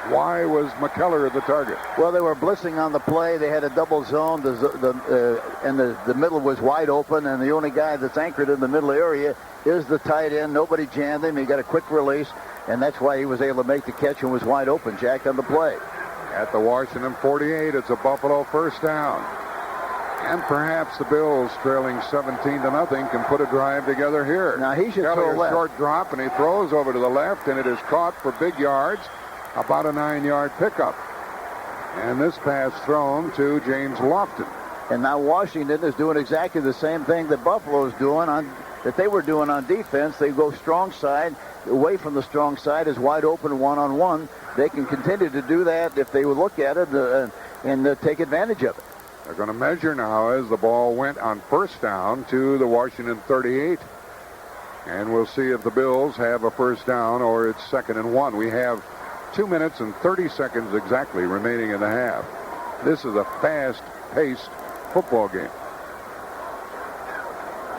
Why was McKellar the target? Well, they were blitzing on the play. They had a double zone, and the middle was wide open, and the only guy that's anchored in the middle area is the tight end. Nobody jammed him. He got a quick release, and that's why he was able to make the catch and was wide open, Jack, on the play. At the Washington 48, it's a Buffalo first down. And perhaps the Bills, trailing 17-0, can put a drive together here. Now he should Kelly, throw left. A short drop, and he throws over to the left, and it is caught for big yards. About a 9-yard pickup. And this pass thrown to James Lofton. And now Washington is doing exactly the same thing that Buffalo's doing that they were doing on defense. They go strong side. Away from the strong side is wide open one-on-one. They can continue to do that if they would look at it and take advantage of it. They're going to measure now as the ball went on first down to the Washington 38. And we'll see if the Bills have a first down or it's 2nd and 1. We have 2 minutes and 30 seconds exactly remaining in the half. This is a fast-paced football game.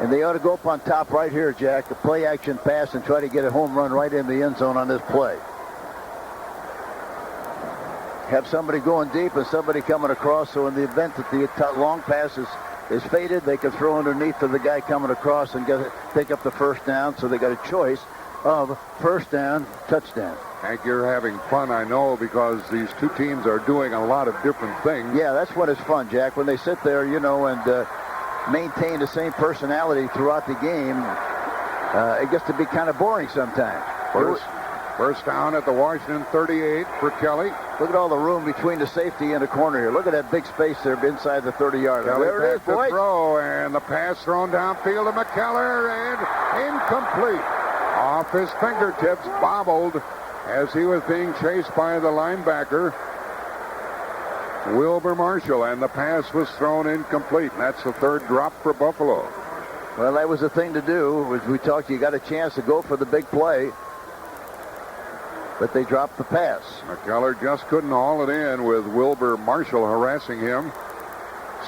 And they ought to go up on top right here, Jack, a play-action pass and try to get a home run right in the end zone on this play. Have somebody going deep and somebody coming across, so in the event that the long pass is faded, they can throw underneath to the guy coming across and pick up the first down, so they got a choice of first down, touchdown. Hank, you're having fun, I know, because these two teams are doing a lot of different things. Yeah, that's what is fun, Jack. When they sit there, and maintain the same personality throughout the game, it gets to be kind of boring sometimes. First down at the Washington 38 for Kelly. Look at all the room between the safety and the corner here. Look at that big space there inside the 30-yard line. There it is, boys. Throw, and the pass thrown downfield to McKellar, and incomplete. Off his fingertips, bobbled as he was being chased by the linebacker, Wilbur Marshall, and the pass was thrown incomplete. And that's the 3rd drop for Buffalo. Well, that was the thing to do. As we talked, you got a chance to go for the big play, but they dropped the pass. McKellar just couldn't haul it in with Wilbur Marshall harassing him.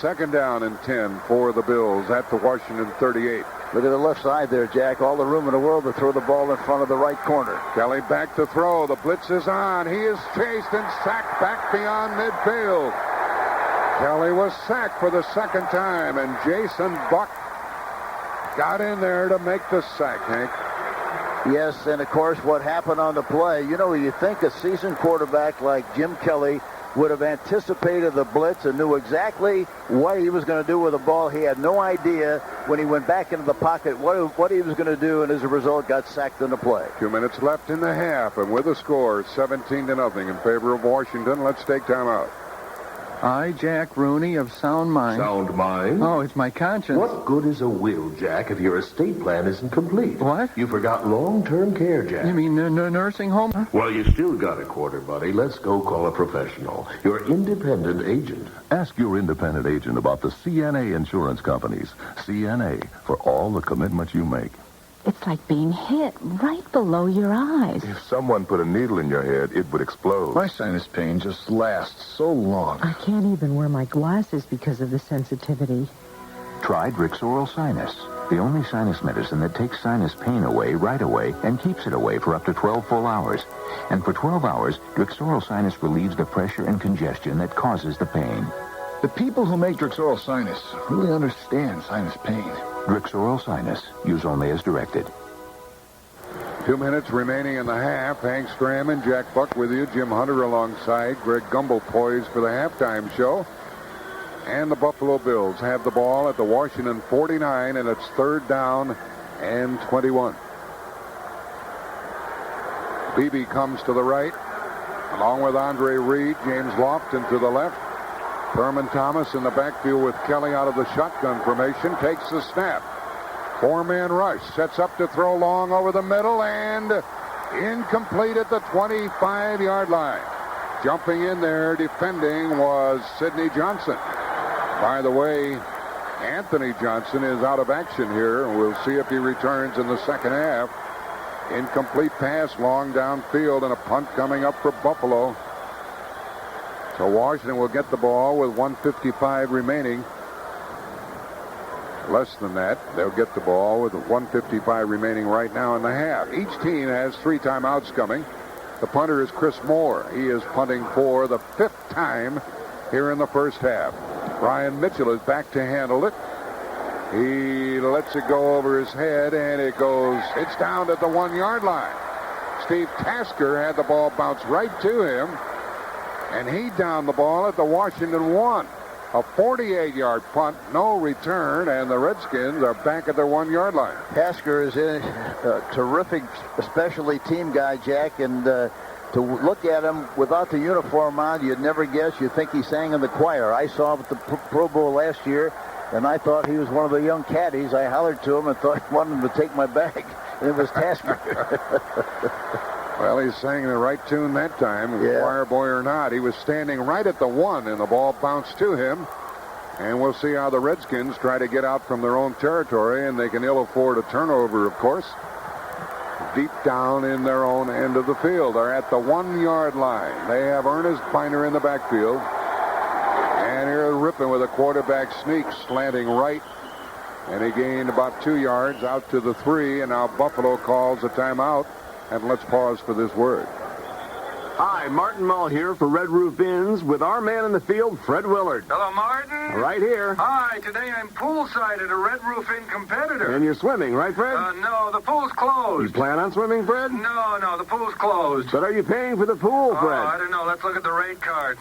2nd down and 10 for the Bills at the Washington 38. Look at the left side there, Jack. All the room in the world to throw the ball in front of the right corner. Kelly back to throw. The blitz is on. He is chased and sacked back beyond midfield. Kelly was sacked for the 2nd time, and Jason Buck got in there to make the sack, Hank. Yes, and of course what happened on the play, you think a seasoned quarterback like Jim Kelly would have anticipated the blitz and knew exactly what he was going to do with the ball. He had no idea when he went back into the pocket what he was going to do, and as a result got sacked in the play. 2 minutes left in the half, and with the score 17-0 in favor of Washington, let's take time out. I, Jack Rooney of sound mind. Sound mind? Oh, it's my conscience. What good is a will, Jack, if your estate plan isn't complete? What? You forgot long-term care, Jack. You mean nursing home? Huh? Well, you still got a quarter, buddy. Let's go call a professional. Your independent agent. Ask your independent agent about the CNA insurance companies. CNA, for all the commitments you make. It's like being hit right below your eyes. If someone put a needle in your head, it would explode. My sinus pain just lasts so long. I can't even wear my glasses because of the sensitivity. Try Drixoral Sinus, the only sinus medicine that takes sinus pain away right away and keeps it away for up to 12 full hours. And for 12 hours, Drixoral Sinus relieves the pressure and congestion that causes the pain. The people who make Drixoral Sinus really understand sinus pain. Drixoral Sinus. Use only as directed. 2 minutes remaining in the half. Hank Stram and Jack Buck with you. Jim Hunter alongside. Greg Gumbel poised for the halftime show. And the Buffalo Bills have the ball at the Washington 49, and it's 3rd down and 21. Beebe comes to the right, along with Andre Reed, James Lofton to the left. Thurman Thomas in the backfield with Kelly out of the shotgun formation. Takes the snap. 4-man rush. Sets up to throw long over the middle, and incomplete at the 25-yard line. Jumping in there, defending, was Sidney Johnson. By the way, Anthony Johnson is out of action here. We'll see if he returns in the second half. Incomplete pass, long downfield, and a punt coming up for Buffalo. So Washington will get the ball with 1:55 remaining. Less than that. They'll get the ball with 1:55 remaining right now in the half. Each team has 3 timeouts coming. The punter is Chris Moore. He is punting for the 5th time here in the first half. Ryan Mitchell is back to handle it. He lets it go over his head, and it's down at the 1-yard line. Steve Tasker had the ball bounce right to him, and he downed the ball at the Washington 1. A 48-yard punt, no return, and the Redskins are back at their 1-yard line. Tasker is a terrific specialty team guy, Jack, and to look at him without the uniform on, you'd never guess. You'd think he sang in the choir. I saw him at the Pro Bowl last year, and I thought he was one of the young caddies. I hollered to him and thought I wanted him to take my bag, and it was Tasker. Well, he sang the right tune that time, Yeah. choir boy or not. He was standing right at the 1, and the ball bounced to him. And we'll see how the Redskins try to get out from their own territory, and they can ill afford a turnover, of course. Deep down in their own end of the field. They're at the 1-yard line. They have Ernest Biner in the backfield. And here Rippon with a quarterback sneak, slanting right. And he gained about 2 yards out to the 3, and now Buffalo calls a timeout. And let's pause for this word. Hi, Martin Mull here for Red Roof Inns with our man in the field, Fred Willard. Hello, Martin. Right here. Hi, today I'm poolside at a Red Roof Inn competitor. And you're swimming, right, Fred? No, the pool's closed. You plan on swimming, Fred? No, the pool's closed. But are you paying for the pool, Fred? Oh, I don't know. Let's look at the rate card.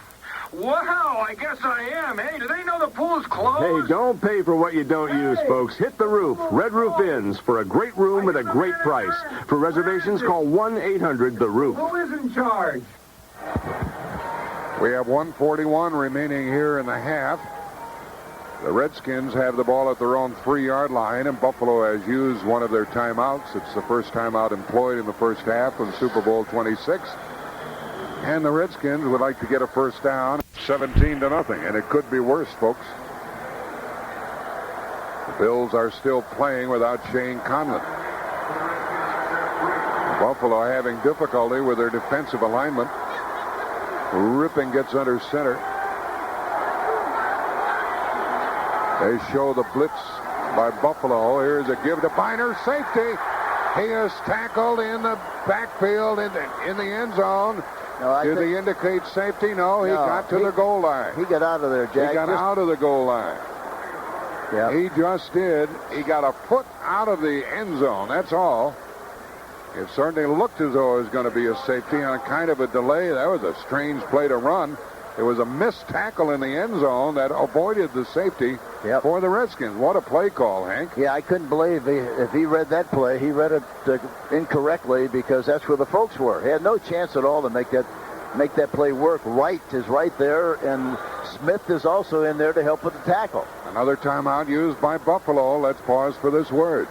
Wow, I guess I am. Hey, do they know the pool's closed? Hey, don't pay for what you don't use, folks. Hit the roof. Red Roof Inns for a great room at a great price. For reservations, call 1-800-THE-ROOF. Who is in charge? We have 1:41 remaining here in the half. The Redskins have the ball at their own 3-yard line, and Buffalo has used one of their timeouts. It's the first timeout employed in the first half of Super Bowl 26. And the Redskins would like to get a first down, 17-0, and it could be worse, folks. The Bills are still playing without Shane Conlon. Buffalo having difficulty with their defensive alignment. Rippon gets under center. They show the blitz by Buffalo. Here's a give to Biner, safety. He is tackled in the backfield in the end zone. Did he indicate safety? No, he got to the goal line. He got out of there, Jack. He got out of the goal line. Yeah. He just did. He got a foot out of the end zone. That's all. It certainly looked as though it was going to be a safety on kind of a delay. That was a strange play to run. It was a missed tackle in the end zone that avoided the safety for the Redskins. What a play call, Hank. Yeah, I couldn't believe if he read that play, he read it incorrectly because that's where the folks were. He had no chance at all to make that play work. Wright is right there, and Smith is also in there to help with the tackle. Another timeout used by Buffalo. Let's pause for this word.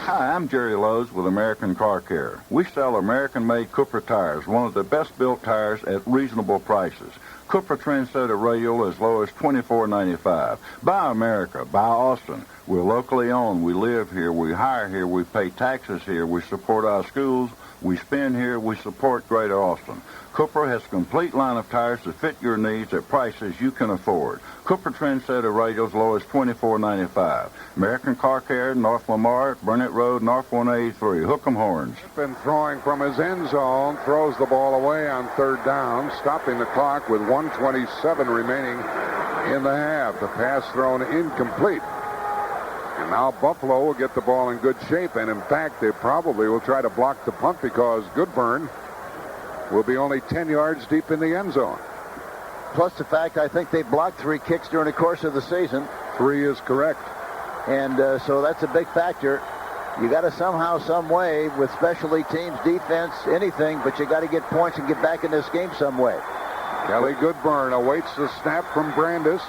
Hi, I'm Jerry Lowe's with American Car Care. We sell American-made Cooper tires, one of the best-built tires at reasonable prices. Cooper Trendsetter radial as low as $24.95. Buy America. Buy Austin. We're locally owned. We live here. We hire here. We pay taxes here. We support our schools. We spend here. We support Greater Austin. Cooper has a complete line of tires to fit your needs at prices you can afford. Cooper Trendsetter radials low as $24.95. American Car Care, North Lamar, Burnett Road, North 183. Hook 'em horns. Been throwing from his end zone, throws the ball away on third down, stopping the clock with 1:27 remaining in the half. The pass thrown incomplete. And now Buffalo will get the ball in good shape, and in fact, they probably will try to block the punt because Goodburn will be only 10 yards deep in the end zone. Plus the fact I think they blocked 3 kicks during the course of the season. 3 is correct. And so that's a big factor. You got to somehow, some way, with specialty teams, defense, anything, but you got to get points and get back in this game some way. Kelly Goodburn awaits the snap from Brandis.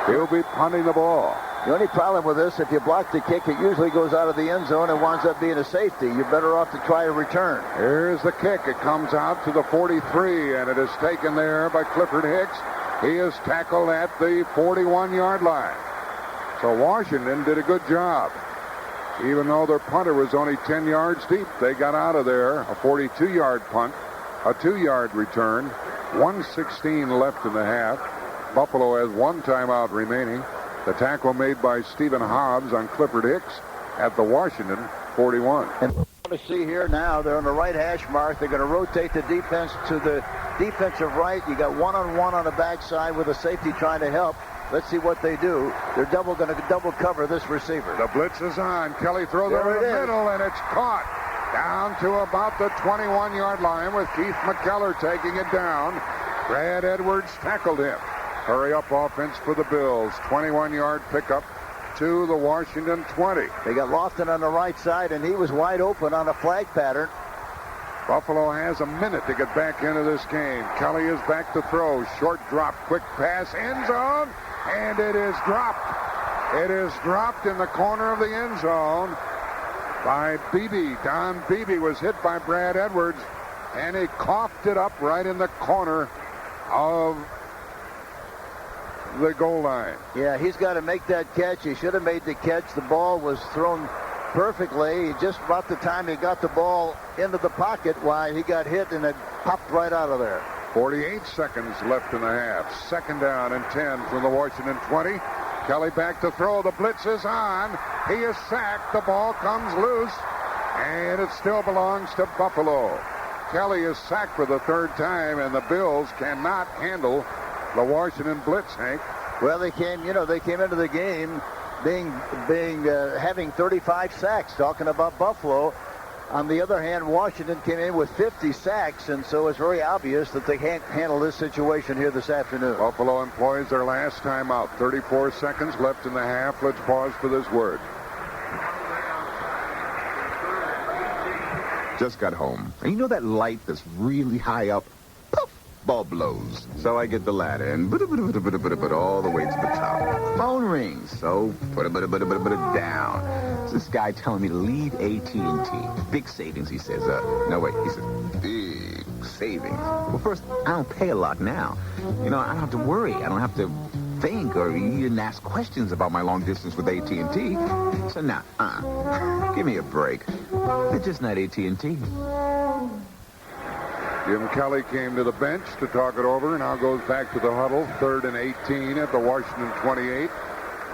He'll be punting the ball. The only problem with this, if you block the kick, it usually goes out of the end zone and winds up being a safety. You're better off to try a return. Here's the kick. It comes out to the 43, and it is taken there by Clifford Hicks. He is tackled at the 41-yard line. So Washington did a good job. Even though their punter was only 10 yards deep, they got out of there. A 42-yard punt, a 2-yard return, 1:16 left in the half. Buffalo has 1 timeout remaining. The tackle made by Stephen Hobbs on Clifford Hicks at the Washington 41. And what to see here now, they're on the right hash mark. They're going to rotate the defense to the defensive right. You got one-on-one on the backside with a safety trying to help. Let's see what they do. They're going to double cover this receiver. The blitz is on. Kelly throws over the middle, and it's caught down to about the 21-yard line with Keith McKellar taking it down. Brad Edwards tackled him. Hurry up offense for the Bills. 21-yard pickup to the Washington 20. They got Lofton on the right side, and he was wide open on a flag pattern. Buffalo has a minute to get back into this game. Kelly is back to throw. Short drop, quick pass, end zone, and it is dropped. It is dropped in the corner of the end zone by Beebe. Don Beebe was hit by Brad Edwards, and he coughed it up right in the corner of the goal line. Yeah, he's got to make that catch. He should have made the catch. The ball was thrown perfectly. Just about the time he got the ball into the pocket, why he got hit and it popped right out of there. 48 seconds left in the half. 2nd down and 10 from the Washington 20. Kelly back to throw. The blitz is on. He is sacked. The ball comes loose, and it still belongs to Buffalo. Kelly is sacked for the 3rd time, and the Bills cannot handle the Washington blitz, Hank. Well, they came into the game having 35 sacks, talking about Buffalo. On the other hand, Washington came in with 50 sacks, and so it's very obvious that they can't handle this situation here this afternoon. Buffalo employs their last timeout. 34 seconds left in the half. Let's pause for this word. Just got home. And you know that light that's really high up? Poof! Ball blows. So I get the ladder and put all the way to the top. Phone rings. So put it down. This guy telling me to leave AT&T. Big savings, he says. No, wait. He says, big savings. Well, first, I don't pay a lot now. You know, I don't have to worry. I don't have to think or even ask questions about my long distance with AT&T. So now, give me a break. It's just not AT&T. Jim Kelly came to the bench to talk it over. Now goes back to the huddle. 3rd and 18 at the Washington 28.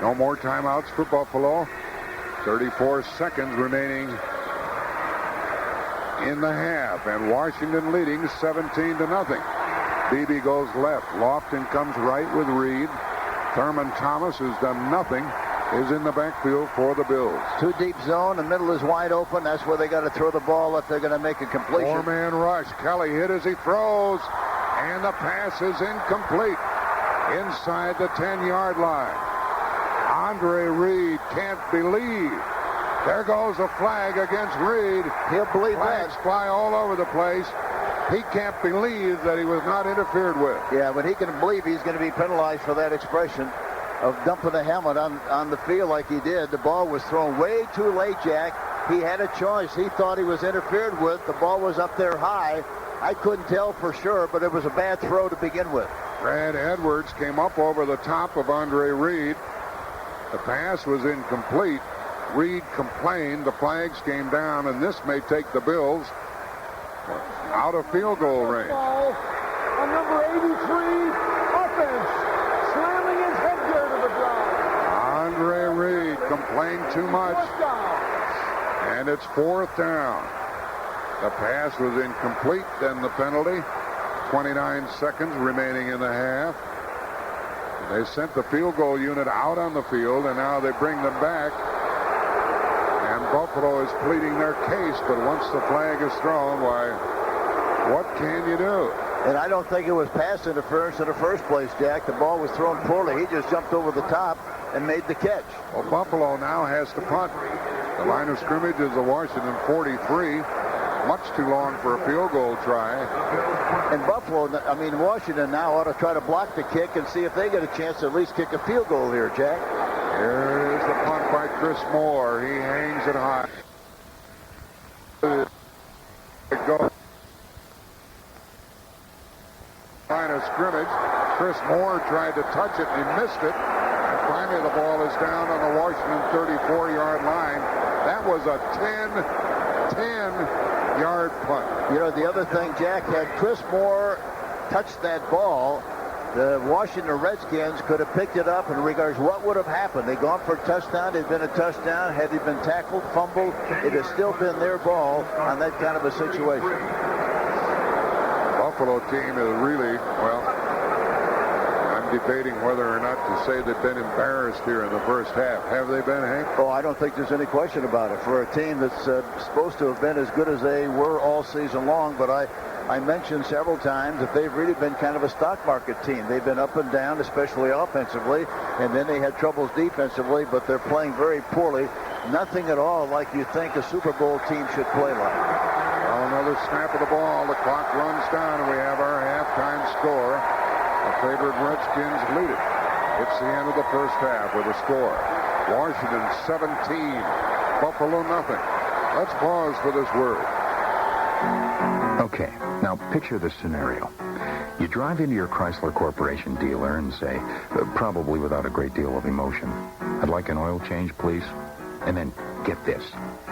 No more timeouts for Buffalo. 34 seconds remaining in the half. And Washington leading 17-0. Beebe goes left. Lofton comes right with Reed. Thurman Thomas, who's done nothing, is in the backfield for the Bills. 2 deep zone. The middle is wide open. That's where they got to throw the ball if they're going to make a completion. 4-man rush. Kelly hit as he throws. And the pass is incomplete inside the 10-yard line. Andre Reed can't believe. There goes a flag against Reed. He'll believe Flags fly all over the place. He can't believe that he was not interfered with. Yeah, but he can believe he's going to be penalized for that expression of dumping the helmet on the field like he did. The ball was thrown way too late, Jack. He had a choice. He thought he was interfered with. The ball was up there high. I couldn't tell for sure, but it was a bad throw to begin with. Brad Edwards came up over the top of Andre Reed. The pass was incomplete. Reed complained. The flags came down, and this may take the Bills out of field goal range. On number 83, offense, slamming his headgear to the ground. Andre Reed complained too much, and it's 4th down. The pass was incomplete, then the penalty. 29 seconds remaining in the half. They sent the field goal unit out on the field, and now they bring them back. And Buffalo is pleading their case, but once the flag is thrown, why, what can you do? And I don't think it was pass interference in the first place, Jack. The ball was thrown poorly. He just jumped over the top and made the catch. Well, Buffalo now has to punt. The line of scrimmage is the Washington 43. Much too long for a field goal try. And Washington now ought to try to block the kick and see if they get a chance to at least kick a field goal here, Jack. Here's the punt by Chris Moore. He hangs it high. Go. Line of scrimmage. Chris Moore tried to touch it and he missed it. And finally the ball is down on the Washington 34-yard line. That was a 10-yard punt. You know, the other thing, Jack, had Chris Moore touched that ball, the Washington Redskins could have picked it up, and regards what would have happened. They'd gone for a touchdown. It'd been a touchdown. Had he been tackled, fumbled, it has still been their ball on that kind of a situation. Buffalo team is really, well, I'm debating whether or not to say they've been embarrassed here in the first half. Have they been, Hank? Oh, I don't think there's any question about it. For a team that's supposed to have been as good as they were all season long, but I mentioned several times that they've really been kind of a stock market team. They've been up and down, especially offensively, and then they had troubles defensively, but they're playing very poorly. Nothing at all like you think a Super Bowl team should play like. Well, another snap of the ball. The clock runs down, and we have our halftime score. The favored Redskins lead it. It's the end of the first half with a score. Washington 17, Buffalo nothing. Let's pause for this word. Okay, now picture this scenario. You drive into your Chrysler Corporation dealer and say, probably without a great deal of emotion, "I'd like an oil change, please." And then, get this,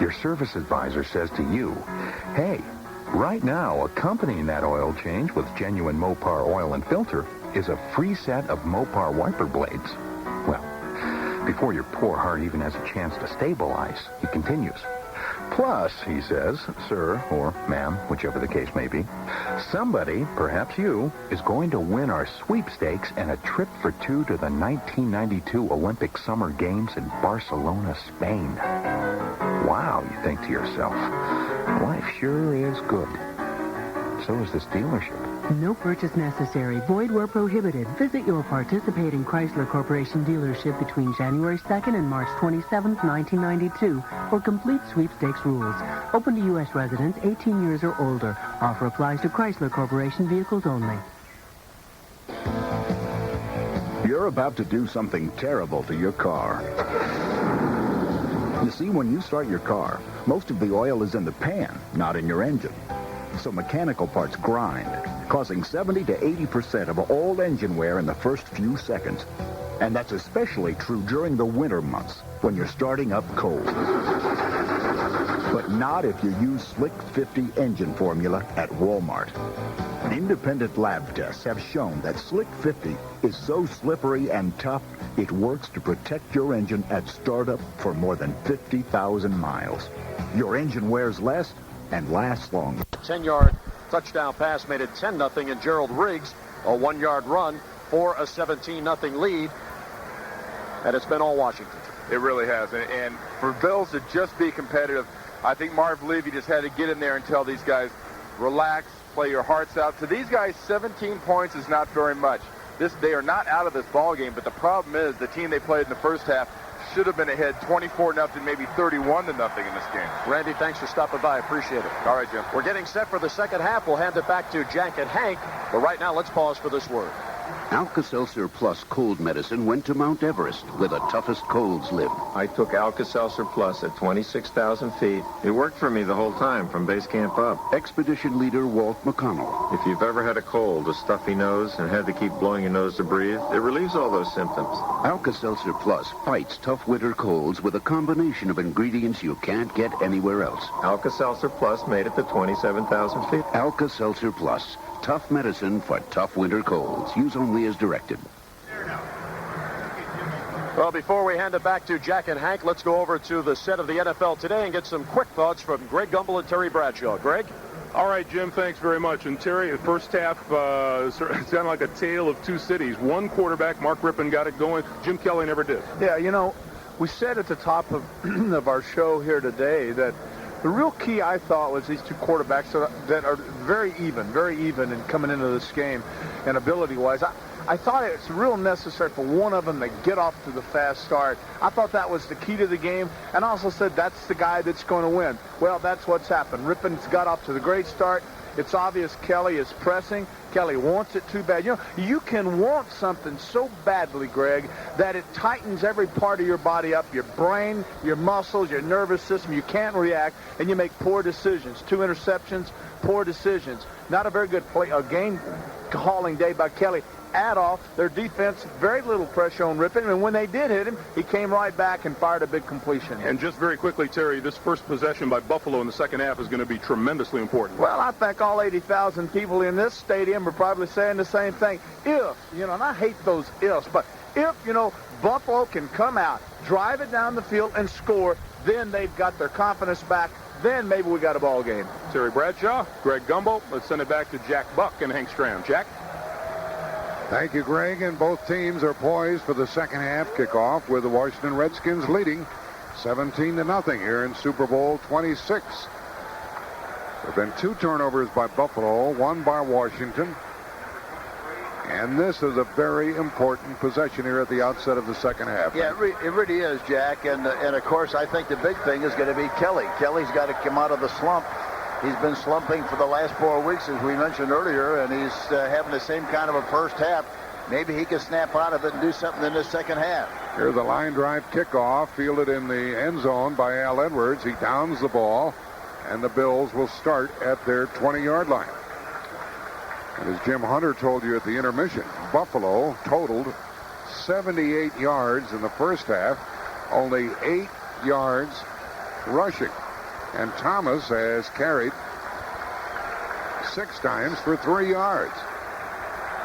your service advisor says to you, "Hey, right now, accompanying that oil change with genuine Mopar oil and filter is a free set of Mopar wiper blades." Well, before your poor heart even has a chance to stabilize, he continues. "Plus," he says, "sir," or "ma'am," whichever the case may be, "somebody, perhaps you, is going to win our sweepstakes and a trip for two to the 1992 Olympic Summer Games in Barcelona, Spain." Wow, you think to yourself, life sure is good. So is this dealership. No purchase necessary. Void where prohibited. Visit your participating Chrysler Corporation dealership between January 2nd and March 27th, 1992 for complete sweepstakes rules. Open to U.S. residents 18 years or older. Offer applies to Chrysler Corporation vehicles only. You're about to do something terrible to your car. You see, when you start your car, most of the oil is in the pan, not in your engine. So mechanical parts grind, causing 70 to 80% of all engine wear in the first few seconds. And that's especially true during the winter months, when you're starting up cold. But not if you use Slick 50 engine formula at Walmart. Independent lab tests have shown that Slick 50 is so slippery and tough, it works to protect your engine at startup for more than 50,000 miles. Your engine wears less and lasts longer. 10-yard touchdown pass made it 10-0, and Gerald Riggs, a 1-yard run for a 17-0 lead. And it's been all Washington. It really has. And for Bills to just be competitive, I think Marv Levy just had to get in there and tell these guys, relax, play your hearts out. To these guys, 17 points is not very much. They are not out of this ball game, but the problem is the team they played in the first half should have been ahead 24-0, maybe 31-0 in this game. Randy, thanks for stopping by. Appreciate it. All right, Jim. We're getting set for the second half. We'll hand it back to Jack and Hank. But right now, let's pause for this word. Alka-Seltzer Plus cold medicine went to Mount Everest, where the toughest colds live. I took Alka-Seltzer Plus at 26,000 feet. It worked for me the whole time, from base camp up. Expedition leader Walt McConnell. If you've ever had a cold, a stuffy nose, and had to keep blowing your nose to breathe, it relieves all those symptoms. Alka-Seltzer Plus fights tough winter colds with a combination of ingredients you can't get anywhere else. Alka-Seltzer Plus made it to 27,000 feet. Alka-Seltzer Plus. Tough medicine for tough winter colds. Use only as directed. Well, before we hand it back to Jack and Hank, let's go over to the set of the NFL Today and get some quick thoughts from Greg Gumbel and Terry Bradshaw. Greg? All right, Jim, thanks very much. And Terry, the first half sounded like a tale of two cities. One quarterback, Mark Rippon, got it going. Jim Kelly never did. Yeah, you know, we said at the top of, of our show here today that the real key, I thought, was these two quarterbacks that are very even in coming into this game and ability-wise. I thought it's real necessary for one of them to get off to the fast start. I thought that was the key to the game, and I also said that's the guy that's going to win. Well, that's what's happened. Rippon's got off to the great start. It's obvious Kelly is pressing. Kelly wants it too bad. You know, you can want something so badly, Greg, that it tightens every part of your body up, your brain, your muscles, your nervous system. You can't react, and you make poor decisions. 2 interceptions, poor decisions. Not a very good game-calling day by Kelly. Add off their defense, very little pressure on Rippon, and when they did hit him, he came right back and fired a big completion. And just very quickly, Terry, this first possession by Buffalo in the second half is going to be tremendously important. Well, I think all 80,000 people in this stadium are probably saying the same thing. If, and I hate those ifs, but if, Buffalo can come out, drive it down the field, and score, then they've got their confidence back. Then maybe we got a ball game. Terry Bradshaw, Greg Gumbel. Let's send it back to Jack Buck and Hank Stram. Jack? Thank you, Greg. And both teams are poised for the second half kickoff with the Washington Redskins leading 17-0 here in Super Bowl 26. There have been 2 turnovers by Buffalo, 1 by Washington. And this is a very important possession here at the outset of the second half. Yeah, it really is, Jack. And of course, I think the big thing is going to be Kelly. Kelly's got to come out of the slump. He's been slumping for the last 4 weeks, as we mentioned earlier, and he's having the same kind of a first half. Maybe he can snap out of it and do something in the second half. Here's a line drive kickoff, fielded in the end zone by Al Edwards. He downs the ball, and the Bills will start at their 20-yard line. And as Jim Hunter told you at the intermission, Buffalo totaled 78 yards in the first half, only 8 yards rushing. And Thomas has carried 6 times for 3 yards.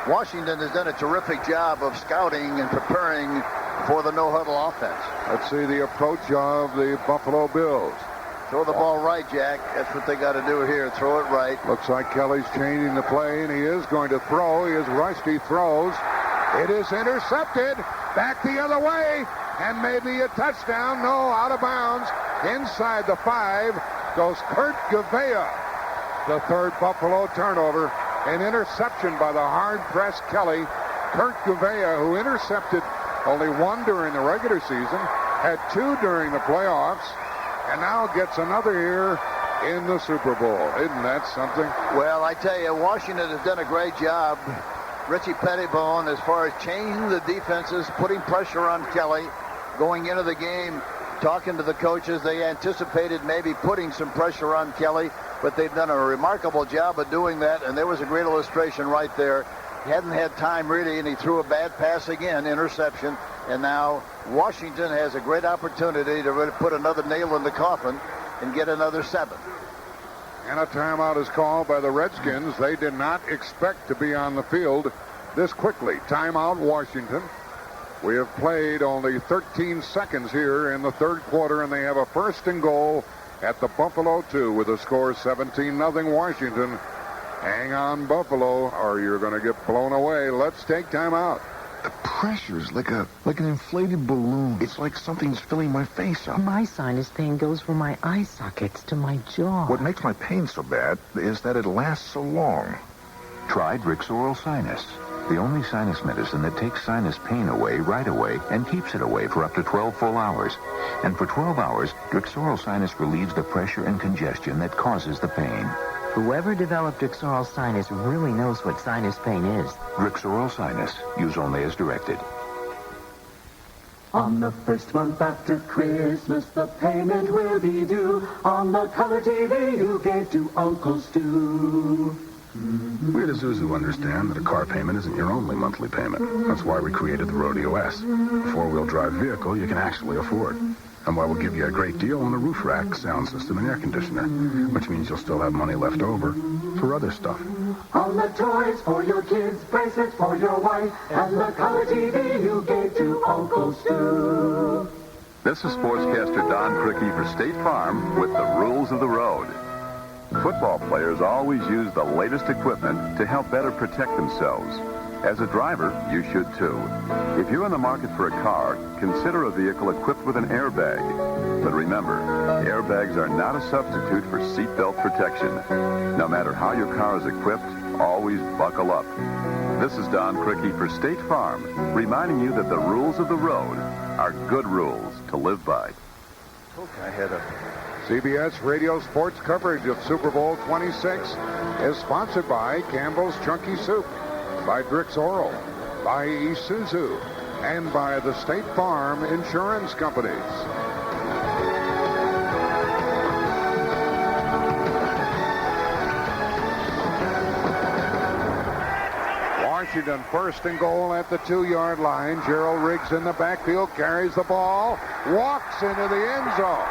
Washington has done a terrific job of scouting and preparing for the no-huddle offense. Let's see the approach of the Buffalo Bills. Throw the ball right, Jack. That's what they got to do here. Throw it right. Looks like Kelly's changing the play, and he is going to throw. He is rushed. He throws. It is intercepted. Back the other way. And maybe a touchdown. No, out of bounds. Inside the 5 goes Kurt Gavea. The third Buffalo turnover. An interception by the hard-pressed Kelly. Kurt Gavea, who intercepted only 1 during the regular season, had 2 during the playoffs, and now gets another here in the Super Bowl. Isn't that something? Well, I tell you, Washington has done a great job. Richie Pettibone, as far as changing the defenses, putting pressure on Kelly, going into the game, talking to the coaches. They anticipated maybe putting some pressure on Kelly, but they've done a remarkable job of doing that, and there was a great illustration right there. He hadn't had time really, and he threw a bad pass again, interception, and now Washington has a great opportunity to really put another nail in the coffin and get another 7. And a timeout is called by the Redskins. They did not expect to be on the field this quickly. Timeout, Washington. We have played only 13 seconds here in the third quarter, and they have a 1st and goal at the Buffalo 2 with a score 17-0 Washington. Hang on, Buffalo, or you're going to get blown away. Let's take time out. The pressure's like an inflated balloon. It's like something's filling my face up. My sinus pain goes from my eye sockets to my jaw. What makes my pain so bad is that it lasts so long. Try Drix Oral Sinus, the only sinus medicine that takes sinus pain away right away and keeps it away for up to 12 full hours. And for 12 hours, Drix Oral Sinus relieves the pressure and congestion that causes the pain. Whoever developed Drix Oral Sinus really knows what sinus pain is. Drix Oral Sinus. Use only as directed. On the first month after Christmas, the payment will be due. On the color TV you gave to Uncle Stu. We at Isuzu understand that a car payment isn't your only monthly payment. That's why we created the Rodeo S, a four-wheel drive vehicle you can actually afford. And why we'll give you a great deal on the roof rack, sound system, and air conditioner, which means you'll still have money left over for other stuff. On the toys for your kids, bracelets for your wife, and the color TV you gave to Uncle Stu. This is sportscaster Don Crickey for State Farm with the rules of the road. Football players always use the latest equipment to help better protect themselves. As a driver, you should too. If you're in the market for a car, consider a vehicle equipped with an airbag. But remember, airbags are not a substitute for seatbelt protection. No matter how your car is equipped, always buckle up. This is Don Crickey for State Farm, reminding you that the rules of the road are good rules to live by. I had a CBS radio sports coverage of Super Bowl 26 is sponsored by Campbell's Chunky Soup, by Drix Oral, by Isuzu, and by the State Farm Insurance Companies. Washington first and goal at the 2-yard line. Gerald Riggs in the backfield, carries the ball, walks into the end zone.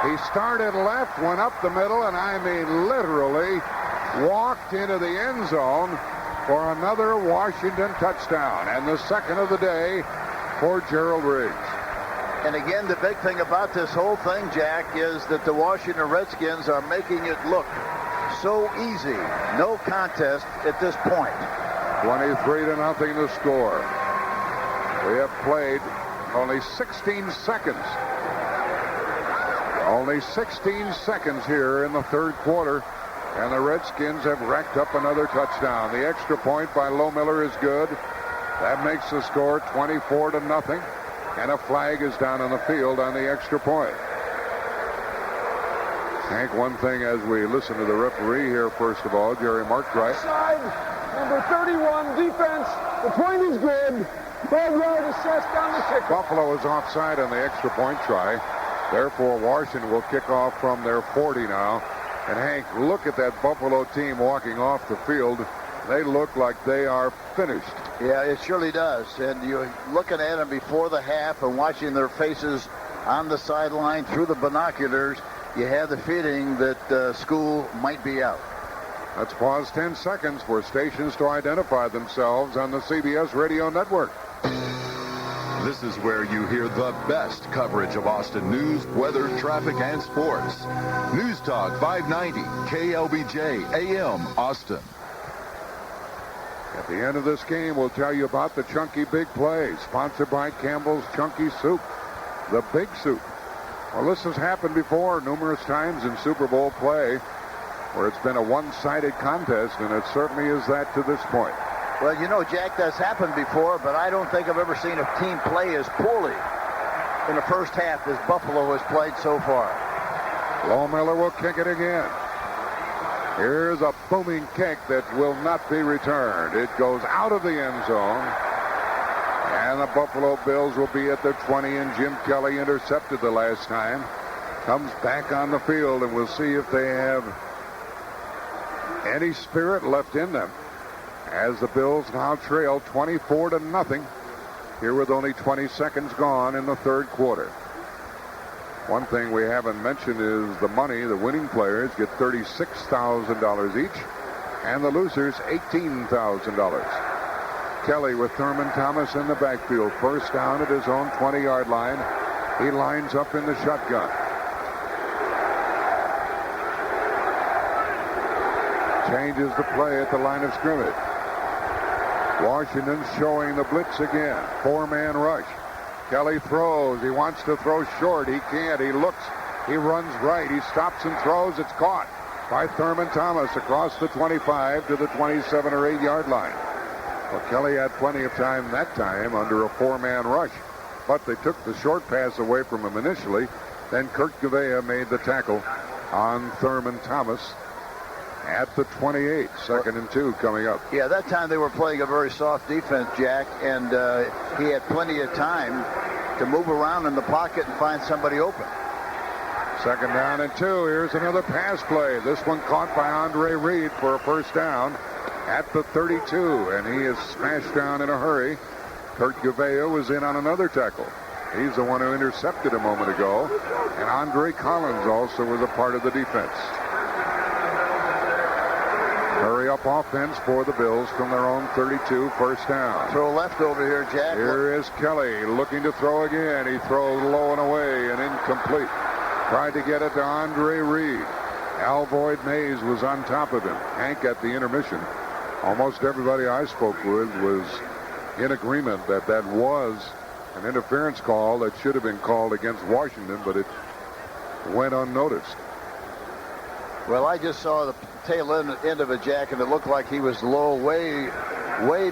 He started left, went up the middle, and I mean literally walked into the end zone for another Washington touchdown, and the second of the day for Gerald Riggs. And again, the big thing about this whole thing, Jack, is that the Washington Redskins are making it look so easy. No contest at this point. 23-0 the score. We have played only 16 seconds. Only 16 seconds here in the third quarter. And the Redskins have racked up another touchdown. The extra point by Lohmiller is good. That makes the score 24-0. And a flag is down on the field on the extra point. Hank, one thing as we listen to the referee here, first of all, Jerry Markdright. Side, number 31, defense. The point is good. 5-yard assessed on the kicker. Buffalo is offside on the extra point try. Therefore, Washington will kick off from their 40 now. And Hank, look at that Buffalo team walking off the field. They look like they are finished. Yeah, it surely does. And you're looking at them before the half and watching their faces on the sideline through the binoculars. You have the feeling that school might be out. Let's pause 10 seconds for stations to identify themselves on the CBS radio network. This is where you hear the best coverage of Austin news, weather, traffic, and sports. News Talk 590, KLBJ, AM, Austin. At the end of this game, we'll tell you about the Chunky Big Play, sponsored by Campbell's Chunky Soup, the Big Soup. Well, this has happened before numerous times in Super Bowl play, where it's been a one-sided contest, and it certainly is that to this point. Well, you know, Jack, that's happened before, but I don't think I've ever seen a team play as poorly in the first half as Buffalo has played so far. Lohmiller will kick it again. Here's a booming kick that will not be returned. It goes out of the end zone. And the Buffalo Bills will be at their 20, and Jim Kelly intercepted the last time. Comes back on the field, and we'll see if they have any spirit left in them. As the Bills now trail 24-0 here with only 20 seconds gone in the third quarter. One thing we haven't mentioned is the money. The winning players get $36,000 each, and the losers $18,000. Kelly with Thurman Thomas in the backfield. First down at his own 20-yard line. He lines up in the shotgun. Changes the play at the line of scrimmage. Washington showing the blitz again. 4-man rush. Kelly throws. He wants to throw short. He can't. He looks. He runs right. He stops and throws. It's caught by Thurman Thomas across the 25 to the 27 or 8 yard line. Well, Kelly had plenty of time that time under a 4-man rush, but they took the short pass away from him initially. Then Kurt Gavea made the tackle on Thurman Thomas at the 28. 2nd and 2 coming up. Yeah, that time they were playing a very soft defense, Jack, and he had plenty of time to move around in the pocket and find somebody open. 2nd down and 2. Here's another pass play. This one caught by Andre Reed for a first down at the 32, and he is smashed down in a hurry. Kurt Gavea was in on another tackle. He's the one who intercepted a moment ago, and Andre Collins also was a part of the defense. Hurry up offense for the Bills from their own 32, first down. Throw left over here, Jack. Here is Kelly looking to throw again. He throws low and away and incomplete. Tried to get it to Andre Reed. Alvoid Mays was on top of him. Hank at the intermission. Almost everybody I spoke with was in agreement that that was an interference call that should have been called against Washington, but it went unnoticed. Well, I just saw the tail end of it, Jack, and it looked like he was low, way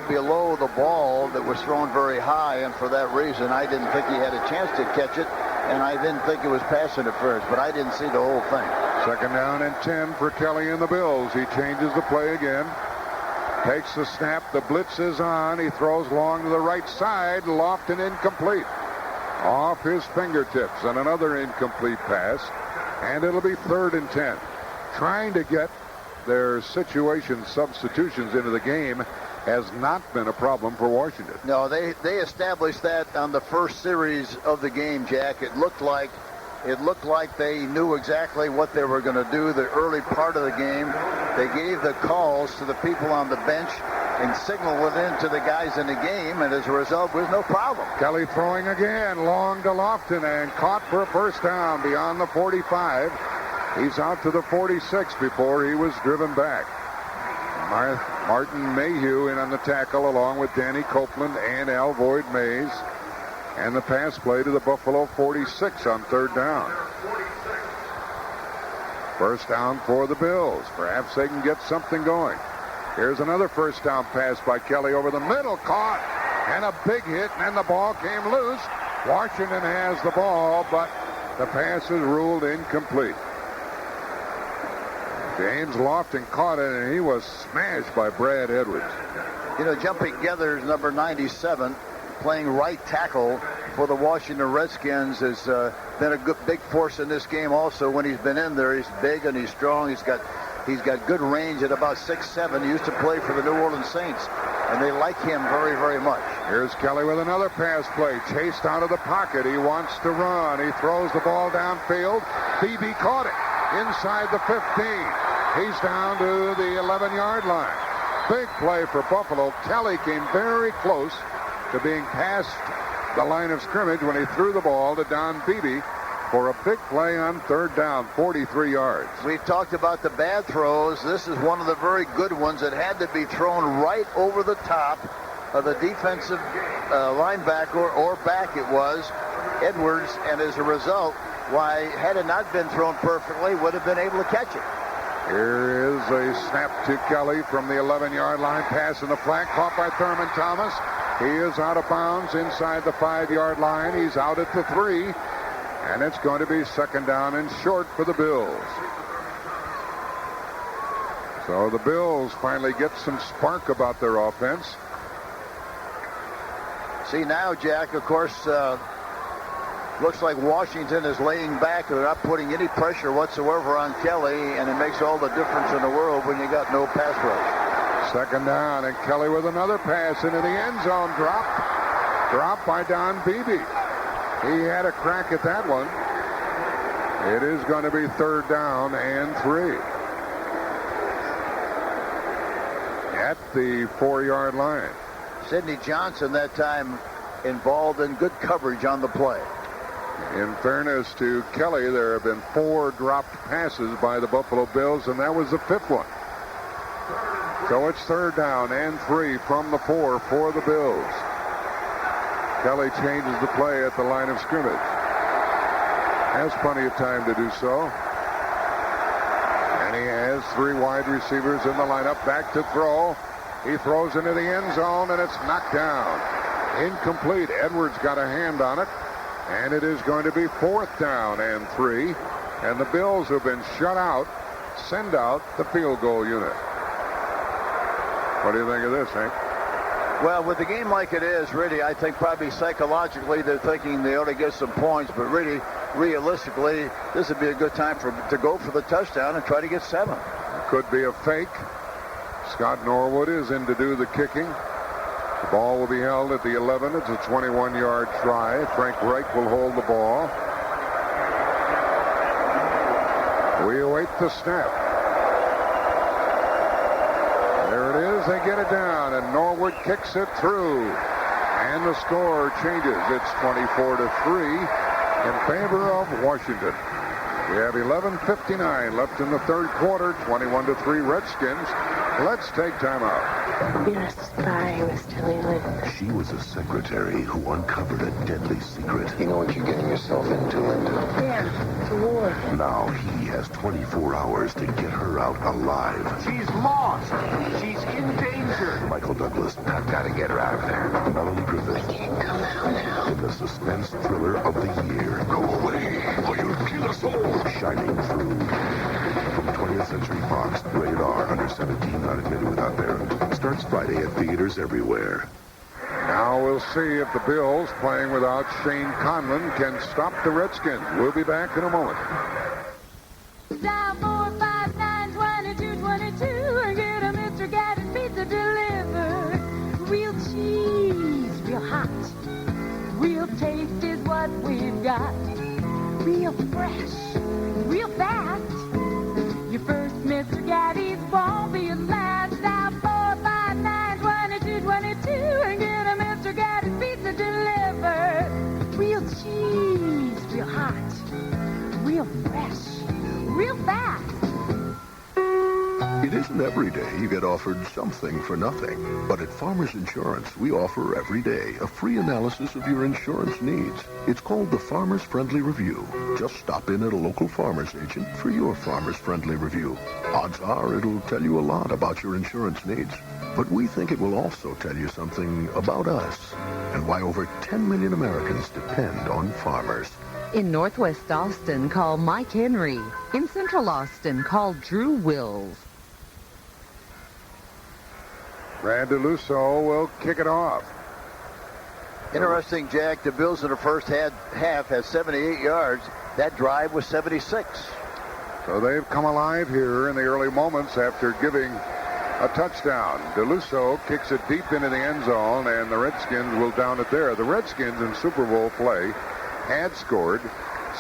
below the ball that was thrown very high, and for that reason, I didn't think he had a chance to catch it, and I didn't think it was pass interference, but I didn't see the whole thing. 2nd down and 10 for Kelly and the Bills. He changes the play again. Takes the snap. The blitz is on. He throws long to the right side. Lofton incomplete. Off his fingertips, and another incomplete pass, and it'll be 3rd and 10. Trying to get their situation substitutions into the game has not been a problem for Washington. No, they established that on the first series of the game, Jack. It looked like they knew exactly what they were going to do the early part of the game. They gave the calls to the people on the bench and signaled it in to the guys in the game, and as a result, there was no problem. Kelly throwing again, long to Lofton, and caught for a first down beyond the 45. He's out to the 46 before he was driven back. Martin Mayhew in on the tackle along with Danny Copeland and Alvoid Mays. And the pass play to the Buffalo 46 on 3rd down. First down for the Bills. Perhaps they can get something going. Here's another first down pass by Kelly over the middle. Caught. And a big hit, and then the ball came loose. Washington has the ball, but the pass is ruled incomplete. James Lofton caught it, and he was smashed by Brad Edwards. You know, jumping together is number 97, playing right tackle for the Washington Redskins, has been a good big force in this game also. When he's been in there, he's big and he's strong. He's got good range at about 6'7". He used to play for the New Orleans Saints, and they like him very, very much. Here's Kelly with another pass play. Chased out of the pocket. He wants to run. He throws the ball downfield. Beebe caught it inside the 15. He's down to the 11-yard line. Big play for Buffalo. Kelly came very close to being past the line of scrimmage when he threw the ball to Don Beebe for a big play on 3rd down, 43 yards. We've talked about the bad throws. This is one of the very good ones that had to be thrown right over the top of the defensive linebacker or back it was, Edwards, and as a result, why, had it not been thrown perfectly, would have been able to catch it. Here is a snap to Kelly from the 11-yard line. Pass in the flat, caught by Thurman Thomas. He is out of bounds inside the 5-yard line. He's out at the 3. And it's going to be 2nd down and short for the Bills. So the Bills finally get some spark about their offense. See now, Jack, of course, looks like Washington is laying back. They're not putting any pressure whatsoever on Kelly, and it makes all the difference in the world when you got no pass rush. 2nd down, and Kelly with another pass into the end zone. Dropped by Don Beebe. He had a crack at that one. It is going to be 3rd down and 3. At the 4-yard line. Sidney Johnson that time involved in good coverage on the play. In fairness to Kelly, there have been 4 dropped passes by the Buffalo Bills, and that was the 5th one. So it's 3rd down and 3 from the 4 for the Bills. Kelly changes the play at the line of scrimmage. Has plenty of time to do so. And he has 3 wide receivers in the lineup. Back to throw. He throws into the end zone, and it's knocked down. Incomplete. Edwards got a hand on it. And it is going to be 4th down and 3. And the Bills, who've been shut out, send out the field goal unit. What do you think of this, Hank? Well, with the game like it is, really, I think probably psychologically they're thinking they ought to get some points, but really, realistically, this would be a good time to go for the touchdown and try to get 7. Could be a fake. Scott Norwood is in to do the kicking. The ball will be held at the 11. It's a 21-yard try. Frank Reich will hold the ball. We await the snap. There it is. They get it down, and Norwood kicks it through. And the score changes. It's 24-3 in favor of Washington. We have 11:59 left in the 3rd quarter. 21-3 Redskins. Let's take time out. You're a spy, Mr. Leland. She was a secretary who uncovered a deadly secret. You know what you're getting yourself into, Linda? Yeah, it's a war. Now he has 24 hours to get her out alive. She's lost. She's in danger. Michael Douglas. I've got to get her out of there. Melanie Griffith. I can't come out now. In the suspense thriller of the year. Go away, or you'll kill us all. Shining Through. From 20th Century Fox. Rated R. Under 17. Not admitted without parent. Starts Friday at theaters everywhere. Now we'll see if the Bills, playing without Shane Conlon, can stop the Redskins. We'll be back in a moment. Dial 459-2222 and get a Mr. Gaddis pizza delivered. Real cheese, real hot. Real taste is what we've got. Real fresh, real fast. Your first Mr. Gaddis won't be your last. Dial 459-2222 and get a Mr. Gaddis pizza delivered. Real cheese, real hot. Real fresh, real fast. It isn't every day you get offered something for nothing. But at Farmers Insurance, we offer every day a free analysis of your insurance needs. It's called the Farmers Friendly Review. Just stop in at a local farmer's agent for your Farmers Friendly Review. Odds are it'll tell you a lot about your insurance needs. But we think it will also tell you something about us and why over 10 million Americans depend on farmers. In Northwest Austin, call Mike Henry. In Central Austin, call Drew Wills. Brad DeLusso will kick it off. Interesting, Jack. The Bills in the first half has 78 yards. That drive was 76. So they've come alive here in the early moments after giving a touchdown. DeLusso kicks it deep into the end zone, and the Redskins will down it there. The Redskins in Super Bowl play had scored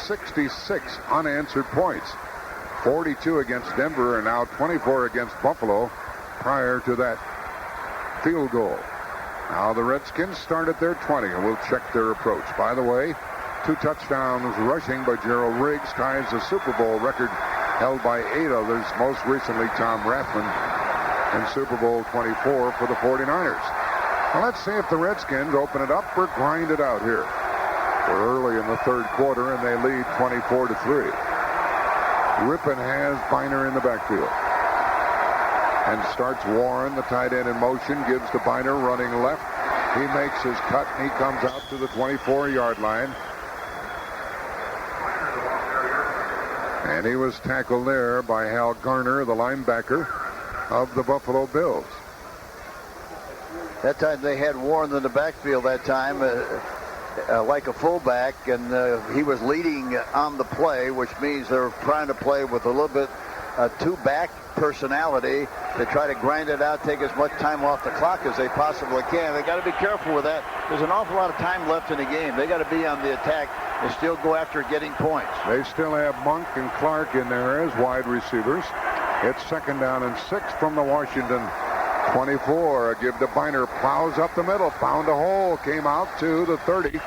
66 unanswered points. 42 against Denver and now 24 against Buffalo prior to that field goal. Now the Redskins start at their 20, and we'll check their approach. By the way, 2 touchdowns rushing by Gerald Riggs ties the Super Bowl record held by 8 others, most recently Tom Rathman in Super Bowl 24 for the 49ers. Well, let's see if the Redskins open it up or grind it out here. We're early in the 3rd quarter, and they lead 24-3. Rippon has Biner in the backfield. And starts Warren, the tight end, in motion. Gibbs to Biner, running left. He makes his cut, and he comes out to the 24-yard line. And he was tackled there by Hal Garner, the linebacker of the Buffalo Bills. That time they had Warren in the backfield that time, like a fullback, and he was leading on the play, which means they're trying to play with a little bit two-back personality to try to grind it out, take as much time off the clock as they possibly can. They got to be careful with that. There's an awful lot of time left in the game. They got to be on the attack and still go after getting points. They still have Monk and Clark in there as wide receivers. It's 2nd down and 6 from the Washington 24. A give to Biner, plows up the middle, found a hole, came out to the 30,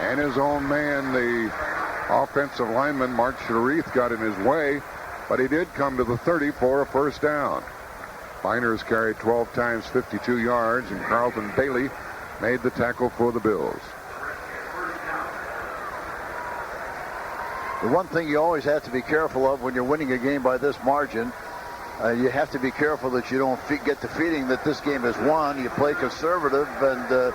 and his own man, the offensive lineman, Mark Sharif, got in his way, but he did come to the 30 for a first down. Byners carried 12 times, 52 yards, and Carlton Bailey made the tackle for the Bills. The one thing you always have to be careful of when you're winning a game by this margin, you have to be careful that you don't get the feeling that this game is won. You play conservative and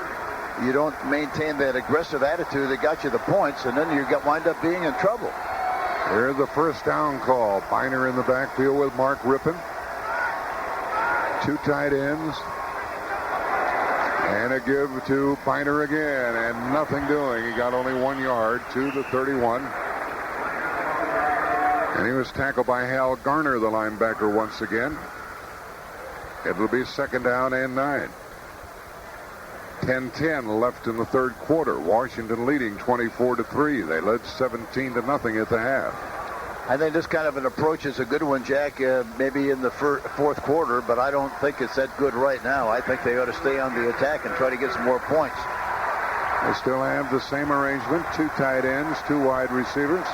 you don't maintain that aggressive attitude that got you the points, and then you wind up being in trouble. Here's the first down call. Biner in the backfield with Mark Rippon. 2 tight ends. And a give to Biner again, and nothing doing. He got only 1 yard to the 31. And he was tackled by Hal Garner, the linebacker, once again. It'll be 2nd down and 9. 10-10 left in the third quarter. Washington leading 24-3. They led 17-0 at the half. I think this kind of an approach is a good one, Jack, maybe in the fourth quarter, but I don't think it's that good right now. I think they ought to stay on the attack and try to get some more points. They still have the same arrangement. 2 tight ends, 2 wide receivers.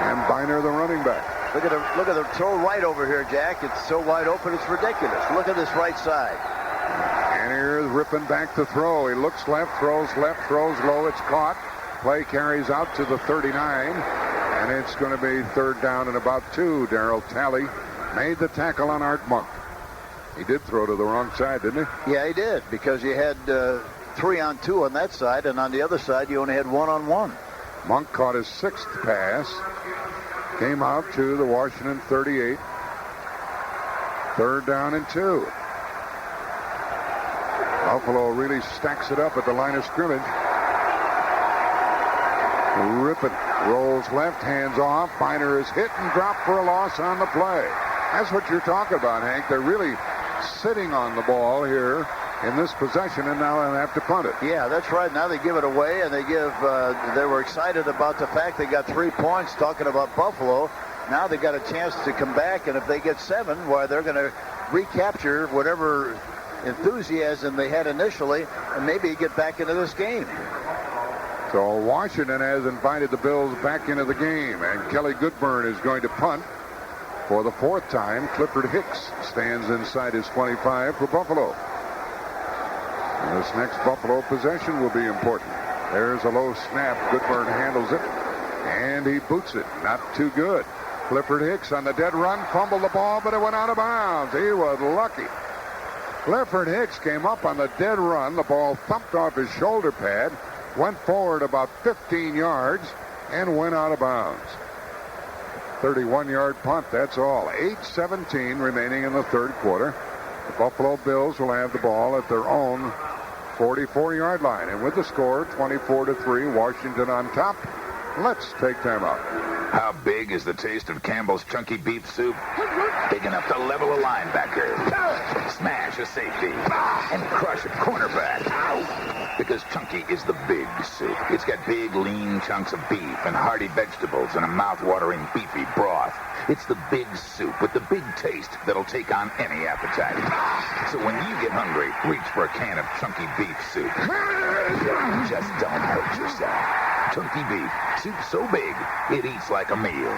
And Biner, the running back. Look at the throw right over here, Jack. It's so wide open, it's ridiculous. Look at this right side. And here's Rippon back to throw. He looks left, throws low. It's caught. Play carries out to the 39. And it's going to be 3rd down and about 2. Darryl Talley made the tackle on Art Monk. He did throw to the wrong side, didn't he? Yeah, he did, because you had 3-on-2 on that side, and on the other side you only had 1-on-1. Monk caught his 6th pass. Came out to the Washington 38. 3rd down and 2. Buffalo really stacks it up at the line of scrimmage. Rippon rolls left, hands off. Biner is hit and dropped for a loss on the play. That's what you're talking about, Hank. They're really sitting on the ball here in this possession, and now they have to punt it. Yeah, that's right. Now they give it away, and they were excited about the fact they got 3 points, talking about Buffalo. Now they got a chance to come back, and if they get 7, well, they're going to recapture whatever enthusiasm they had initially and maybe get back into this game. So Washington has invited the Bills back into the game, and Kelly Goodburn is going to punt for the 4th time. Clifford Hicks stands inside his 25 for Buffalo. And this next Buffalo possession will be important. There's a low snap. Goodburn handles it, and he boots it. Not too good. Clifford Hicks on the dead run, fumbled the ball, but it went out of bounds. He was lucky. Clifford Hicks came up on the dead run. The ball thumped off his shoulder pad, went forward about 15 yards, and went out of bounds. 31-yard punt, that's all. 8:17 remaining in the third quarter. The Buffalo Bills will have the ball at their own 44-yard line. And with the score, 24-3, Washington on top. Let's take time out. How big is the taste of Campbell's chunky beef soup? Big enough to level a linebacker, smash a safety, and crush a cornerback. Because chunky is the big soup. It's got big, lean chunks of beef and hearty vegetables and a mouth-watering beefy broth. It's the big soup with the big taste that'll take on any appetite. So when you get hungry, reach for a can of chunky beef soup. Just don't hurt yourself. Chunky beef, soup so big, it eats like a meal.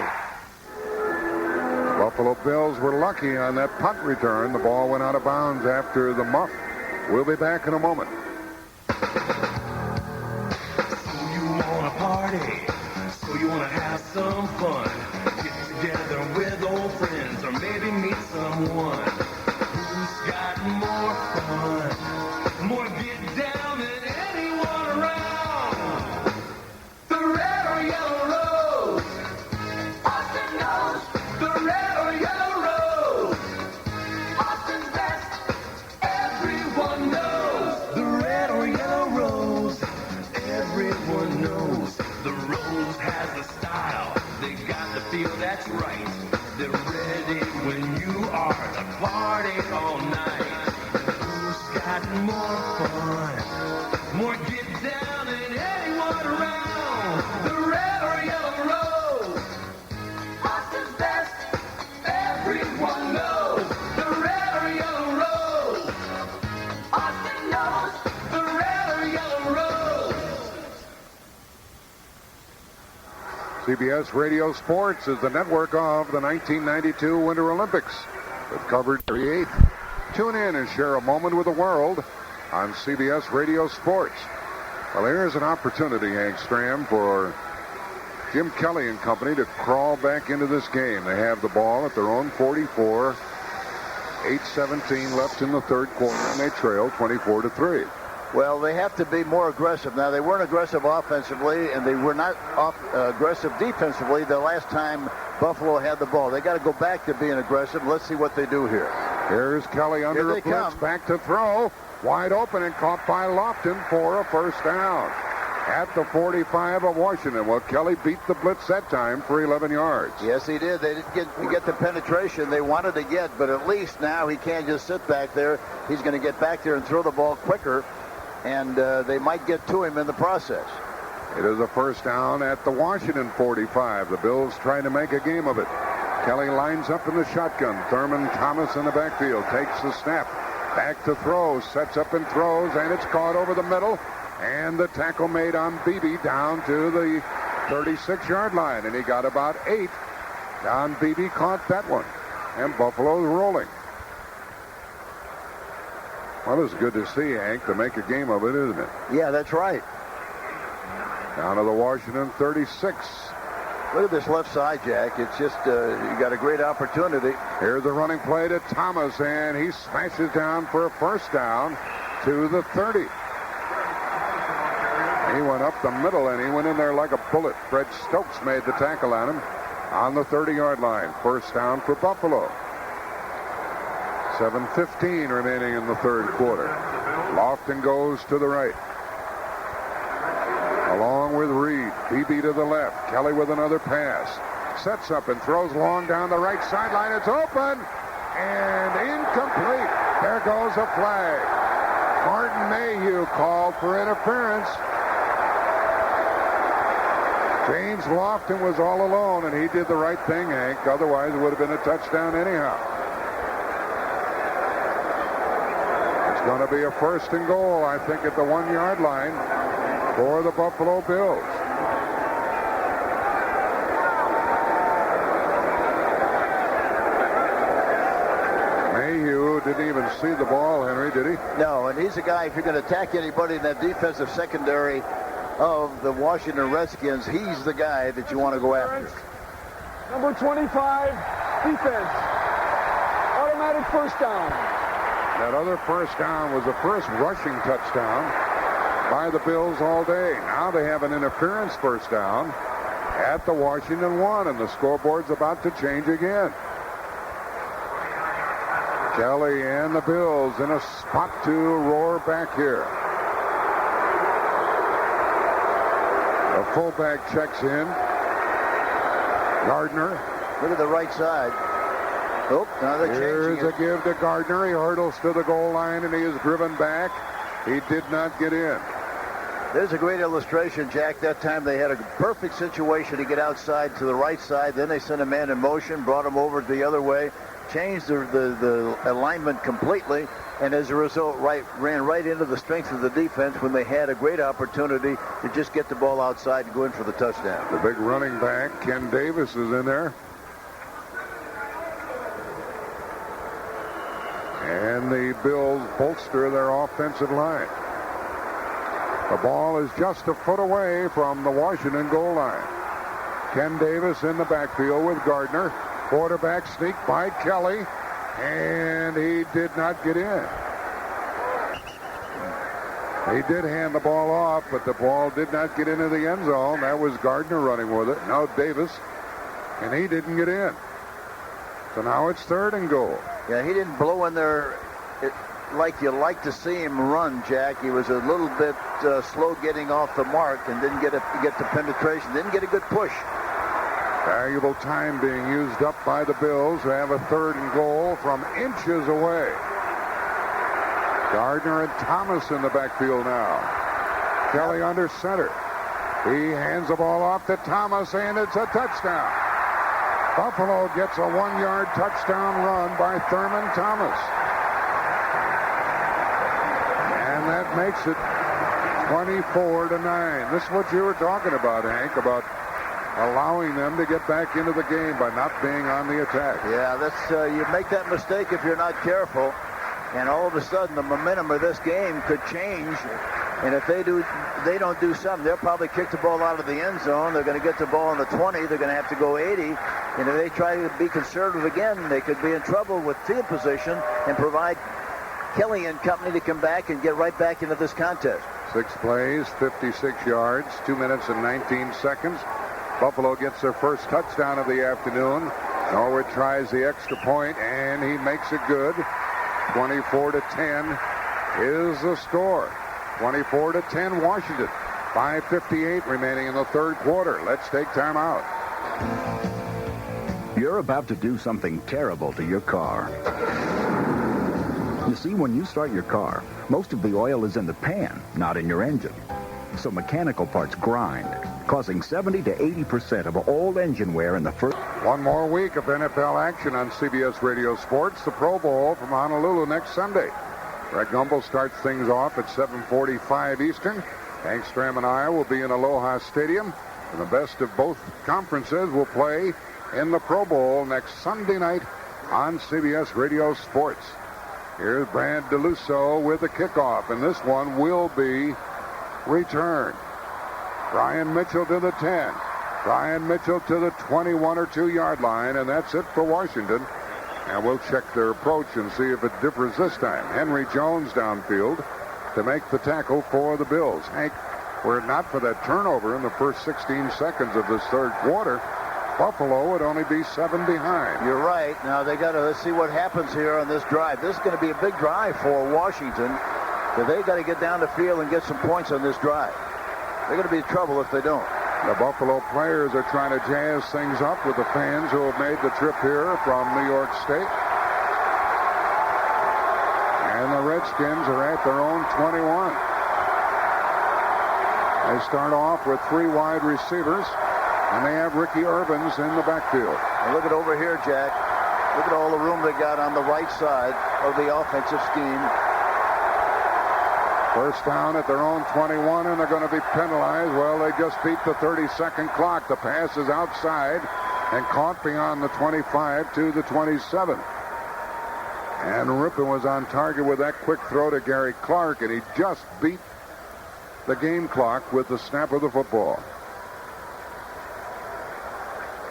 Buffalo Bills were lucky on that punt return. The ball went out of bounds after the muff. We'll be back in a moment. So you want to party, so you want to have some fun. Get together with old friends, or maybe meet someone. Who's got more fun, more get down than anyone around? The red or yellow rose, Austin knows. The red or yellow rose, Austin's best, everyone knows. The red or yellow rose, everyone knows. The rose has a style, they got the feel that's right. They're ready when you are to party all night. Who's got more fun, more get down than anyone around? The red or yellow rose, Austin's best, everyone knows. The red or yellow rose, Austin knows. The red or yellow rose. CBS Radio Sports is the network of the 1992 Winter Olympics with coverage every 8th. Tune in and share a moment with the world on CBS Radio Sports. Well, here's an opportunity, Hank Stram, for Jim Kelly and company to crawl back into this game. They have the ball at their own 44. 8:17 left in the third quarter, and they trail 24-3. Well, they have to be more aggressive. Now, they weren't aggressive offensively, and they were not aggressive defensively the last time Buffalo had the ball. They got to go back to being aggressive. Let's see what they do here. Here's Kelly under a blitz, come. back to throw. Wide open and caught by Lofton for a first down. At the 45 of Washington. Well, Kelly beat the blitz that time for 11 yards. Yes, he did. They didn't get the penetration they wanted to get, but at least now he can't just sit back there. He's going to get back there and throw the ball quicker, and they might get to him in the process. It is a first down at the Washington 45. The Bills trying to make a game of it. Kelly lines up in the shotgun. Thurman Thomas in the backfield takes the snap. Back to throw. Sets up and throws, and it's caught over the middle. And the tackle made on Beebe down to the 36-yard line. And he got about 8. Don Beebe caught that one. And Buffalo's rolling. Well, it's good to see, Hank, to make a game of it, isn't it? Yeah, that's right. Down to the Washington 36. Look at this left side, Jack. It's just, you got a great opportunity. Here's the running play to Thomas, and he smashes down for a first down to the 30. He went up the middle, and he went in there like a bullet. Fred Stokes made the tackle on him on the 30-yard line. First down for Buffalo. 7:15 remaining in the third quarter. Lofton goes to the right. Along with Reed. Beebe to the left. Kelly with another pass. Sets up and throws long down the right sideline. It's open and incomplete. There goes a flag. Martin Mayhew called for interference. James Lofton was all alone, and he did the right thing, Hank. Otherwise, it would have been a touchdown anyhow. It's going to be a first and goal, I think, at the 1-yard line for the Buffalo Bills. Mayhew didn't even see the ball, Henry, did he? No, and he's a guy, if you're going to attack anybody in that defensive secondary of the Washington Redskins, he's the guy that you want to go after. Number 25, defense. Automatic first down. That other first down was the first rushing touchdown by the Bills all day. Now they have an interference first down at the Washington 1, and the scoreboard's about to change again. Kelly and the Bills in a spot to roar back here. The fullback checks in. Gardner. Look at the right side. Oh, now they're Here's changing a give to Gardner. He hurdles to the goal line, and he is driven back. He did not get in. There's a great illustration, Jack. That time they had a perfect situation to get outside to the right side. Then they sent a man in motion, brought him over the other way, changed the alignment completely, and as a result, ran right into the strength of the defense when they had a great opportunity to just get the ball outside and go in for the touchdown. The big running back, Ken Davis, is in there. And the Bills bolster their offensive line. The ball is just a foot away from the Washington goal line. Ken Davis in the backfield with Gardner. Quarterback sneak by Kelly, and he did not get in. He did hand the ball off, but the ball did not get into the end zone. That was Gardner running with it. Now Davis, and he didn't get in. So now it's third and goal. Yeah, he didn't blow in there like you like to see him run, Jack. He was a little bit slow getting off the mark and didn't get the penetration, didn't get a good push. Valuable time being used up by the Bills, who have a third and goal from inches away. Gardner and Thomas in the backfield now. Kelly under center. He hands the ball off to Thomas, and it's a touchdown. Buffalo gets a 1-yard touchdown run by Thurman Thomas. And that makes it 24-9. This is what you were talking about, Hank, about allowing them to get back into the game by not being on the attack. Yeah, that's you make that mistake if you're not careful, and all of a sudden the momentum of this game could change. And if they don't do something, they'll probably kick the ball out of the end zone. They're going to get the ball on the 20. They're going to have to go 80. And if they try to be conservative again, they could be in trouble with field position and provide Kelly and company to come back and get right back into this contest. 6 plays, 56 yards, 2 minutes and 19 seconds. Buffalo gets their first touchdown of the afternoon. Norwood tries the extra point, and he makes it good. 24-10 is the score. 24-10 Washington. 5:58 remaining in the third quarter. Let's take time out. You're about to do something terrible to your car. You see, when you start your car, most of the oil is in the pan, not in your engine. So mechanical parts grind, causing 70 to 80% of all engine wear in the first... One more week of NFL action on CBS Radio Sports. The Pro Bowl from Honolulu next Sunday. Greg Gumbel starts things off at 7:45 Eastern. Hank Stram and I will be in Aloha Stadium. And the best of both conferences will play in the Pro Bowl next Sunday night on CBS Radio Sports. Here's Brad DeLusso with the kickoff, and this one will be returned. Brian Mitchell to the 10. Brian Mitchell to the 21 or 2 yard line, and that's it for Washington. And we'll check their approach and see if it differs this time. Henry Jones downfield to make the tackle for the Bills. Hank, were it not for that turnover in the first 16 seconds of this third quarter, Buffalo would only be 7 behind. You're right. Now they got to see what happens here on this drive. This is going to be a big drive for Washington. So they got to get down the field and get some points on this drive. They're going to be in trouble if they don't. The Buffalo players are trying to jazz things up with the fans who have made the trip here from New York State. And the Redskins are at their own 21. They start off with 3 wide receivers, and they have Ricky Urbans in the backfield. And look at over here, Jack. Look at all the room they got on the right side of the offensive scheme. First down at their own 21, and they're going to be penalized. Well, they just beat the 30-second clock. The pass is outside and caught beyond the 25 to the 27. And Rippon was on target with that quick throw to Gary Clark, and he just beat the game clock with the snap of the football.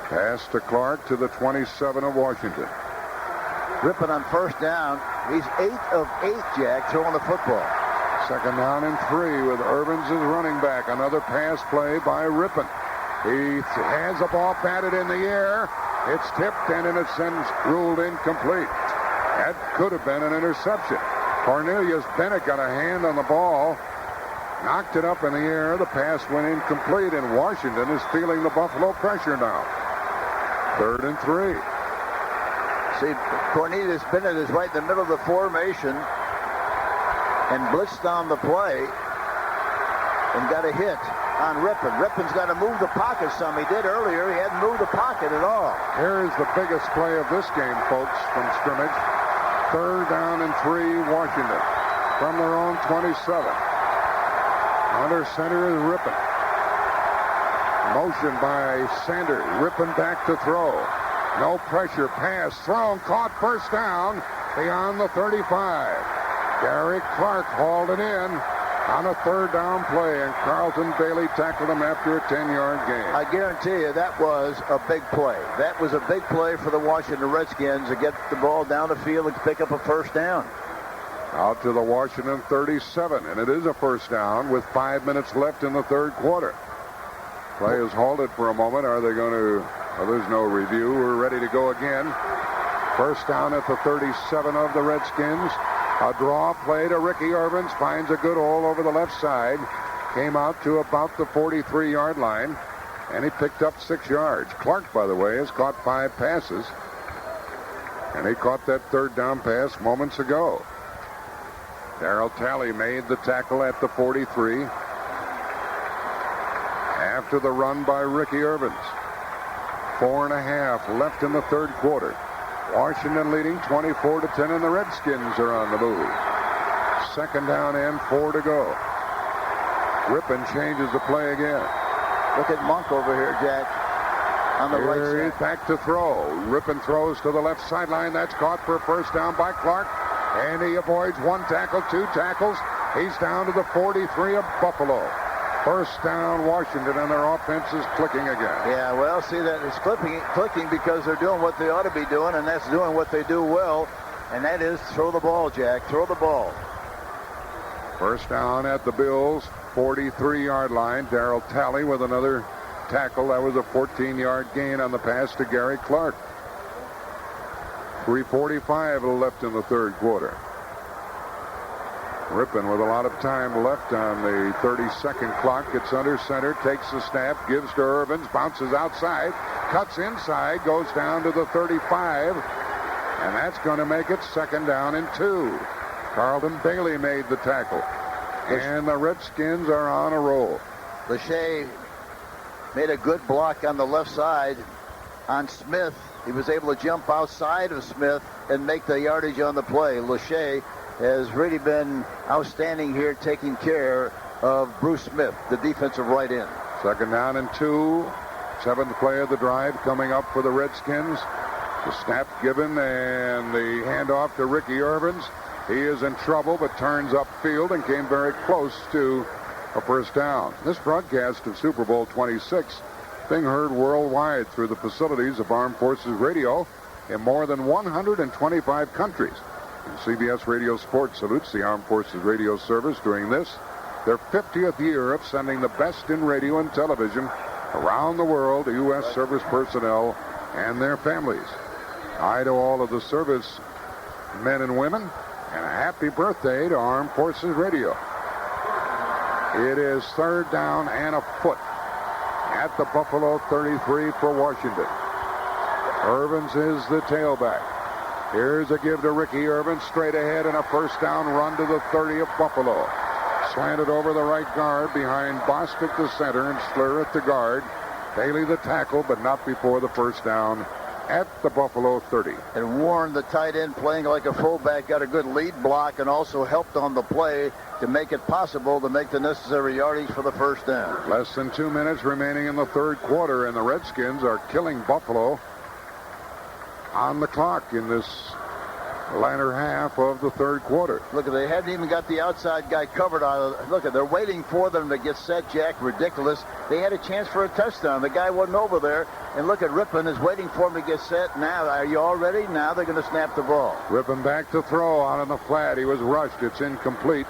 Pass to Clark to the 27 of Washington. Rippon on first down. He's 8 of 8, Jack, throwing the football. Second down and 3 with Urbans as running back. Another pass play by Rippon. He has the ball batted in the air. It's tipped and it's ruled incomplete. That could have been an interception. Cornelius Bennett got a hand on the ball, knocked it up in the air. The pass went incomplete, and Washington is feeling the Buffalo pressure now. 3rd and 3. See, Cornelius Bennett is right in the middle of the formation and blitzed on the play and got a hit on Rippon. Rippon's got to move the pocket some. He did earlier. He hadn't moved the pocket at all. Here's the biggest play of this game, folks, from scrimmage. 3rd down and 3, Washington. From their own 27. Under center is Rippon. Motion by Sanders. Rippon back to throw. No pressure. Pass. Thrown. Caught. First down. Beyond the 35. Gary Clark hauled it in on a 3rd down play, and Carlton Bailey tackled him after a 10-yard gain. I guarantee you that was a big play. That was a big play for the Washington Redskins to get the ball down the field and pick up a first down. Out to the Washington 37, and it is a first down with 5 minutes left in the third quarter. Play is halted for a moment. Are they going to... Well, there's no review. We're ready to go again. First down at the 37 of the Redskins. A draw play to Ricky Urbans. Finds a good hole over the left side. Came out to about the 43-yard line. And he picked up 6 yards. Clark, by the way, has caught 5 passes. And he caught that 3rd down pass moments ago. Darryl Talley made the tackle at the 43. After the run by Ricky Urbans. 4.5 left in the third quarter. Washington leading 24-10, and the Redskins are on the move. 2nd down and 4 to go. Rippon changes the play again. Look at Monk over here, Jack. on the right side. Back to throw. Rippon throws to the left sideline. That's caught for first down by Clark. And he avoids 1 tackle, 2 tackles. He's down to the 43 of Buffalo. First down, Washington, and their offense is clicking again. Yeah, well, see, that it's clicking because they're doing what they ought to be doing, and that's doing what they do well, and that is throw the ball, Jack. Throw the ball. First down at the Bills' 43-yard line. Darryl Talley with another tackle. That was a 14-yard gain on the pass to Gary Clark. 3:45 left in the third quarter. Rippon with a lot of time left on the 30-second clock. Gets under center, takes the snap, gives to Irvins, bounces outside, cuts inside, goes down to the 35, and that's going to make it second down and 2. Carlton Bailey made the tackle, and the Redskins are on a roll. Lachey made a good block on the left side on Smith. He was able to jump outside of Smith and make the yardage on the play. Lachey has really been outstanding here, taking care of Bruce Smith, the defensive right end. Second down and 2. 7th play of the drive coming up for the Redskins. The snap given and the handoff to Ricky Irvins. He is in trouble, but turns upfield and came very close to a first down. This broadcast of Super Bowl 26 being heard worldwide through the facilities of Armed Forces Radio in more than 125 countries. And CBS Radio Sports salutes the Armed Forces Radio Service during this, their 50th year of sending the best in radio and television around the world to U.S. service personnel and their families. Hi to all of the service men and women, and a happy birthday to Armed Forces Radio. It is third down and a foot at the Buffalo 33 for Washington. Irvins is the tailback. Here's a give to Ricky Irvins straight ahead and a first down run to the 30 of Buffalo. Slanted over the right guard behind Bostic the center and Slur at the guard. Bailey the tackle, but not before the first down at the Buffalo 30. And Warren, the tight end, playing like a fullback, got a good lead block and also helped on the play to make it possible to make the necessary yardage for the first down. Less than 2 minutes remaining in the third quarter, and the Redskins are killing Buffalo on the clock in this latter half of the third quarter. Look, they hadn't even got the outside guy covered on it. Look, they're waiting for them to get set, Jack. Ridiculous. They had a chance for a touchdown. The guy wasn't over there. And look at Rippon is waiting for him to get set. Now, are you all ready? Now they're going to snap the ball. Rippon back to throw out on the flat. He was rushed. It's incomplete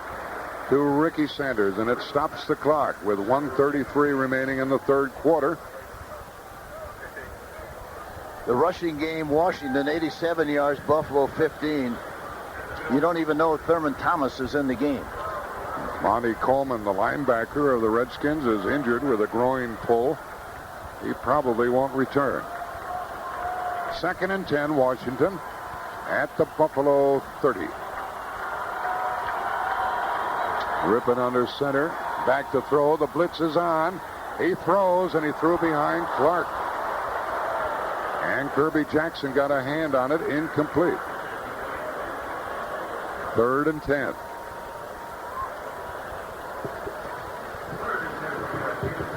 to Ricky Sanders, and it stops the clock with 1:33 remaining in the third quarter. The rushing game, Washington 87 yards, Buffalo 15. You don't even know if Thurman Thomas is in the game. Monty Coleman, the linebacker of the Redskins, is injured with a groin pull. He probably won't return. 2nd and 10, Washington at the Buffalo 30. Rippon under center, back to throw. The blitz is on. He throws, and he threw behind Clark. And Kirby Jackson got a hand on it, incomplete. 3rd and 10.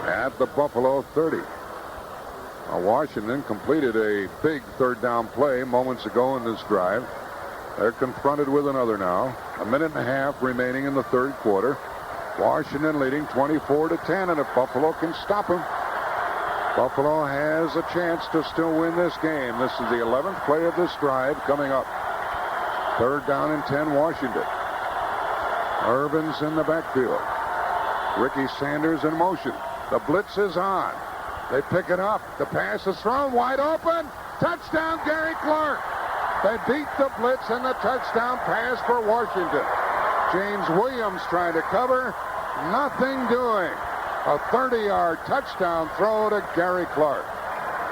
At the Buffalo 30. Washington completed a big third down play moments ago in this drive. They're confronted with another now. 1.5 minutes remaining in the third quarter. Washington leading 24-10, and if Buffalo can stop them, Buffalo has a chance to still win this game. This is the 11th play of this drive coming up. 3rd down and 10, Washington. Irvins in the backfield. Ricky Sanders in motion. The blitz is on. They pick it up. The pass is thrown wide open. Touchdown, Gary Clark. They beat the blitz and the touchdown pass for Washington. James Williams trying to cover. Nothing doing. A 30-yard touchdown throw to Gary Clark.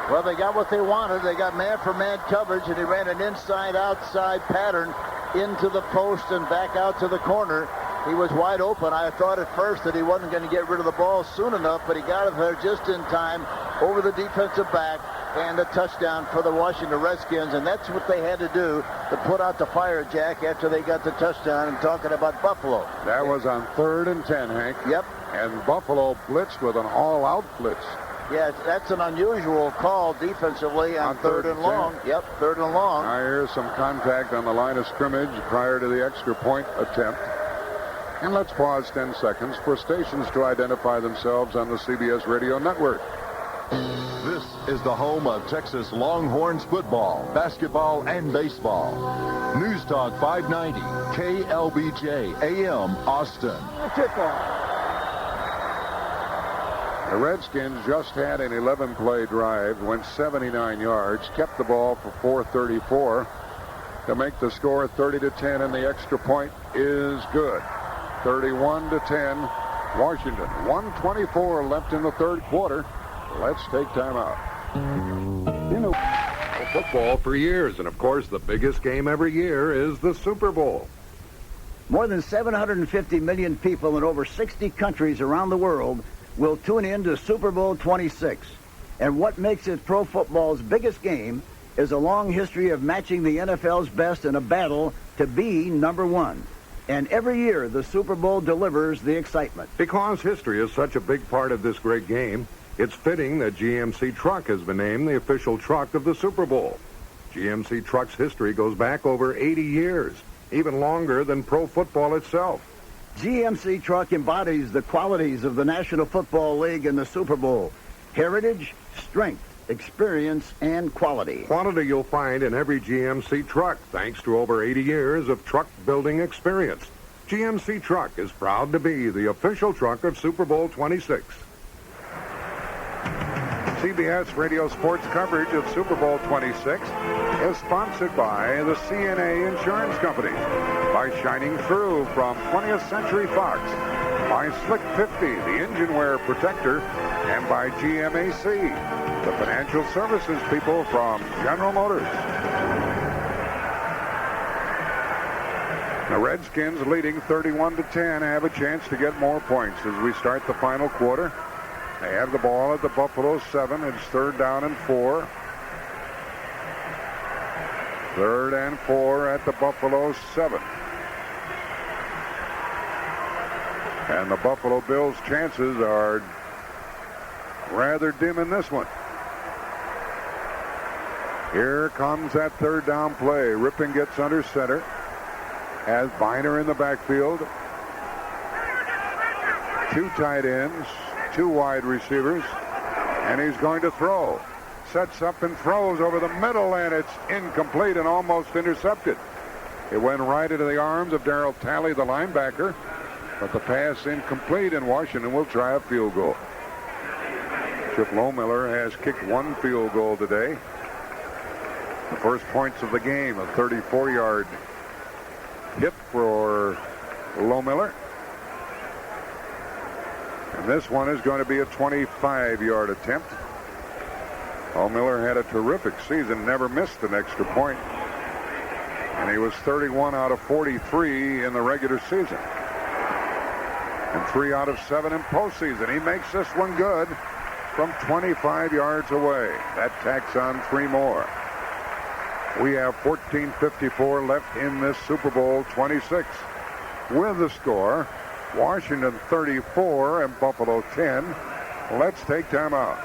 Well, they got what they wanted. They got man-for-man coverage, and he ran an inside-outside pattern into the post and back out to the corner. He was wide open. I thought at first that he wasn't going to get rid of the ball soon enough, but he got it there just in time over the defensive back, and a touchdown for the Washington Redskins. And that's what they had to do to put out the fire, Jack, after they got the touchdown. And talking about Buffalo. That was on 3rd and 10, Hank. Yep. And Buffalo blitzed with an all-out blitz. Yeah, that's an unusual call defensively on third and long. Yep, third and long. I hear some contact on the line of scrimmage prior to the extra point attempt. And let's pause 10 seconds for stations to identify themselves on the CBS radio network. This is the home of Texas Longhorns football, basketball, and baseball. News Talk 590, KLBJ, AM, Austin. The Redskins just had an 11-play drive, went 79 yards, kept the ball for 434 to make the score 30-10, and the extra point is good. 31-10, Washington. 1:24 left in the third quarter. Let's take time out. You know, football for years, and of course the biggest game every year is the Super Bowl. More than 750 million people in over 60 countries around the world will tune in to Super Bowl 26. And what makes it pro football's biggest game is a long history of matching the NFL's best in a battle to be number one. And every year, the Super Bowl delivers the excitement. Because history is such a big part of this great game, it's fitting that GMC Truck has been named the official truck of the Super Bowl. GMC Truck's history goes back over 80 years, even longer than pro football itself. GMC Truck embodies the qualities of the National Football League and the Super Bowl. Heritage, strength, experience, and quality. Quality you'll find in every GMC truck, thanks to over 80 years of truck building experience. GMC Truck is proud to be the official truck of Super Bowl 26. CBS radio sports coverage of Super Bowl 26 is sponsored by the CNA Insurance Company, by Shining Through from 20th Century Fox, by Slick 50, the engine wear protector, and by GMAC, the financial services people from General Motors. The Redskins, leading 31-10, have a chance to get more points as we start the final quarter. They have the ball at the Buffalo 7. It's 3rd down and 4. 3rd and 4 at the Buffalo 7. And the Buffalo Bills' chances are rather dim in this one. Here comes that 3rd down play. Rippon gets under center. Has Biner in the backfield. 2 tight ends. 2 wide receivers, and he's going to throw. Sets up and throws over the middle, and it's incomplete and almost intercepted. It went right into the arms of Darryl Talley, the linebacker, but the pass incomplete, and Washington will try a field goal. Chip Lohmiller has kicked 1 field goal today. The first points of the game, a 34-yard hit for Lohmiller. And this one is going to be a 25-yard attempt. Miller had a terrific season, never missed an extra point. And he was 31 out of 43 in the regular season. And 3 out of 7 in postseason. He makes this one good from 25 yards away. That tacks on 3 more. We have 14:54 left in this Super Bowl 26. With the score, Washington 34 and Buffalo 10. Let's take time out.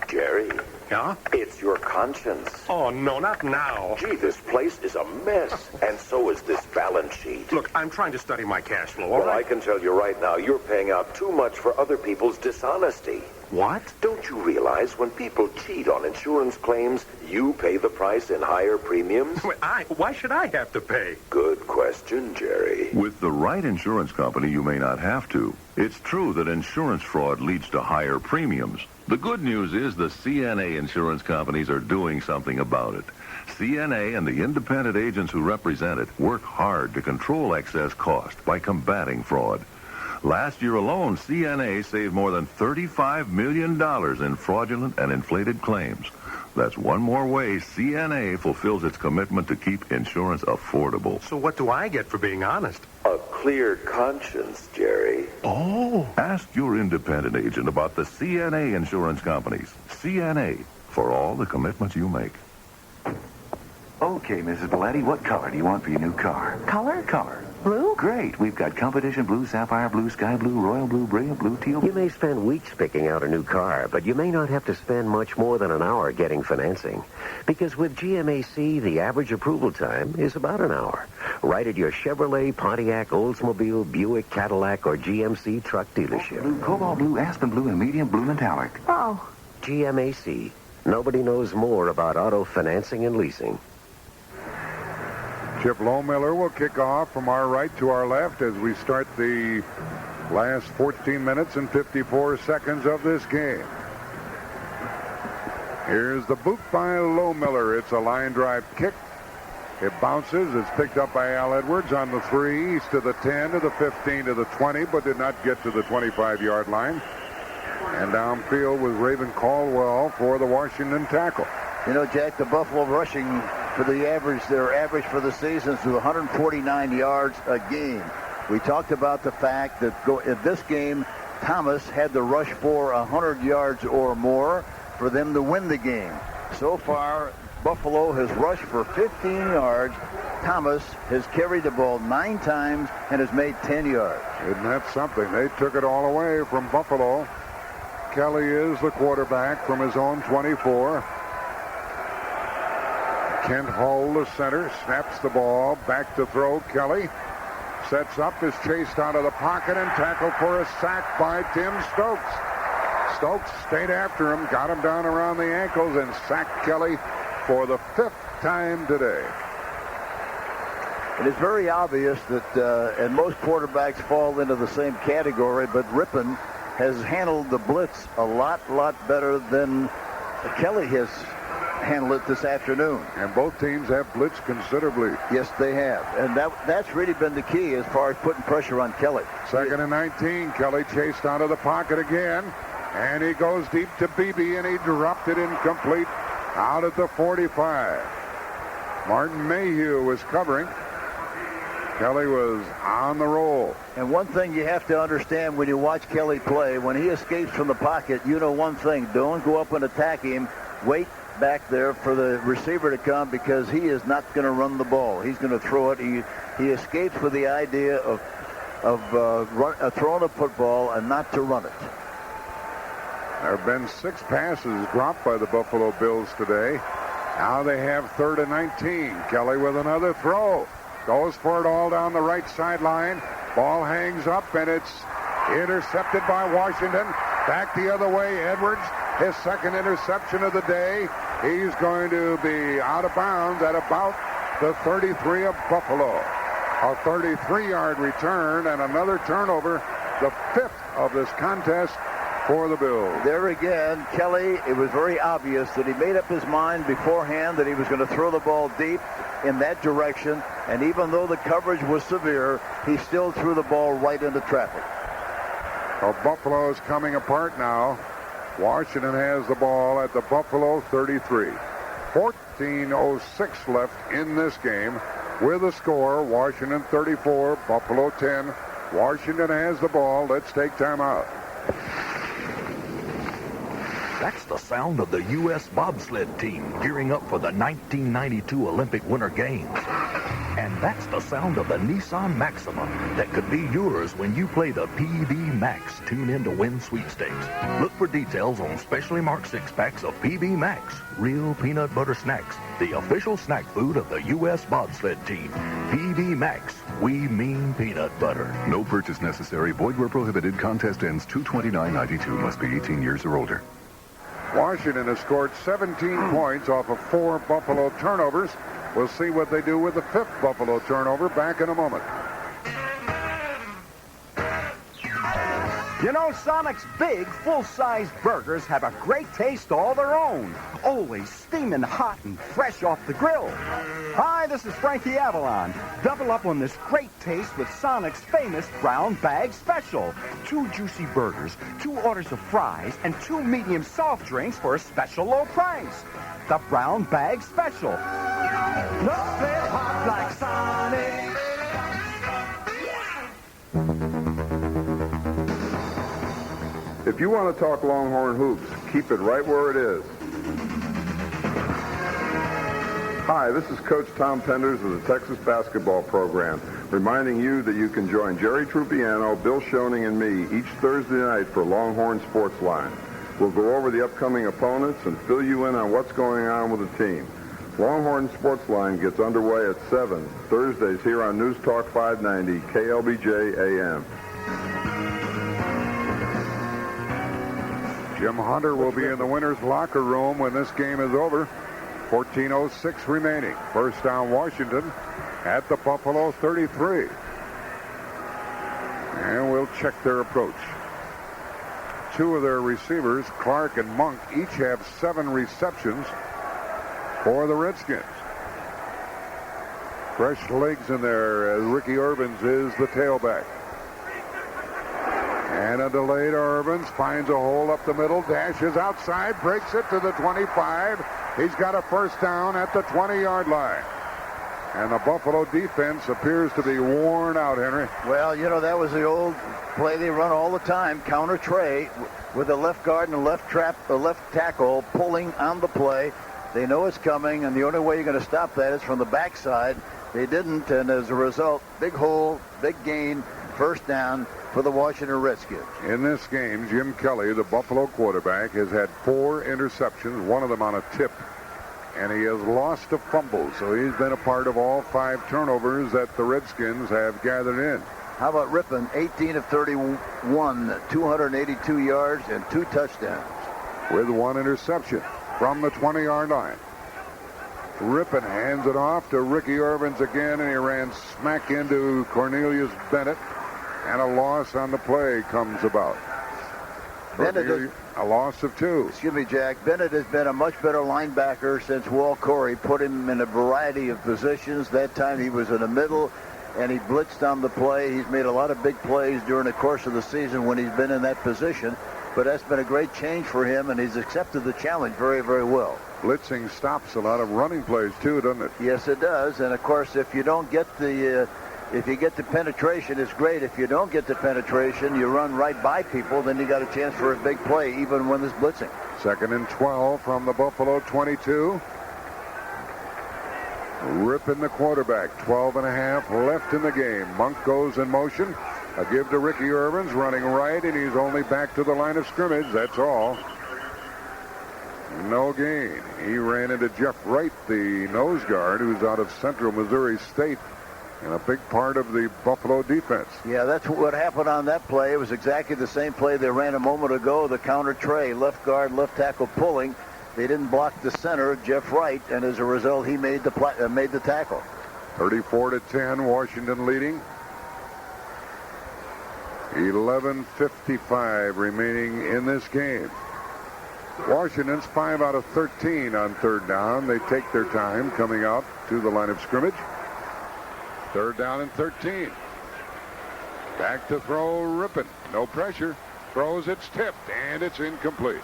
Jerry. Yeah? It's your conscience. Oh, no, not now. Gee, this place is a mess, and so is this balance sheet. Look, I'm trying to study my cash flow, all well, right? I can tell you right now, you're paying out too much for other people's dishonesty. What? Don't you realize when people cheat on insurance claims, you pay the price in higher premiums? Why should I have to pay? Good question, Jerry. With the right insurance company, you may not have to. It's true that insurance fraud leads to higher premiums. The good news is the CNA insurance companies are doing something about it. CNA and the independent agents who represent it work hard to control excess cost by combating fraud. Last year alone, CNA saved more than $35 million in fraudulent and inflated claims. That's one more way CNA fulfills its commitment to keep insurance affordable. So what do I get for being honest? A clear conscience, Jerry. Oh. Ask your independent agent about the CNA insurance companies. CNA, for all the commitments you make. Okay, Mrs. Belletti, what color do you want for your new car? Color? Color. blue? Great. We've got competition blue, sapphire blue, sky blue, royal blue, brilliant blue, teal. You may spend weeks picking out a new car, but you may not have to spend much more than an hour getting financing. Because with GMAC, the average approval time is about an hour. Right at your Chevrolet, Pontiac, Oldsmobile, Buick, Cadillac, or GMC truck dealership. Blue, cobalt blue, aspen blue, and medium blue metallic. Oh. GMAC. Nobody knows more about auto financing and leasing. Chip Lohmiller will kick off from our right to our left as we start the last 14 minutes and 54 seconds of this game. Here's the boot by Lohmiller. It's a line drive kick. It bounces. It's picked up by Al Edwards on the 3. He's to the 10, to the 15, to the 20, but did not get to the 25-yard line. And downfield was Raven Caldwell for the Washington tackle. You know, Jack, the Buffalo rushing for the average, their average for the season is 149 yards a game. We talked about the fact that in this game, Thomas had to rush for 100 yards or more for them to win the game. So far, Buffalo has rushed for 15 yards. Thomas has carried the ball 9 times and has made 10 yards. Isn't that something? They took it all away from Buffalo. Kelly is the quarterback from his own 24. Kent Hull, the center, snaps the ball. Back to throw. Kelly sets up, is chased out of the pocket and tackled for a sack by Tim Stokes. Stokes stayed after him, got him down around the ankles, and sacked Kelly for the 5th time today. It is very obvious that, and most quarterbacks fall into the same category, but Rippon has handled the blitz a lot better than Kelly has handled it this afternoon. And both teams have blitzed considerably. Yes, they have. And that's really been the key as far as putting pressure on Kelly. 2nd and 19. Kelly chased out of the pocket again. And he goes deep to Beebe, and he dropped it incomplete out at the 45. Martin Mayhew was covering. Kelly was on the roll. And one thing you have to understand when you watch Kelly play, when he escapes from the pocket, you know one thing. Don't go up and attack him. Wait back there for the receiver to come, because he is not going to run the ball. He's going to throw it. He escapes with the idea of throwing a football and not to run it. There have been 6 passes dropped by the Buffalo Bills today. Now they have 3rd and 19. Kelly with another throw. Goes for it all down the right sideline. Ball hangs up, and it's intercepted by Washington. Back the other way, Edwards. His 2nd interception of the day. He's going to be out of bounds at about the 33 of Buffalo. A 33-yard return and another turnover, the 5th of this contest for the Bills. There again, Kelly, it was very obvious that he made up his mind beforehand that he was going to throw the ball deep in that direction, and even though the coverage was severe, he still threw the ball right into traffic. Well, Buffalo is coming apart now. Washington has the ball at the Buffalo 33. 14:06 left in this game. With a score, Washington 34, Buffalo 10. Washington has the ball. Let's take time out. That's the sound of the U.S. bobsled team gearing up for the 1992 Olympic Winter Games. And that's the sound of the Nissan Maxima that could be yours when you play the PB Max Tune In to Win sweepstakes. Look for details on specially marked 6-packs of PB Max, real peanut butter snacks, the official snack food of the U.S. bobsled team. PB Max, we mean peanut butter. No purchase necessary. Void where prohibited. Contest ends 2/29/92. Must be 18 years or older. Washington has scored 17 points off of 4 Buffalo turnovers. We'll see what they do with the 5th Buffalo turnover. Back in a moment. You know, Sonic's big, full-size burgers have a great taste all their own. Always steaming hot and fresh off the grill. Hi, this is Frankie Avalon. Double up on this great taste with Sonic's famous brown bag special. 2 juicy burgers, 2 orders of fries, and 2 medium soft drinks for a special low price. The brown bag special. Nothing hot like Sonic. If you want to talk Longhorn hoops, keep it right where it is. Hi, this is Coach Tom Penders of the Texas basketball program. reminding you that you can join Jerry Trupiano, Bill Schoening, and me each Thursday night for Longhorn Sports Line. We'll go over the upcoming opponents and fill you in on what's going on with the team. Longhorn Sports Line gets underway at 7 Thursdays here on News Talk 590 KLBJ AM. Jim Hunter will be in the winner's locker room when this game is over. 14:06 remaining. First down, Washington at the Buffalo 33. And we'll check their approach. Two of their receivers, Clark and Monk, each have 7 receptions for the Redskins. Fresh legs in there as Ricky Urbans is the tailback. And a delayed Urbans finds a hole up the middle, dashes outside, breaks it to the 25. He's got a first down at the 20-yard line. And the Buffalo defense appears to be worn out, Henry. Well, you know, that was the old play they run all the time, counter tray, with the left guard and the left tackle pulling on the play. They know it's coming, and the only way you're going to stop that is from the backside. They didn't, and as a result, big hole, big gain, first down for the Washington Redskins. In this game, Jim Kelly, the Buffalo quarterback, has had 4 interceptions, one of them on a tip, and he has lost a fumble. So he's been a part of all 5 turnovers that the Redskins have gathered in. How about Rippon, 18 of 31, 282 yards and 2 touchdowns. With 1 interception from the 20-yard line. Rippon hands it off to Ricky Urbans again, and he ran smack into Cornelius Bennett. And a loss on the play comes about. Bennett a loss of 2. Excuse me, Jack. Bennett has been a much better linebacker since Walt Corey put him in a variety of positions. That time he was in the middle, and he blitzed on the play. He's made a lot of big plays during the course of the season when he's been in that position. But that's been a great change for him, and he's accepted the challenge very, very well. Blitzing stops a lot of running plays, too, doesn't it? Yes, it does. And, of course, if you don't get the... If you get the penetration, it's great. If you don't get the penetration, you run right by people, then you got a chance for a big play, even when there's blitzing. 2nd and 12 from the Buffalo 22. Rippon the quarterback, 12.5 left in the game. Monk goes in motion. A give to Ricky Urbans, running right, and he's only back to the line of scrimmage. That's all. No gain. He ran into Jeff Wright, the nose guard, who's out of Central Missouri State, and a big part of the Buffalo defense. Yeah, that's what happened on that play. It was exactly the same play they ran a moment ago, the counter tray, left guard, left tackle pulling. They didn't block the center, Jeff Wright, and as a result, he made the tackle. 34-10, Washington leading. 11:55 remaining in this game. Washington's 5 out of 13 on 3rd down. They take their time coming out to the line of scrimmage. 3rd down and 13. Back to throw Rippon. No pressure. Throws, it's tipped, and it's incomplete.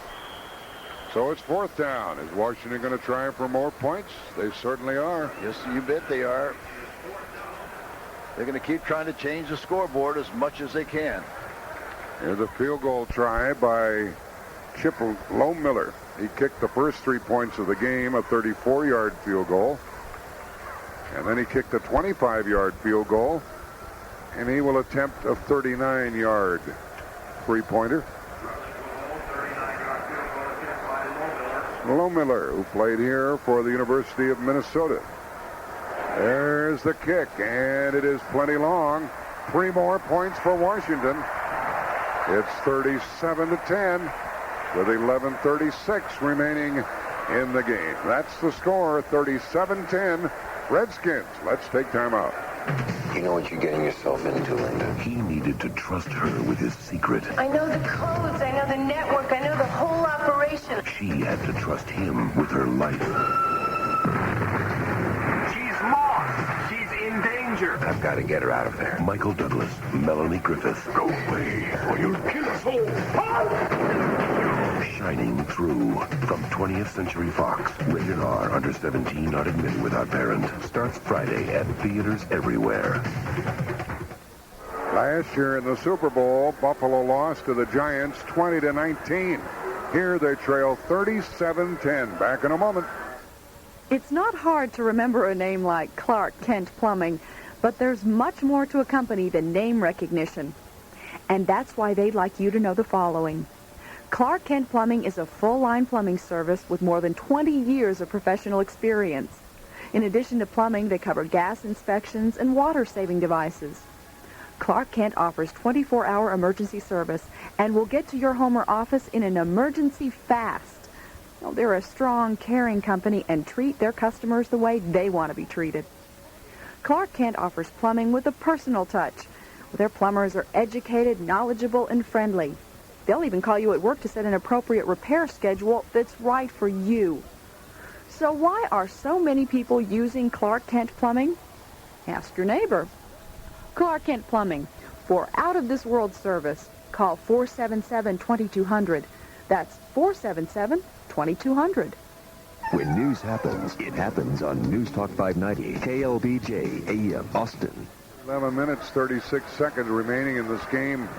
So it's 4th down. Is Washington going to try for more points? They certainly are. Yes, you bet they are. They're going to keep trying to change the scoreboard as much as they can. Here's a field goal try by Chip Lohmiller. He kicked the first 3 points of the game, a 34-yard field goal. And then he kicked a 25-yard field goal, and he will attempt a 39-yard three-pointer. Lohmiller, who played here for the University of Minnesota. There's the kick, and it is plenty long. 3 more points for Washington. It's 37-10 with 11:36 remaining in the game. That's the score, 37-10. Redskins. Let's take time out. You know what you're getting yourself into, Linda. He needed to trust her with his secret. I know the codes. I know the network. I know the whole operation. She had to trust him with her life. She's lost. She's in danger. I've got to get her out of there. Michael Douglas, Melanie Griffith. Go away, or you'll kill us all. Shining through from 20th Century Fox. Rated R, under 17, not admitted without parent. Starts Friday at theaters everywhere. Last year in the Super Bowl, Buffalo lost to the Giants 20-19. Here they trail 37-10. Back in a moment. It's not hard to remember a name like Clark Kent Plumbing, But there's much more to a company than name recognition. And that's why they'd like you to know the following. Clark Kent Plumbing is a full-line plumbing service with more than 20 years of professional experience. In addition to plumbing, they cover gas inspections and water-saving devices. Clark Kent offers 24-hour emergency service and will get to your home or office in an emergency fast. They're a strong, caring company and treat their customers the way they want to be treated. Clark Kent offers plumbing with a personal touch. Their plumbers are educated, knowledgeable, and friendly. They'll even call you at work to set an appropriate repair schedule that's right for you. So why are so many people using Clark Kent Plumbing? Ask your neighbor. Clark Kent Plumbing, for out-of-this-world service, call 477-2200. That's 477-2200. When news happens, it happens on News Talk 590, KLBJ AM, Austin. 11 minutes, 36 seconds remaining in this game.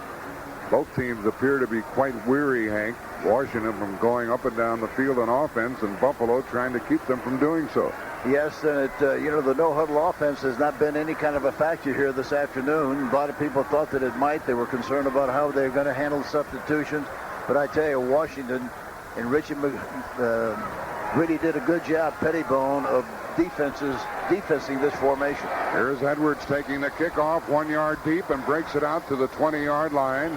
Both teams appear to be quite weary, Hank. Washington from going up and down the field on offense, and Buffalo trying to keep them from doing so. Yes, and the no-huddle offense has not been any kind of a factor here this afternoon. A lot of people thought that it might. They were concerned about how they were going to handle substitutions. But I tell you, Washington and Richie really did a good job, Pettibone, of defensing this formation. Here's Edwards taking the kickoff 1 yard deep and breaks it out to the 20-yard line,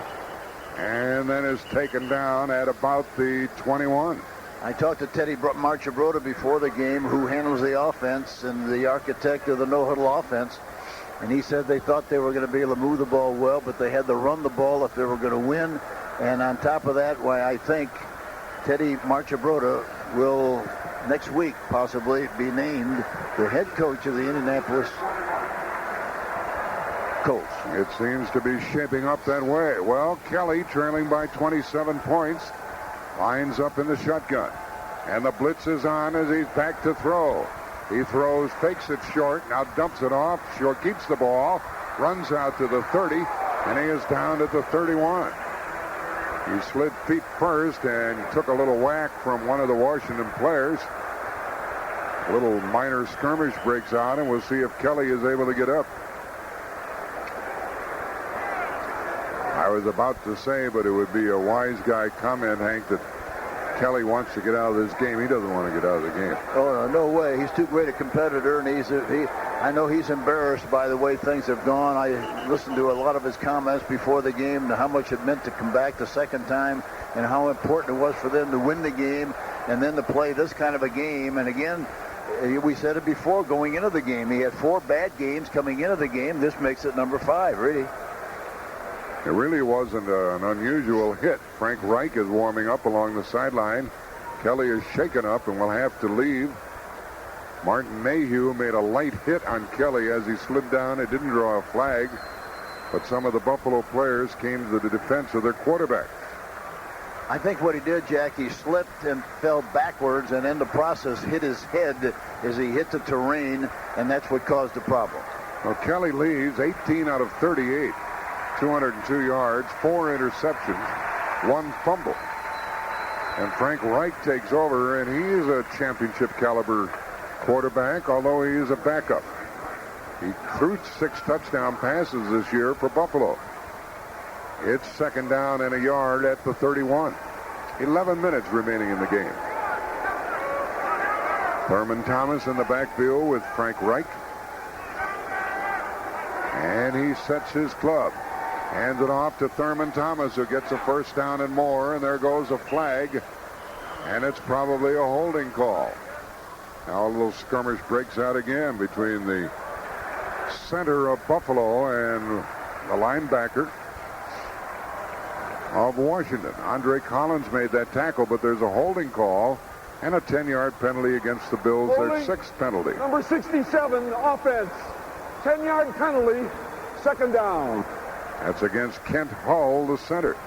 and then is taken down at about the 21. I talked to Teddy Marchibroda before the game, who handles the offense and the architect of the no-huddle offense, and he said they thought they were going to be able to move the ball well, but they had to run the ball if they were going to win. And on top of that, I think Teddy Marchibroda will next week possibly be named the head coach of the Indianapolis Colts. It seems to be shaping up that way. Well, Kelly, trailing by 27 points, lines up in the shotgun. And the blitz is on as he's back to throw. He throws, fakes it short, now dumps it off. Short keeps the ball, runs out to the 30, and he is down at the 31. He slid feet first and took a little whack from one of the Washington players. A little minor skirmish breaks out, and we'll see if Kelly is able to get up. I was about to say, but it would be a wise guy comment, Hank, that Kelly wants to get out of this game. He doesn't want to get out of the game. Oh, no way. He's too great a competitor, and I know he's embarrassed by the way things have gone. I listened to a lot of his comments before the game and how much it meant to come back the second time and how important it was for them to win the game and then to play this kind of a game. And again, we said it before going into the game. He had 4 bad games coming into the game. This makes it number 5, really. It really wasn't an unusual hit. Frank Reich is warming up along the sideline. Kelly is shaken up and will have to leave. Martin Mayhew made a light hit on Kelly as he slid down. It didn't draw a flag, but some of the Buffalo players came to the defense of their quarterback. I think what he did, Jack, he slipped and fell backwards, and in the process hit his head as he hit the terrain, and that's what caused the problem. Well, Kelly leaves 18 out of 38, 202 yards, 4 interceptions, 1 fumble. And Frank Reich takes over, and he is a championship caliber quarterback, although he is a backup. He threw 6 touchdown passes this year for Buffalo. It's second down and a yard at the 31. 11 minutes remaining in the game. Thurman Thomas in the backfield with Frank Reich. And he sets his club. Hands it off to Thurman Thomas, who gets a first down and more, and there goes a flag. And it's probably a holding call. Now a little skirmish breaks out again between the center of Buffalo and the linebacker of Washington. Andre Collins made that tackle, but there's a holding call and a 10-yard penalty against the Bills. Their 6th penalty. Number 67, offense. 10-yard penalty, second down. That's against Kent Hull, the center.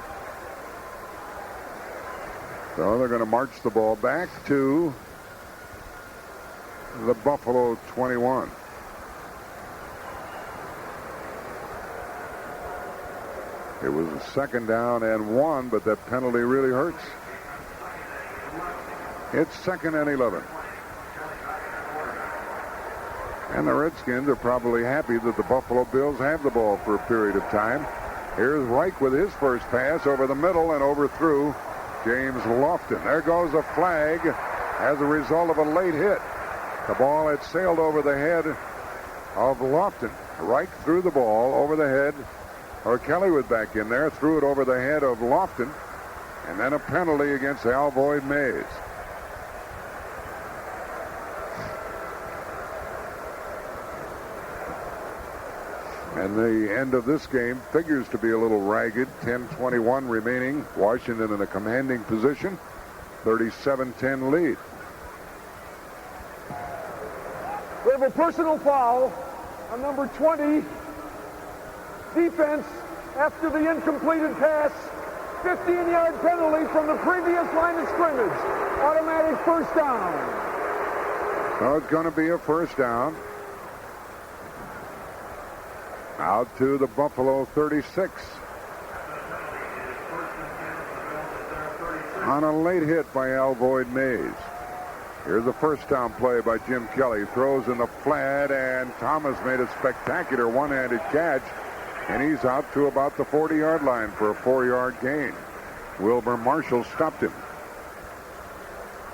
So they're going to march the ball back to the Buffalo 21. It was a second down and 1, but that penalty really hurts. It's 2nd and 11. And the Redskins are probably happy that the Buffalo Bills have the ball for a period of time. Here's Reich with his first pass over the middle and overthrew James Lofton. There goes a flag as a result of a late hit. The ball had sailed over the head of Lofton. Reich threw the ball over the head, or Kelly was back in there, threw it over the head of Lofton, and then a penalty against Alvoid Mays. And the end of this game figures to be a little ragged. 10:21 remaining. Washington in a commanding position. 37-10 lead. We have a personal foul on number 20. Defense after the incompleted pass. 15-yard penalty from the previous line of scrimmage. Automatic first down. So it's going to be a first down. Out to the Buffalo 36. On a late hit by Alvoid Mays. Here's a first down play by Jim Kelly. Throws in the flat, and Thomas made a spectacular one-handed catch. And he's out to about the 40-yard line for a 4-yard gain. Wilbur Marshall stopped him.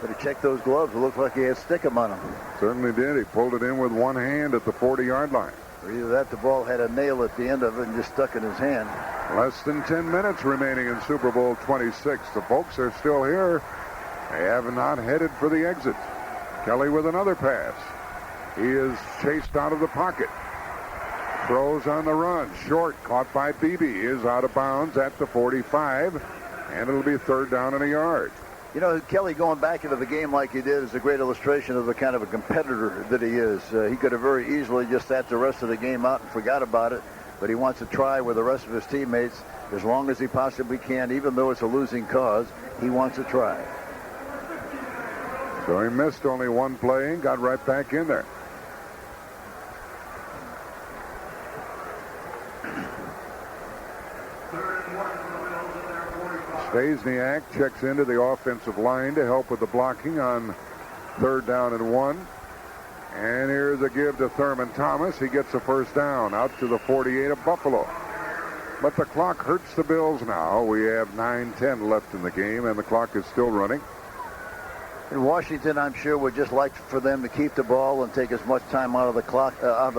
Better check those gloves. It looks like he had stickum on them. Certainly did. He pulled it in with one hand at the 40-yard line. Or either that, the ball had a nail at the end of it and just stuck in his hand. Less than 10 minutes remaining in Super Bowl 26. The folks are still here. They have not headed for the exit. Kelly with another pass. He is chased out of the pocket. Throws on the run. Short, caught by Beebe. Is out of bounds at the 45. And it'll be third down and a yard. You know, Kelly going back into the game like he did is a great illustration of the kind of a competitor that he is. He could have very easily just sat the rest of the game out and forgot about it, but he wants to try with the rest of his teammates as long as he possibly can, even though it's a losing cause. He wants to try. So he missed only one play and got right back in there. Stasiak checks into the offensive line to help with the blocking on third down and 1. And here's a give to Thurman Thomas. He gets a first down out to the 48 of Buffalo. But the clock hurts the Bills now. We have 9:10 left in the game, and the clock is still running. In Washington, I'm sure would just like for them to keep the ball and take as much time out of the clock, off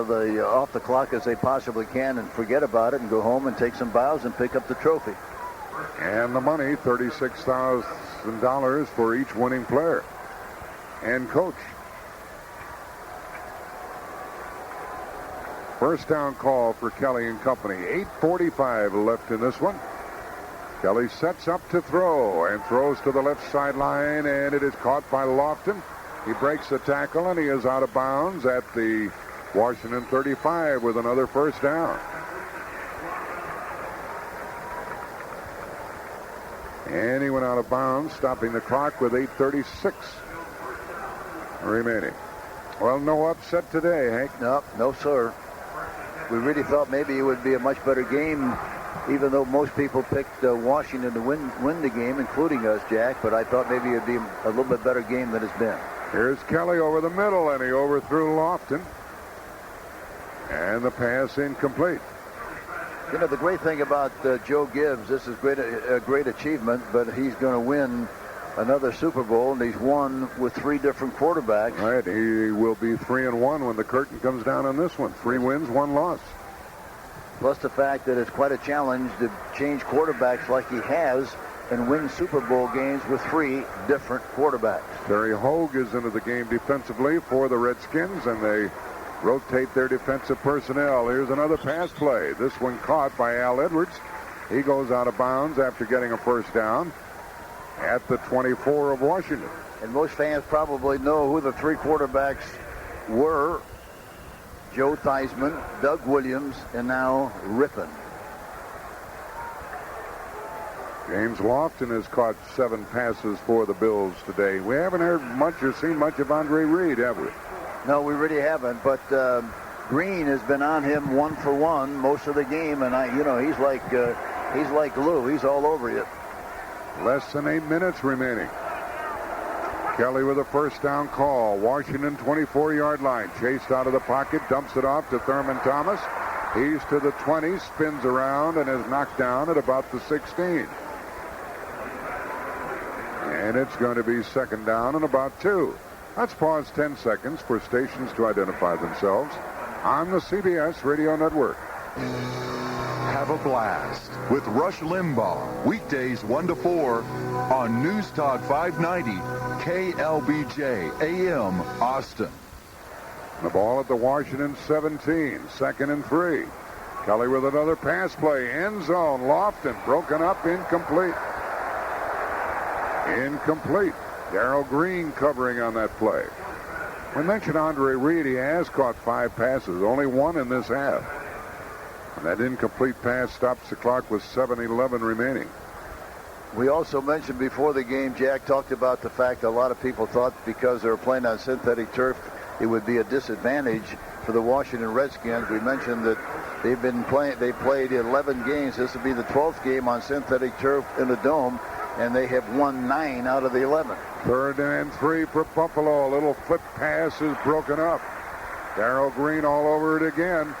the clock as they possibly can, and forget about it and go home and take some bows and pick up the trophy. And the money, $36,000 for each winning player and coach. First down call for Kelly and company. 8:45 left in this one. Kelly sets up to throw and throws to the left sideline, and it is caught by Lofton. He breaks the tackle, and he is out of bounds at the Washington 35 with another first down. And he went out of bounds, stopping the clock with 8:36 remaining. Well, no upset today, Hank. No, sir. We really thought maybe it would be a much better game, even though most people picked Washington to win the game, including us, Jack. But I thought maybe it would be a little bit better game than it's been. Here's Kelly over the middle, and he overthrew Lofton. And the pass incomplete. You know, the great thing about Joe Gibbs, this is a great achievement, but he's going to win another Super Bowl, and he's won with 3 different quarterbacks. Right, he will be 3-1 when the curtain comes down on this one. 3 wins, 1 loss. Plus the fact that it's quite a challenge to change quarterbacks like he has and win Super Bowl games with 3 different quarterbacks. Terry Hogue is into the game defensively for the Redskins, and they rotate their defensive personnel. Here's another pass play. This one caught by Al Edwards. He goes out of bounds after getting a first down at the 24 of Washington. And most fans probably know who the 3 quarterbacks were. Joe Theismann, Doug Williams, and now Rippon. James Lofton has caught 7 passes for the Bills today. We haven't heard much or seen much of Andre Reed, have we? No, we really haven't, but Green has been on him 1 for 1 most of the game, and he's like glue. He's all over you. Less than 8 minutes remaining. Kelly with a first down call. Washington 24-yard line. Chased out of the pocket, dumps it off to Thurman Thomas. He's to the 20, spins around, and is knocked down at about the 16. And it's going to be second down and about 2. Let's pause 10 seconds for stations to identify themselves on the CBS radio network. Have a blast with Rush Limbaugh, weekdays 1 to 4 on News Talk 590 KLBJ AM Austin. The ball at the Washington 17, 2nd and 3. Kelly with another pass play, end zone, Lofton, broken up, incomplete. Incomplete. Darrell Green covering on that play. We mentioned Andre Reed. He has caught 5 passes, only 1 in this half. And that incomplete pass stops the clock with 7:11 remaining. We also mentioned before the game, Jack talked about the fact a lot of people thought because they were playing on synthetic turf, it would be a disadvantage for the Washington Redskins. We mentioned that they played 11 games. This will be the 12th game on synthetic turf in the Dome, and they have won 9 out of the 11. 3rd and 3 for Buffalo. A little flip pass is broken up. Darrell Green all over it again.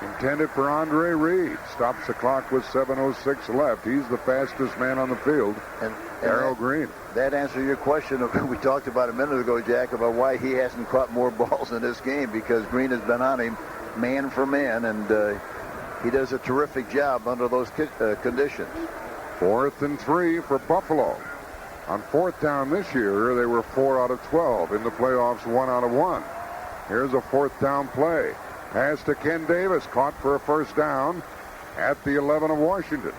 Intended for Andre Reed. Stops the clock with 7:06 left. He's the fastest man on the field. And Darrell Green. That answers your question we talked about a minute ago, Jack, about why he hasn't caught more balls in this game, because Green has been on him man for man, and he does a terrific job under those conditions. 4th and 3 for Buffalo. On 4th down this year, they were 4 out of 12. In the playoffs, 1 out of 1. Here's a 4th down play. Pass to Ken Davis, caught for a first down at the 11 of Washington.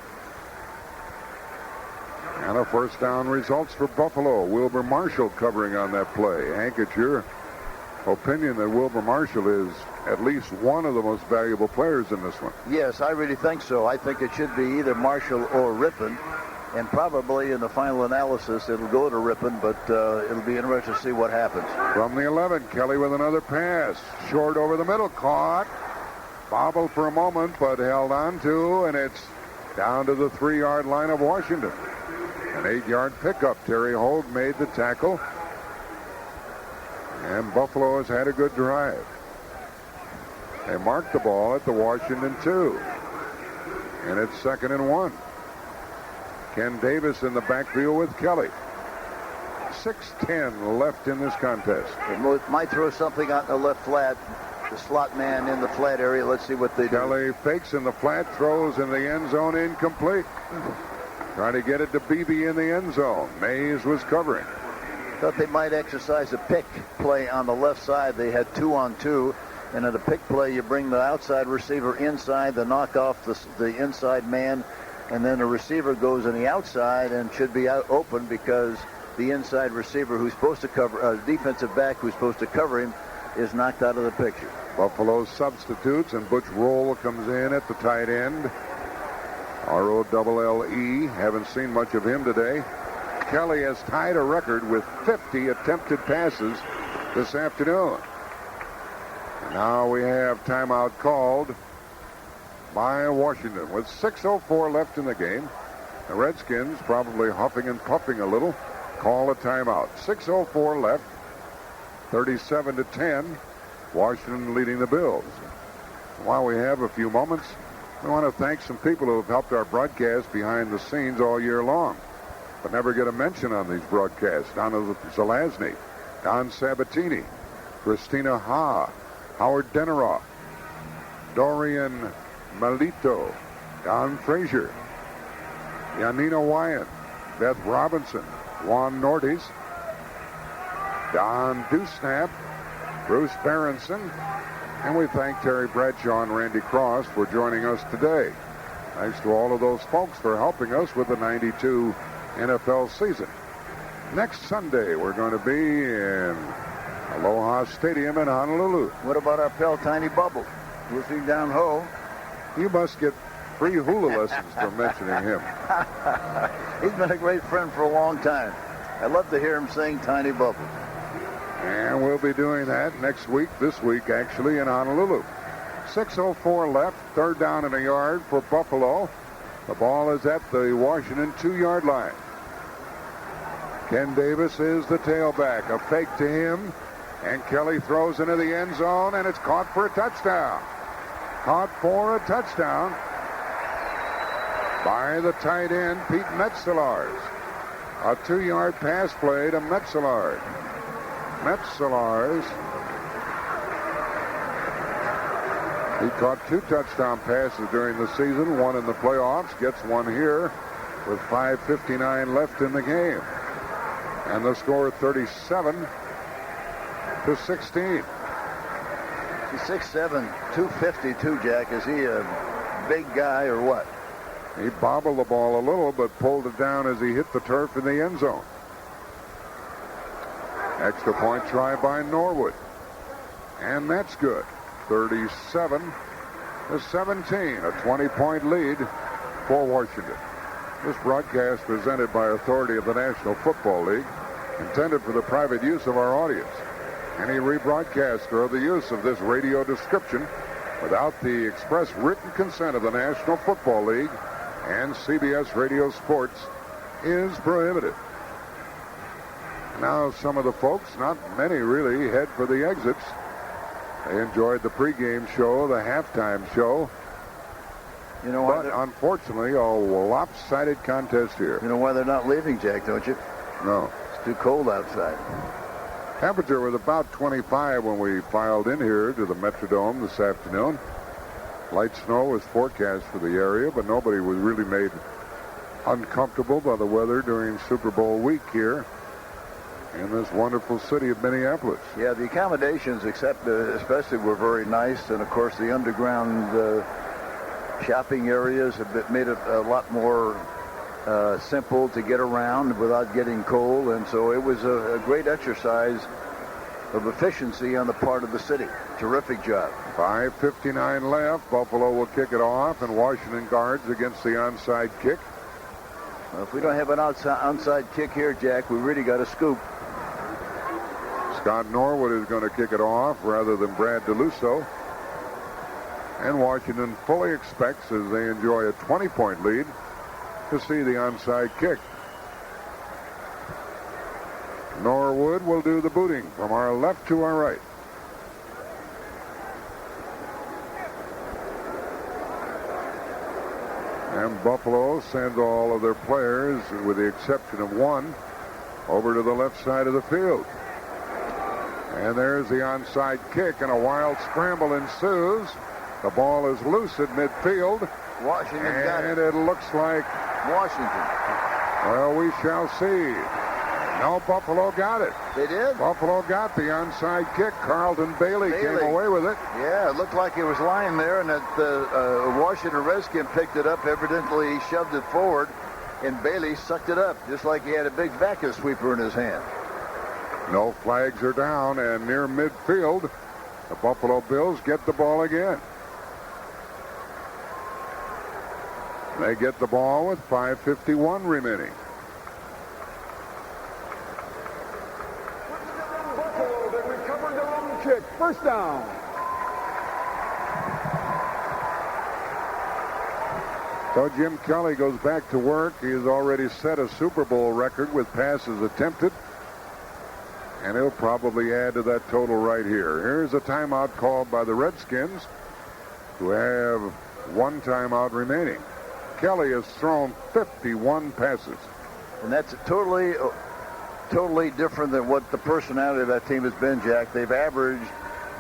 And a first down results for Buffalo. Wilbur Marshall covering on that play. Hank, it's your opinion that Wilbur Marshall is at least one of the most valuable players in this one. Yes, I really think so. I think it should be either Marshall or Rippon. And probably in the final analysis, it'll go to Rippon, but it'll be interesting to see what happens. From the 11, Kelly with another pass. Short over the middle, caught. Bobbled for a moment, but held on to, and it's down to the 3-yard line of Washington. An 8-yard pickup. Terry Holt made the tackle. And Buffalo has had a good drive. They marked the ball at the Washington 2. And it's 2nd and 1. Ken Davis in the backfield with Kelly. 6:10 left in this contest. It might throw something out in the left flat. The slot man in the flat area. Let's see what they do. Kelly fakes in the flat, throws in the end zone, incomplete. Trying to get it to Beebe in the end zone. Mays was covering. Thought they might exercise a pick play on the left side. They had 2-on-2. And at a pick play, you bring the outside receiver inside, the knock off the inside man, and then the receiver goes on the outside and should be out open because the inside receiver who's supposed to cover, defensive back who's supposed to cover him, is knocked out of the picture. Buffalo substitutes, and Butch Rolle comes in at the tight end. R-O-L-L-E. Haven't seen much of him today. Kelly has tied a record with 50 attempted passes this afternoon. And now we have timeout called by Washington with 6:04 left in the game. The Redskins, probably huffing and puffing a little, call a timeout. 6:04 left, 37-10, Washington leading the Bills. While we have a few moments, we want to thank some people who have helped our broadcast behind the scenes all year long, but never get a mention on these broadcasts. Donna Zelazny, Don Sabatini, Christina Ha, Howard Deneroff, Dorian Melito, Don Frazier, Yanina Wyan, Beth Robinson, Juan Nortis, Don Dusnap, Bruce Berenson, and we thank Terry Bradshaw and Randy Cross for joining us today. Thanks to all of those folks for helping us with the 92 NFL season. Next Sunday, we're going to be in Aloha Stadium in Honolulu. What about our pal Tiny Bubble? Roofing down ho. You must get free hula lessons for mentioning him. He's been a great friend for a long time. I love to hear him sing Tiny Bubble. And we'll be doing that next week, this week actually, in Honolulu. 6:04 left, 3rd down and a yard for Buffalo. The ball is at the Washington 2-yard line. Ken Davis is the tailback. A fake to him, and Kelly throws into the end zone, and it's caught for a touchdown. Caught for a touchdown by the tight end, Pete Metzelars. A 2-yard pass play to Metzelars. Metzelars, he caught 2 touchdown passes during the season, one in the playoffs, gets one here with 5:59 left in the game. And the score 37-16. He's 6'7", 252, Jack. Is he a big guy or what? He bobbled the ball a little, but pulled it down as he hit the turf in the end zone. Extra point try by Norwood. And that's good. 37-17, a 20-point lead for Washington. This broadcast presented by authority of the National Football League, intended for the private use of our audience. Any rebroadcaster of the use of this radio description without the express written consent of the National Football League and CBS Radio Sports is prohibited. Now some of the folks, not many really, head for the exits. They enjoyed the pregame show, the halftime show. You know, but unfortunately, a lopsided contest here. You know why they're not leaving, Jack, don't you? No. It's too cold outside. Temperature was about 25 when we filed in here to the Metrodome this afternoon. Light snow was forecast for the area, but nobody was really made uncomfortable by the weather during Super Bowl week here in this wonderful city of Minneapolis. Yeah, the accommodations, especially, were very nice, and of course the underground shopping areas have made it a lot more simple to get around without getting cold, and so it was a great exercise of efficiency on the part of the city. Terrific job. 5:59 left. Buffalo will kick it off, and Washington guards against the onside kick. Well, if we don't have an onside kick here, Jack, we really got a scoop. Scott Norwood is going to kick it off rather than Brad DeLusso. And Washington fully expects, as they enjoy a 20-point lead, to see the onside kick. Norwood will do the booting from our left to our right. And Buffalo sends all of their players, with the exception of one, over to the left side of the field. And there's the onside kick, and a wild scramble ensues. The ball is loose at midfield. Washington got it. And it looks like Washington. Well, we shall see. No, Buffalo got it. They did? Buffalo got the onside kick. Carlton Bailey came away with it. Yeah, it looked like it was lying there, and that the Washington Redskins picked it up. Evidently, he shoved it forward, and Bailey sucked it up, just like he had a big vacuum sweeper in his hand. No flags are down, and near midfield, the Buffalo Bills get the ball again. They get the ball with 5:51 remaining. Buffalo, they recovered their own kick. First down. So Jim Kelly goes back to work. He has already set a Super Bowl record with passes attempted. And he'll probably add to that total right here. Here's a timeout called by the Redskins, who have one timeout remaining. Kelly has thrown 51 passes. And that's totally different than what the personality of that team has been, Jack. They've averaged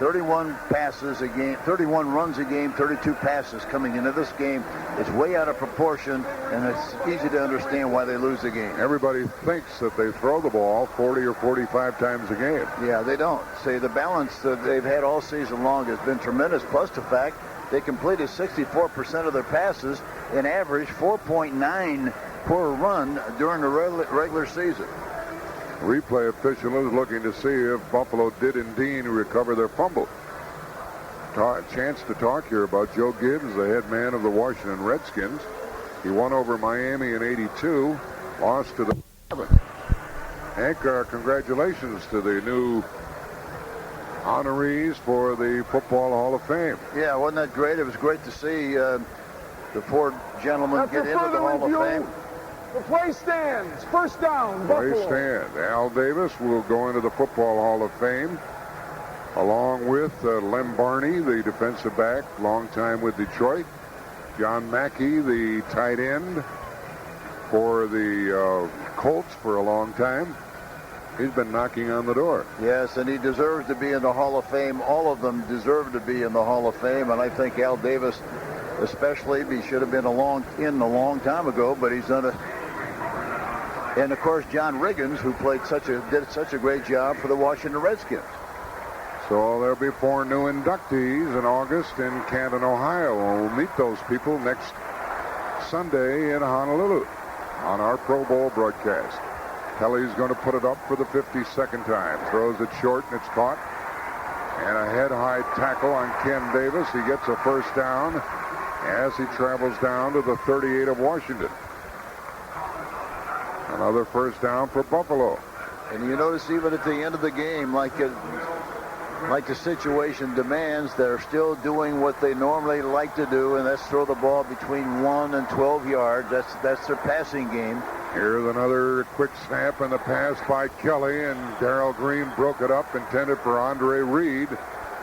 31 passes a game, 31 runs a game, 32 passes coming into this game. It's way out of proportion, and it's easy to understand why they lose the game. Everybody thinks that they throw the ball 40 or 45 times a game. Yeah, they don't. See, the balance that they've had all season long has been tremendous, plus the fact they completed 64% of their passes and averaged 4.9 per run during the regular season. Replay official is looking to see if Buffalo did indeed recover their fumble. Chance to talk here about Joe Gibbs, the head man of the Washington Redskins. He won over Miami in '82, lost to the 7. Hank, congratulations to the new honorees for the Football Hall of Fame. Yeah, wasn't that great? It was great to see the four gentlemen get into the Hall of Fame. The play stands. First down, Play Buffalo. stand. Al Davis will go into the Football Hall of Fame, along with Lem Barney, the defensive back, long time with Detroit. John Mackey, the tight end for the Colts for a long time. He's been knocking on the door. Yes, and he deserves to be in the Hall of Fame. All of them deserve to be in the Hall of Fame, and I think Al Davis, especially, he should have been a long time ago, but he's done it. And of course, John Riggins, who did such a great job for the Washington Redskins. So there'll be 4 new inductees in August in Canton, Ohio. We'll meet those people next Sunday in Honolulu on our Pro Bowl broadcast. Kelly's going to put it up for the 52nd time. Throws it short, and it's caught. And a head-high tackle on Ken Davis. He gets a first down as he travels down to the 38 of Washington. Another first down for Buffalo. And you notice even at the end of the game, like the situation demands, they're still doing what they normally like to do, and that's throw the ball between 1 and 12 yards. That's their passing game. Here's another quick snap and the pass by Kelly, and Darrell Green broke it up, intended for Andre Reed.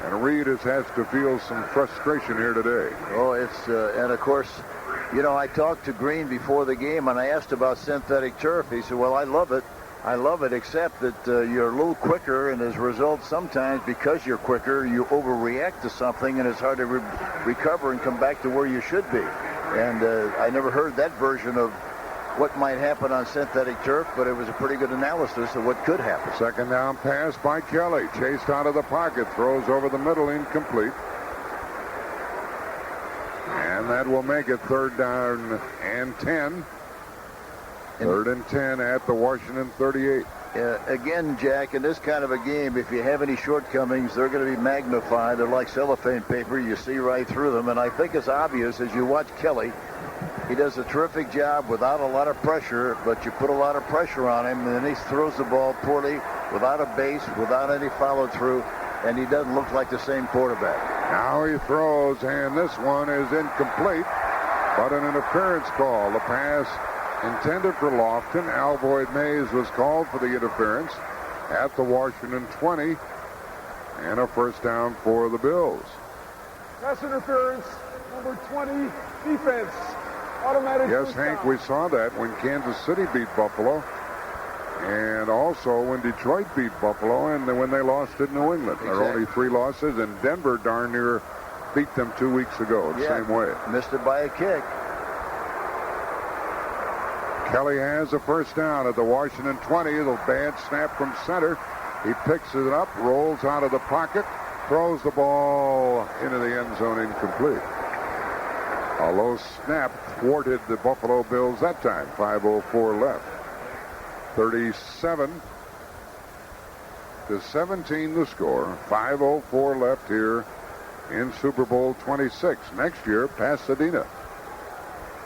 And Reed has to feel some frustration here today. Oh, it's and of course, you know, I talked to Green before the game, and I asked about synthetic turf. He said, well, I love it, except that you're a little quicker, and as a result, sometimes because you're quicker, you overreact to something, and it's hard to recover and come back to where you should be. And I never heard that version of what might happen on synthetic turf, but it was a pretty good analysis of what could happen. Second down pass by Kelly. Chased out of the pocket. Throws over the middle, incomplete. And that will make it 3rd down and 10. 3rd and 10 at the Washington 38. Again, Jack, in this kind of a game, if you have any shortcomings, they're going to be magnified. They're like cellophane paper. You see right through them. And I think it's obvious as you watch Kelly. He does a terrific job without a lot of pressure, but you put a lot of pressure on him, and then he throws the ball poorly, without a base, without any follow-through, and he doesn't look like the same quarterback. Now he throws, and this one is incomplete, but an interference call. The pass intended for Lofton. Alvoid Mays was called for the interference at the Washington 20, and a first down for the Bills. Pass interference, number 20, defense. Automatic. Yes, Hank, we saw that when Kansas City beat Buffalo, and also when Detroit beat Buffalo, and when they lost at New England. Exactly. There are only 3 losses, and Denver darn near beat them 2 weeks ago the same way. Missed it by a kick. Kelly has a first down at the Washington 20. The bad snap from center. He picks it up, rolls out of the pocket, throws the ball into the end zone, incomplete. A low snap thwarted the Buffalo Bills that time. 5:04 left. 37-17 the score. 5:04 left here in Super Bowl 26. Next year, Pasadena.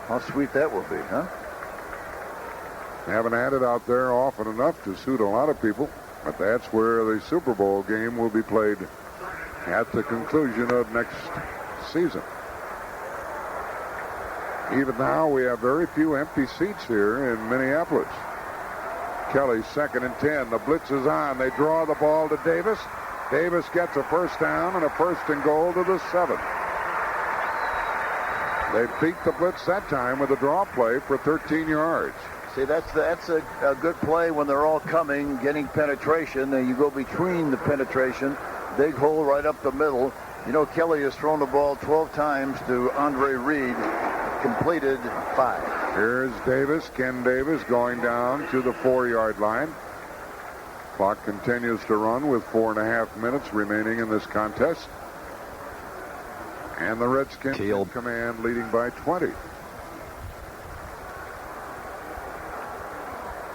How sweet that will be, huh? Haven't had it out there often enough to suit a lot of people, but that's where the Super Bowl game will be played at the conclusion of next season. Even now, we have very few empty seats here in Minneapolis. Kelly, 2nd and 10. The blitz is on. They draw the ball to Davis. Davis gets a first down and a 1st and goal to the 7. They beat the blitz that time with a draw play for 13 yards. See, that's a good play when they're all coming, getting penetration, and you go between the penetration, big hole right up the middle. You know, Kelly has thrown the ball 12 times to Andre Reed, completed 5. Here's Davis, Ken Davis, going down to the 4-yard line. Clock continues to run with 4.5 minutes remaining in this contest. And the Redskins in command, leading by 20.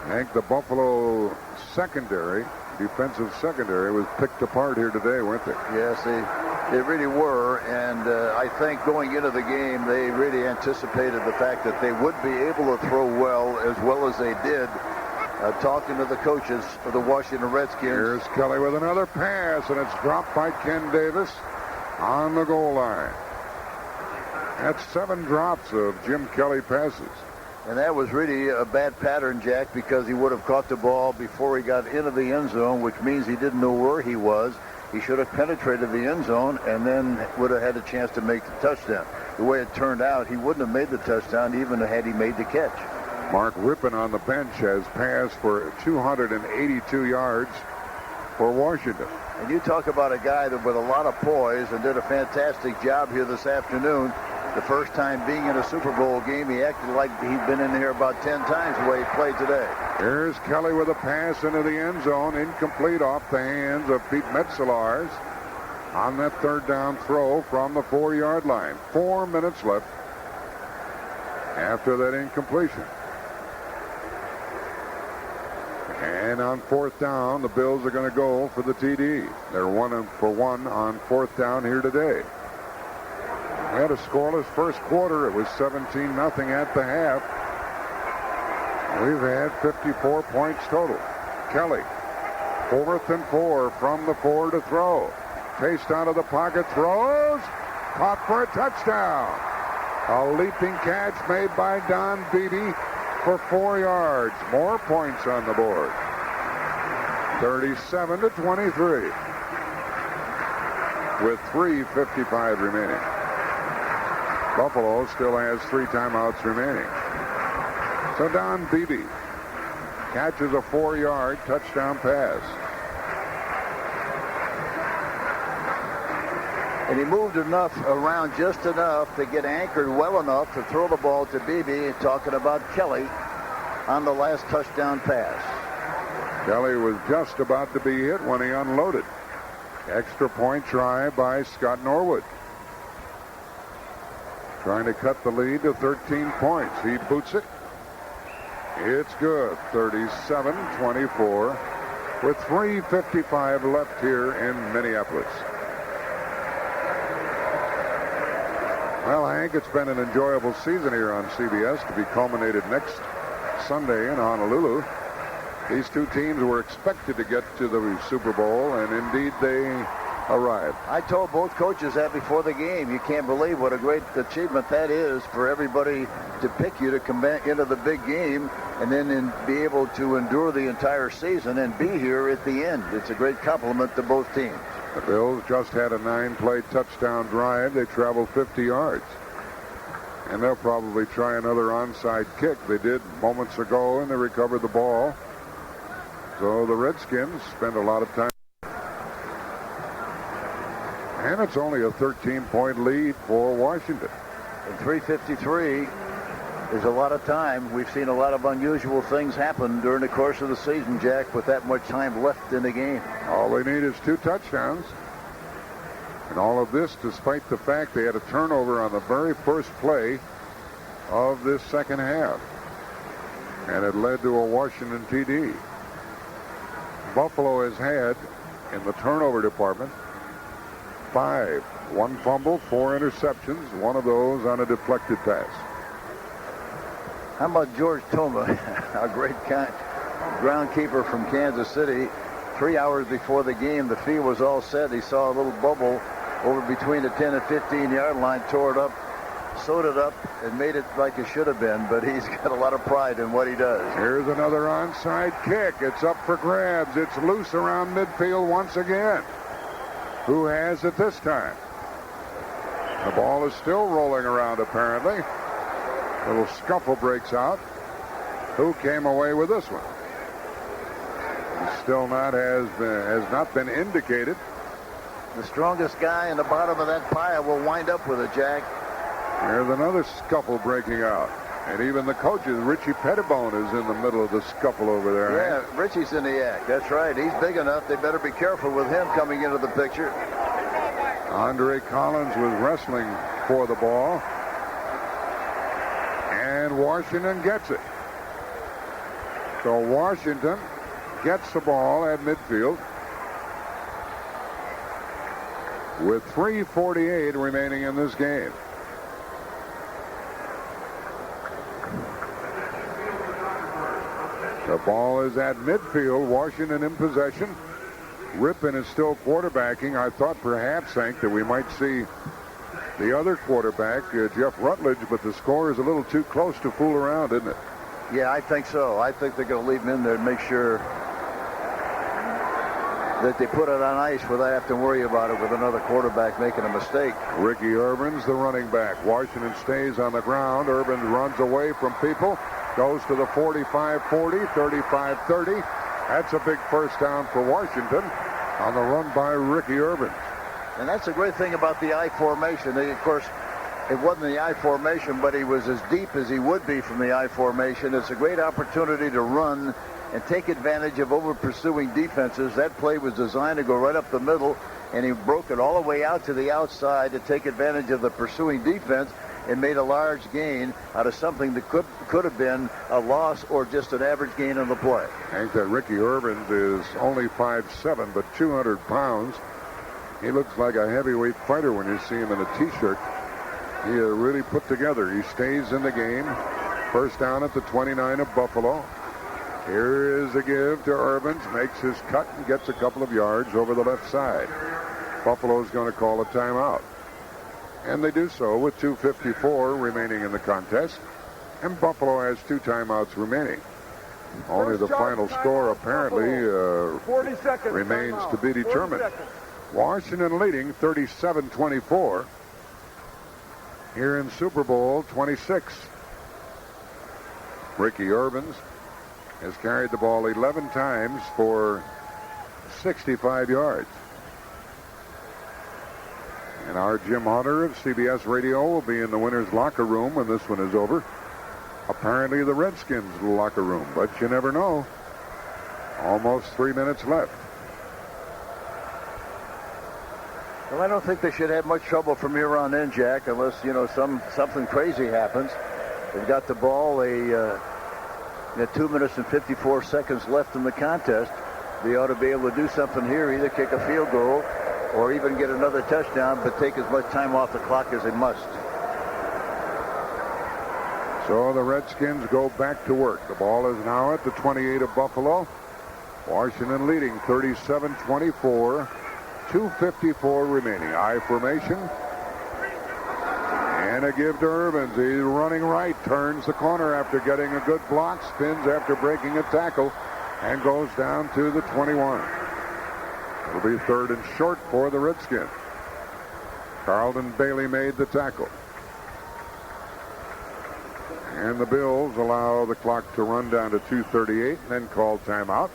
Hank, the Buffalo secondary, defensive secondary, was picked apart here today, weren't they? Yes, they really were, and I think going into the game, they really anticipated the fact that they would be able to throw well as they did. Talking to the coaches of the Washington Redskins. Here's Kelly with another pass, and it's dropped by Ken Davis on the goal line. That's 7 drops of Jim Kelly passes. And that was really a bad pattern, Jack, because he would have caught the ball before he got into the end zone, which means he didn't know where he was. He should have penetrated the end zone and then would have had a chance to make the touchdown. The way it turned out, he wouldn't have made the touchdown even had he made the catch. Mark Rippon on the bench has passed for 282 yards for Washington. And you talk about a guy that with a lot of poise and did a fantastic job here this afternoon. The first time being in a Super Bowl game, he acted like he'd been in here about 10 times the way he played today. Here's Kelly with a pass into the end zone, incomplete off the hands of Pete Metzelaars on that third down throw from the 4-yard line. 4 minutes left after that incompletion. And on fourth down, the Bills are going to go for the TD. They're 1 for 1 on fourth down here today. We had a scoreless first quarter. It was 17-0 at the half. We've had 54 points total. Kelly, 4th and 4 from the 4 to throw. Paced out of the pocket, throws, caught for a touchdown. A leaping catch made by Don Beebe for 4 yards. More points on the board. 37-23 with 3:55 remaining. Buffalo still has 3 timeouts remaining. So Don Beebe catches a 4-yard touchdown pass. And he moved enough around, just enough to get anchored well enough to throw the ball to Beebe. Talking about Kelly on the last touchdown pass. Kelly was just about to be hit when he unloaded. Extra point try by Scott Norwood. Trying to cut the lead to 13 points. He boots it. It's good. 37-24 with 3:55 left here in Minneapolis. Well, Hank, it's been an enjoyable season here on CBS to be culminated next Sunday in Honolulu. These two teams were expected to get to the Super Bowl, and indeed they arrived. I told both coaches that before the game. You can't believe what a great achievement that is for everybody to pick you to come back into the big game and then be able to endure the entire season and be here at the end. It's a great compliment to both teams. The Bills just had a 9-play touchdown drive. They traveled 50 yards. And they'll probably try another onside kick. They did moments ago, and they recovered the ball. So the Redskins spend a lot of time. And it's only a 13-point lead for Washington. And 3:53 is a lot of time. We've seen a lot of unusual things happen during the course of the season, Jack, with that much time left in the game. All they need is 2 touchdowns. And all of this despite the fact they had a turnover on the very first play of this second half. And it led to a Washington TD. Buffalo has had, in the turnover department, 5. 1 fumble, 4 interceptions, one of those on a deflected pass. How about George Toma, a great groundkeeper from Kansas City? 3 hours before the game, the field was all set. He saw a little bubble over between the 10 and 15-yard line, tore it up, sewed it up, and made it like it should have been. But he's got a lot of pride in what he does. Here's another onside kick. It's up for grabs. It's loose around midfield once again. Who has it this time? The ball is still rolling around, apparently. A little scuffle breaks out. Who came away with this one? Still has not been indicated. The strongest guy in the bottom of that pile will wind up with it, Jack. There's another scuffle breaking out. And even the coaches, Richie Pettibone, is in the middle of the scuffle over there. Yeah, Richie's in the act. That's right. He's big enough. They better be careful with him coming into the picture. Andre Collins was wrestling for the ball. And Washington gets it. So Washington gets the ball at midfield with 3:48 remaining in this game. The ball is at midfield. Washington in possession. Rippon is still quarterbacking. I thought perhaps, Hank, that we might see the other quarterback, Jeff Rutledge, but the score is a little too close to fool around, isn't it? Yeah, I think so. I think they're going to leave him in there and make sure that they put it on ice without having to worry about it with another quarterback making a mistake. Ricky Urbans, the running back. Washington stays on the ground. Urbans runs away from people, goes to the 45-40, 35-30. That's a big first down for Washington on the run by Ricky Urbans. And that's a great thing about the I formation. Of course, it wasn't the I formation, but he was as deep as he would be from the I formation. It's a great opportunity to run and take advantage of over-pursuing defenses. That play was designed to go right up the middle, and he broke it all the way out to the outside to take advantage of the pursuing defense and made a large gain out of something that could have been a loss or just an average gain on the play. I think that Ricky Urbans is only 5'7", but 200 pounds. He looks like a heavyweight fighter when you see him in a T-shirt. He really put together. He stays in the game. First down at the 29 of Buffalo. Here is a give to Urbans, makes his cut and gets a couple of yards over the left side. Buffalo's going to call a timeout. And they do so with 2:54 remaining in the contest. And Buffalo has 2 timeouts remaining. Only the final score apparently remains to be determined. Washington leading 37-24 here in Super Bowl 26. Ricky Urbans has carried the ball 11 times for 65 yards. And our Jim Hunter of CBS Radio will be in the winner's locker room when this one is over. Apparently the Redskins' locker room, but you never know. Almost 3 minutes left. Well, I don't think they should have much trouble from here on in, Jack, unless, something crazy happens. They've got the ball. They 2 minutes and 54 seconds left in the contest. They ought to be able to do something here, either kick a field goal or even get another touchdown, but take as much time off the clock as they must. So the Redskins go back to work. The ball is now at the 28 of Buffalo. Washington leading 37-24. 2:54 remaining. I formation. And a give to Urbans. He's running right. Turns the corner after getting a good block. Spins after breaking a tackle. And goes down to the 21. It'll be third and short for the Redskins. Carlton Bailey made the tackle. And the Bills allow the clock to run down to 2:38 and then call timeout.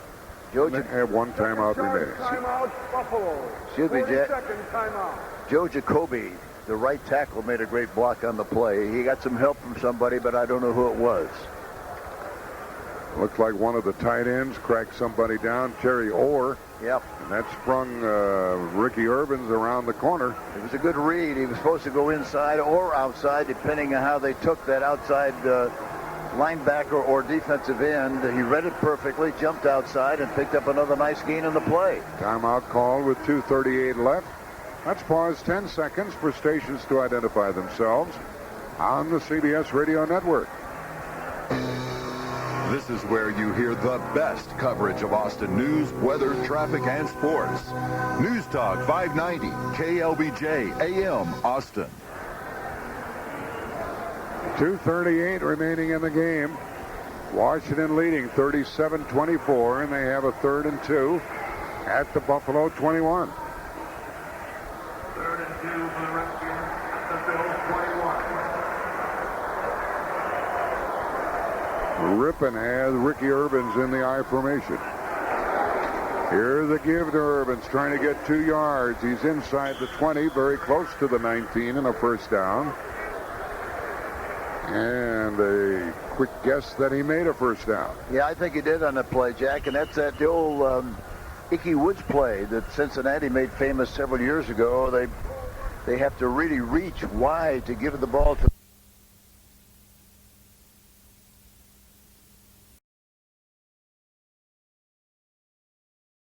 They have 1 timeout remaining. Timeout, Buffalo. Excuse me, Jack. 40-second timeout. Joe Jacoby, the right tackle, made a great block on the play. He got some help from somebody, but I don't know who it was. Looks like one of the tight ends cracked somebody down, Terry Orr. Yep. And that sprung Ricky Urbans around the corner. It was a good read. He was supposed to go inside or outside, depending on how they took that outside linebacker or defensive end. He read it perfectly, jumped outside, and picked up another nice gain in the play. Timeout called with 2:38 left. Let's pause 10 seconds for stations to identify themselves on the CBS Radio Network. This is where you hear the best coverage of Austin news, weather, traffic, and sports. News Talk 590, KLBJ, AM, Austin. 2:38 remaining in the game. Washington leading 37-24, and they have a 3rd and 2 at the Buffalo 21. 3rd and 2 for the Redskins at the Bills 21. Rippon has Ricky Urbans in the I formation. Here's a give to Urbans, trying to get 2 yards. He's inside the 20, very close to the 19, and a first down. And a quick guess that he made a first down. Yeah, I think he did on that play, Jack, and that's the old Ickey Woods play that Cincinnati made famous several years ago. They have to really reach wide to give the ball to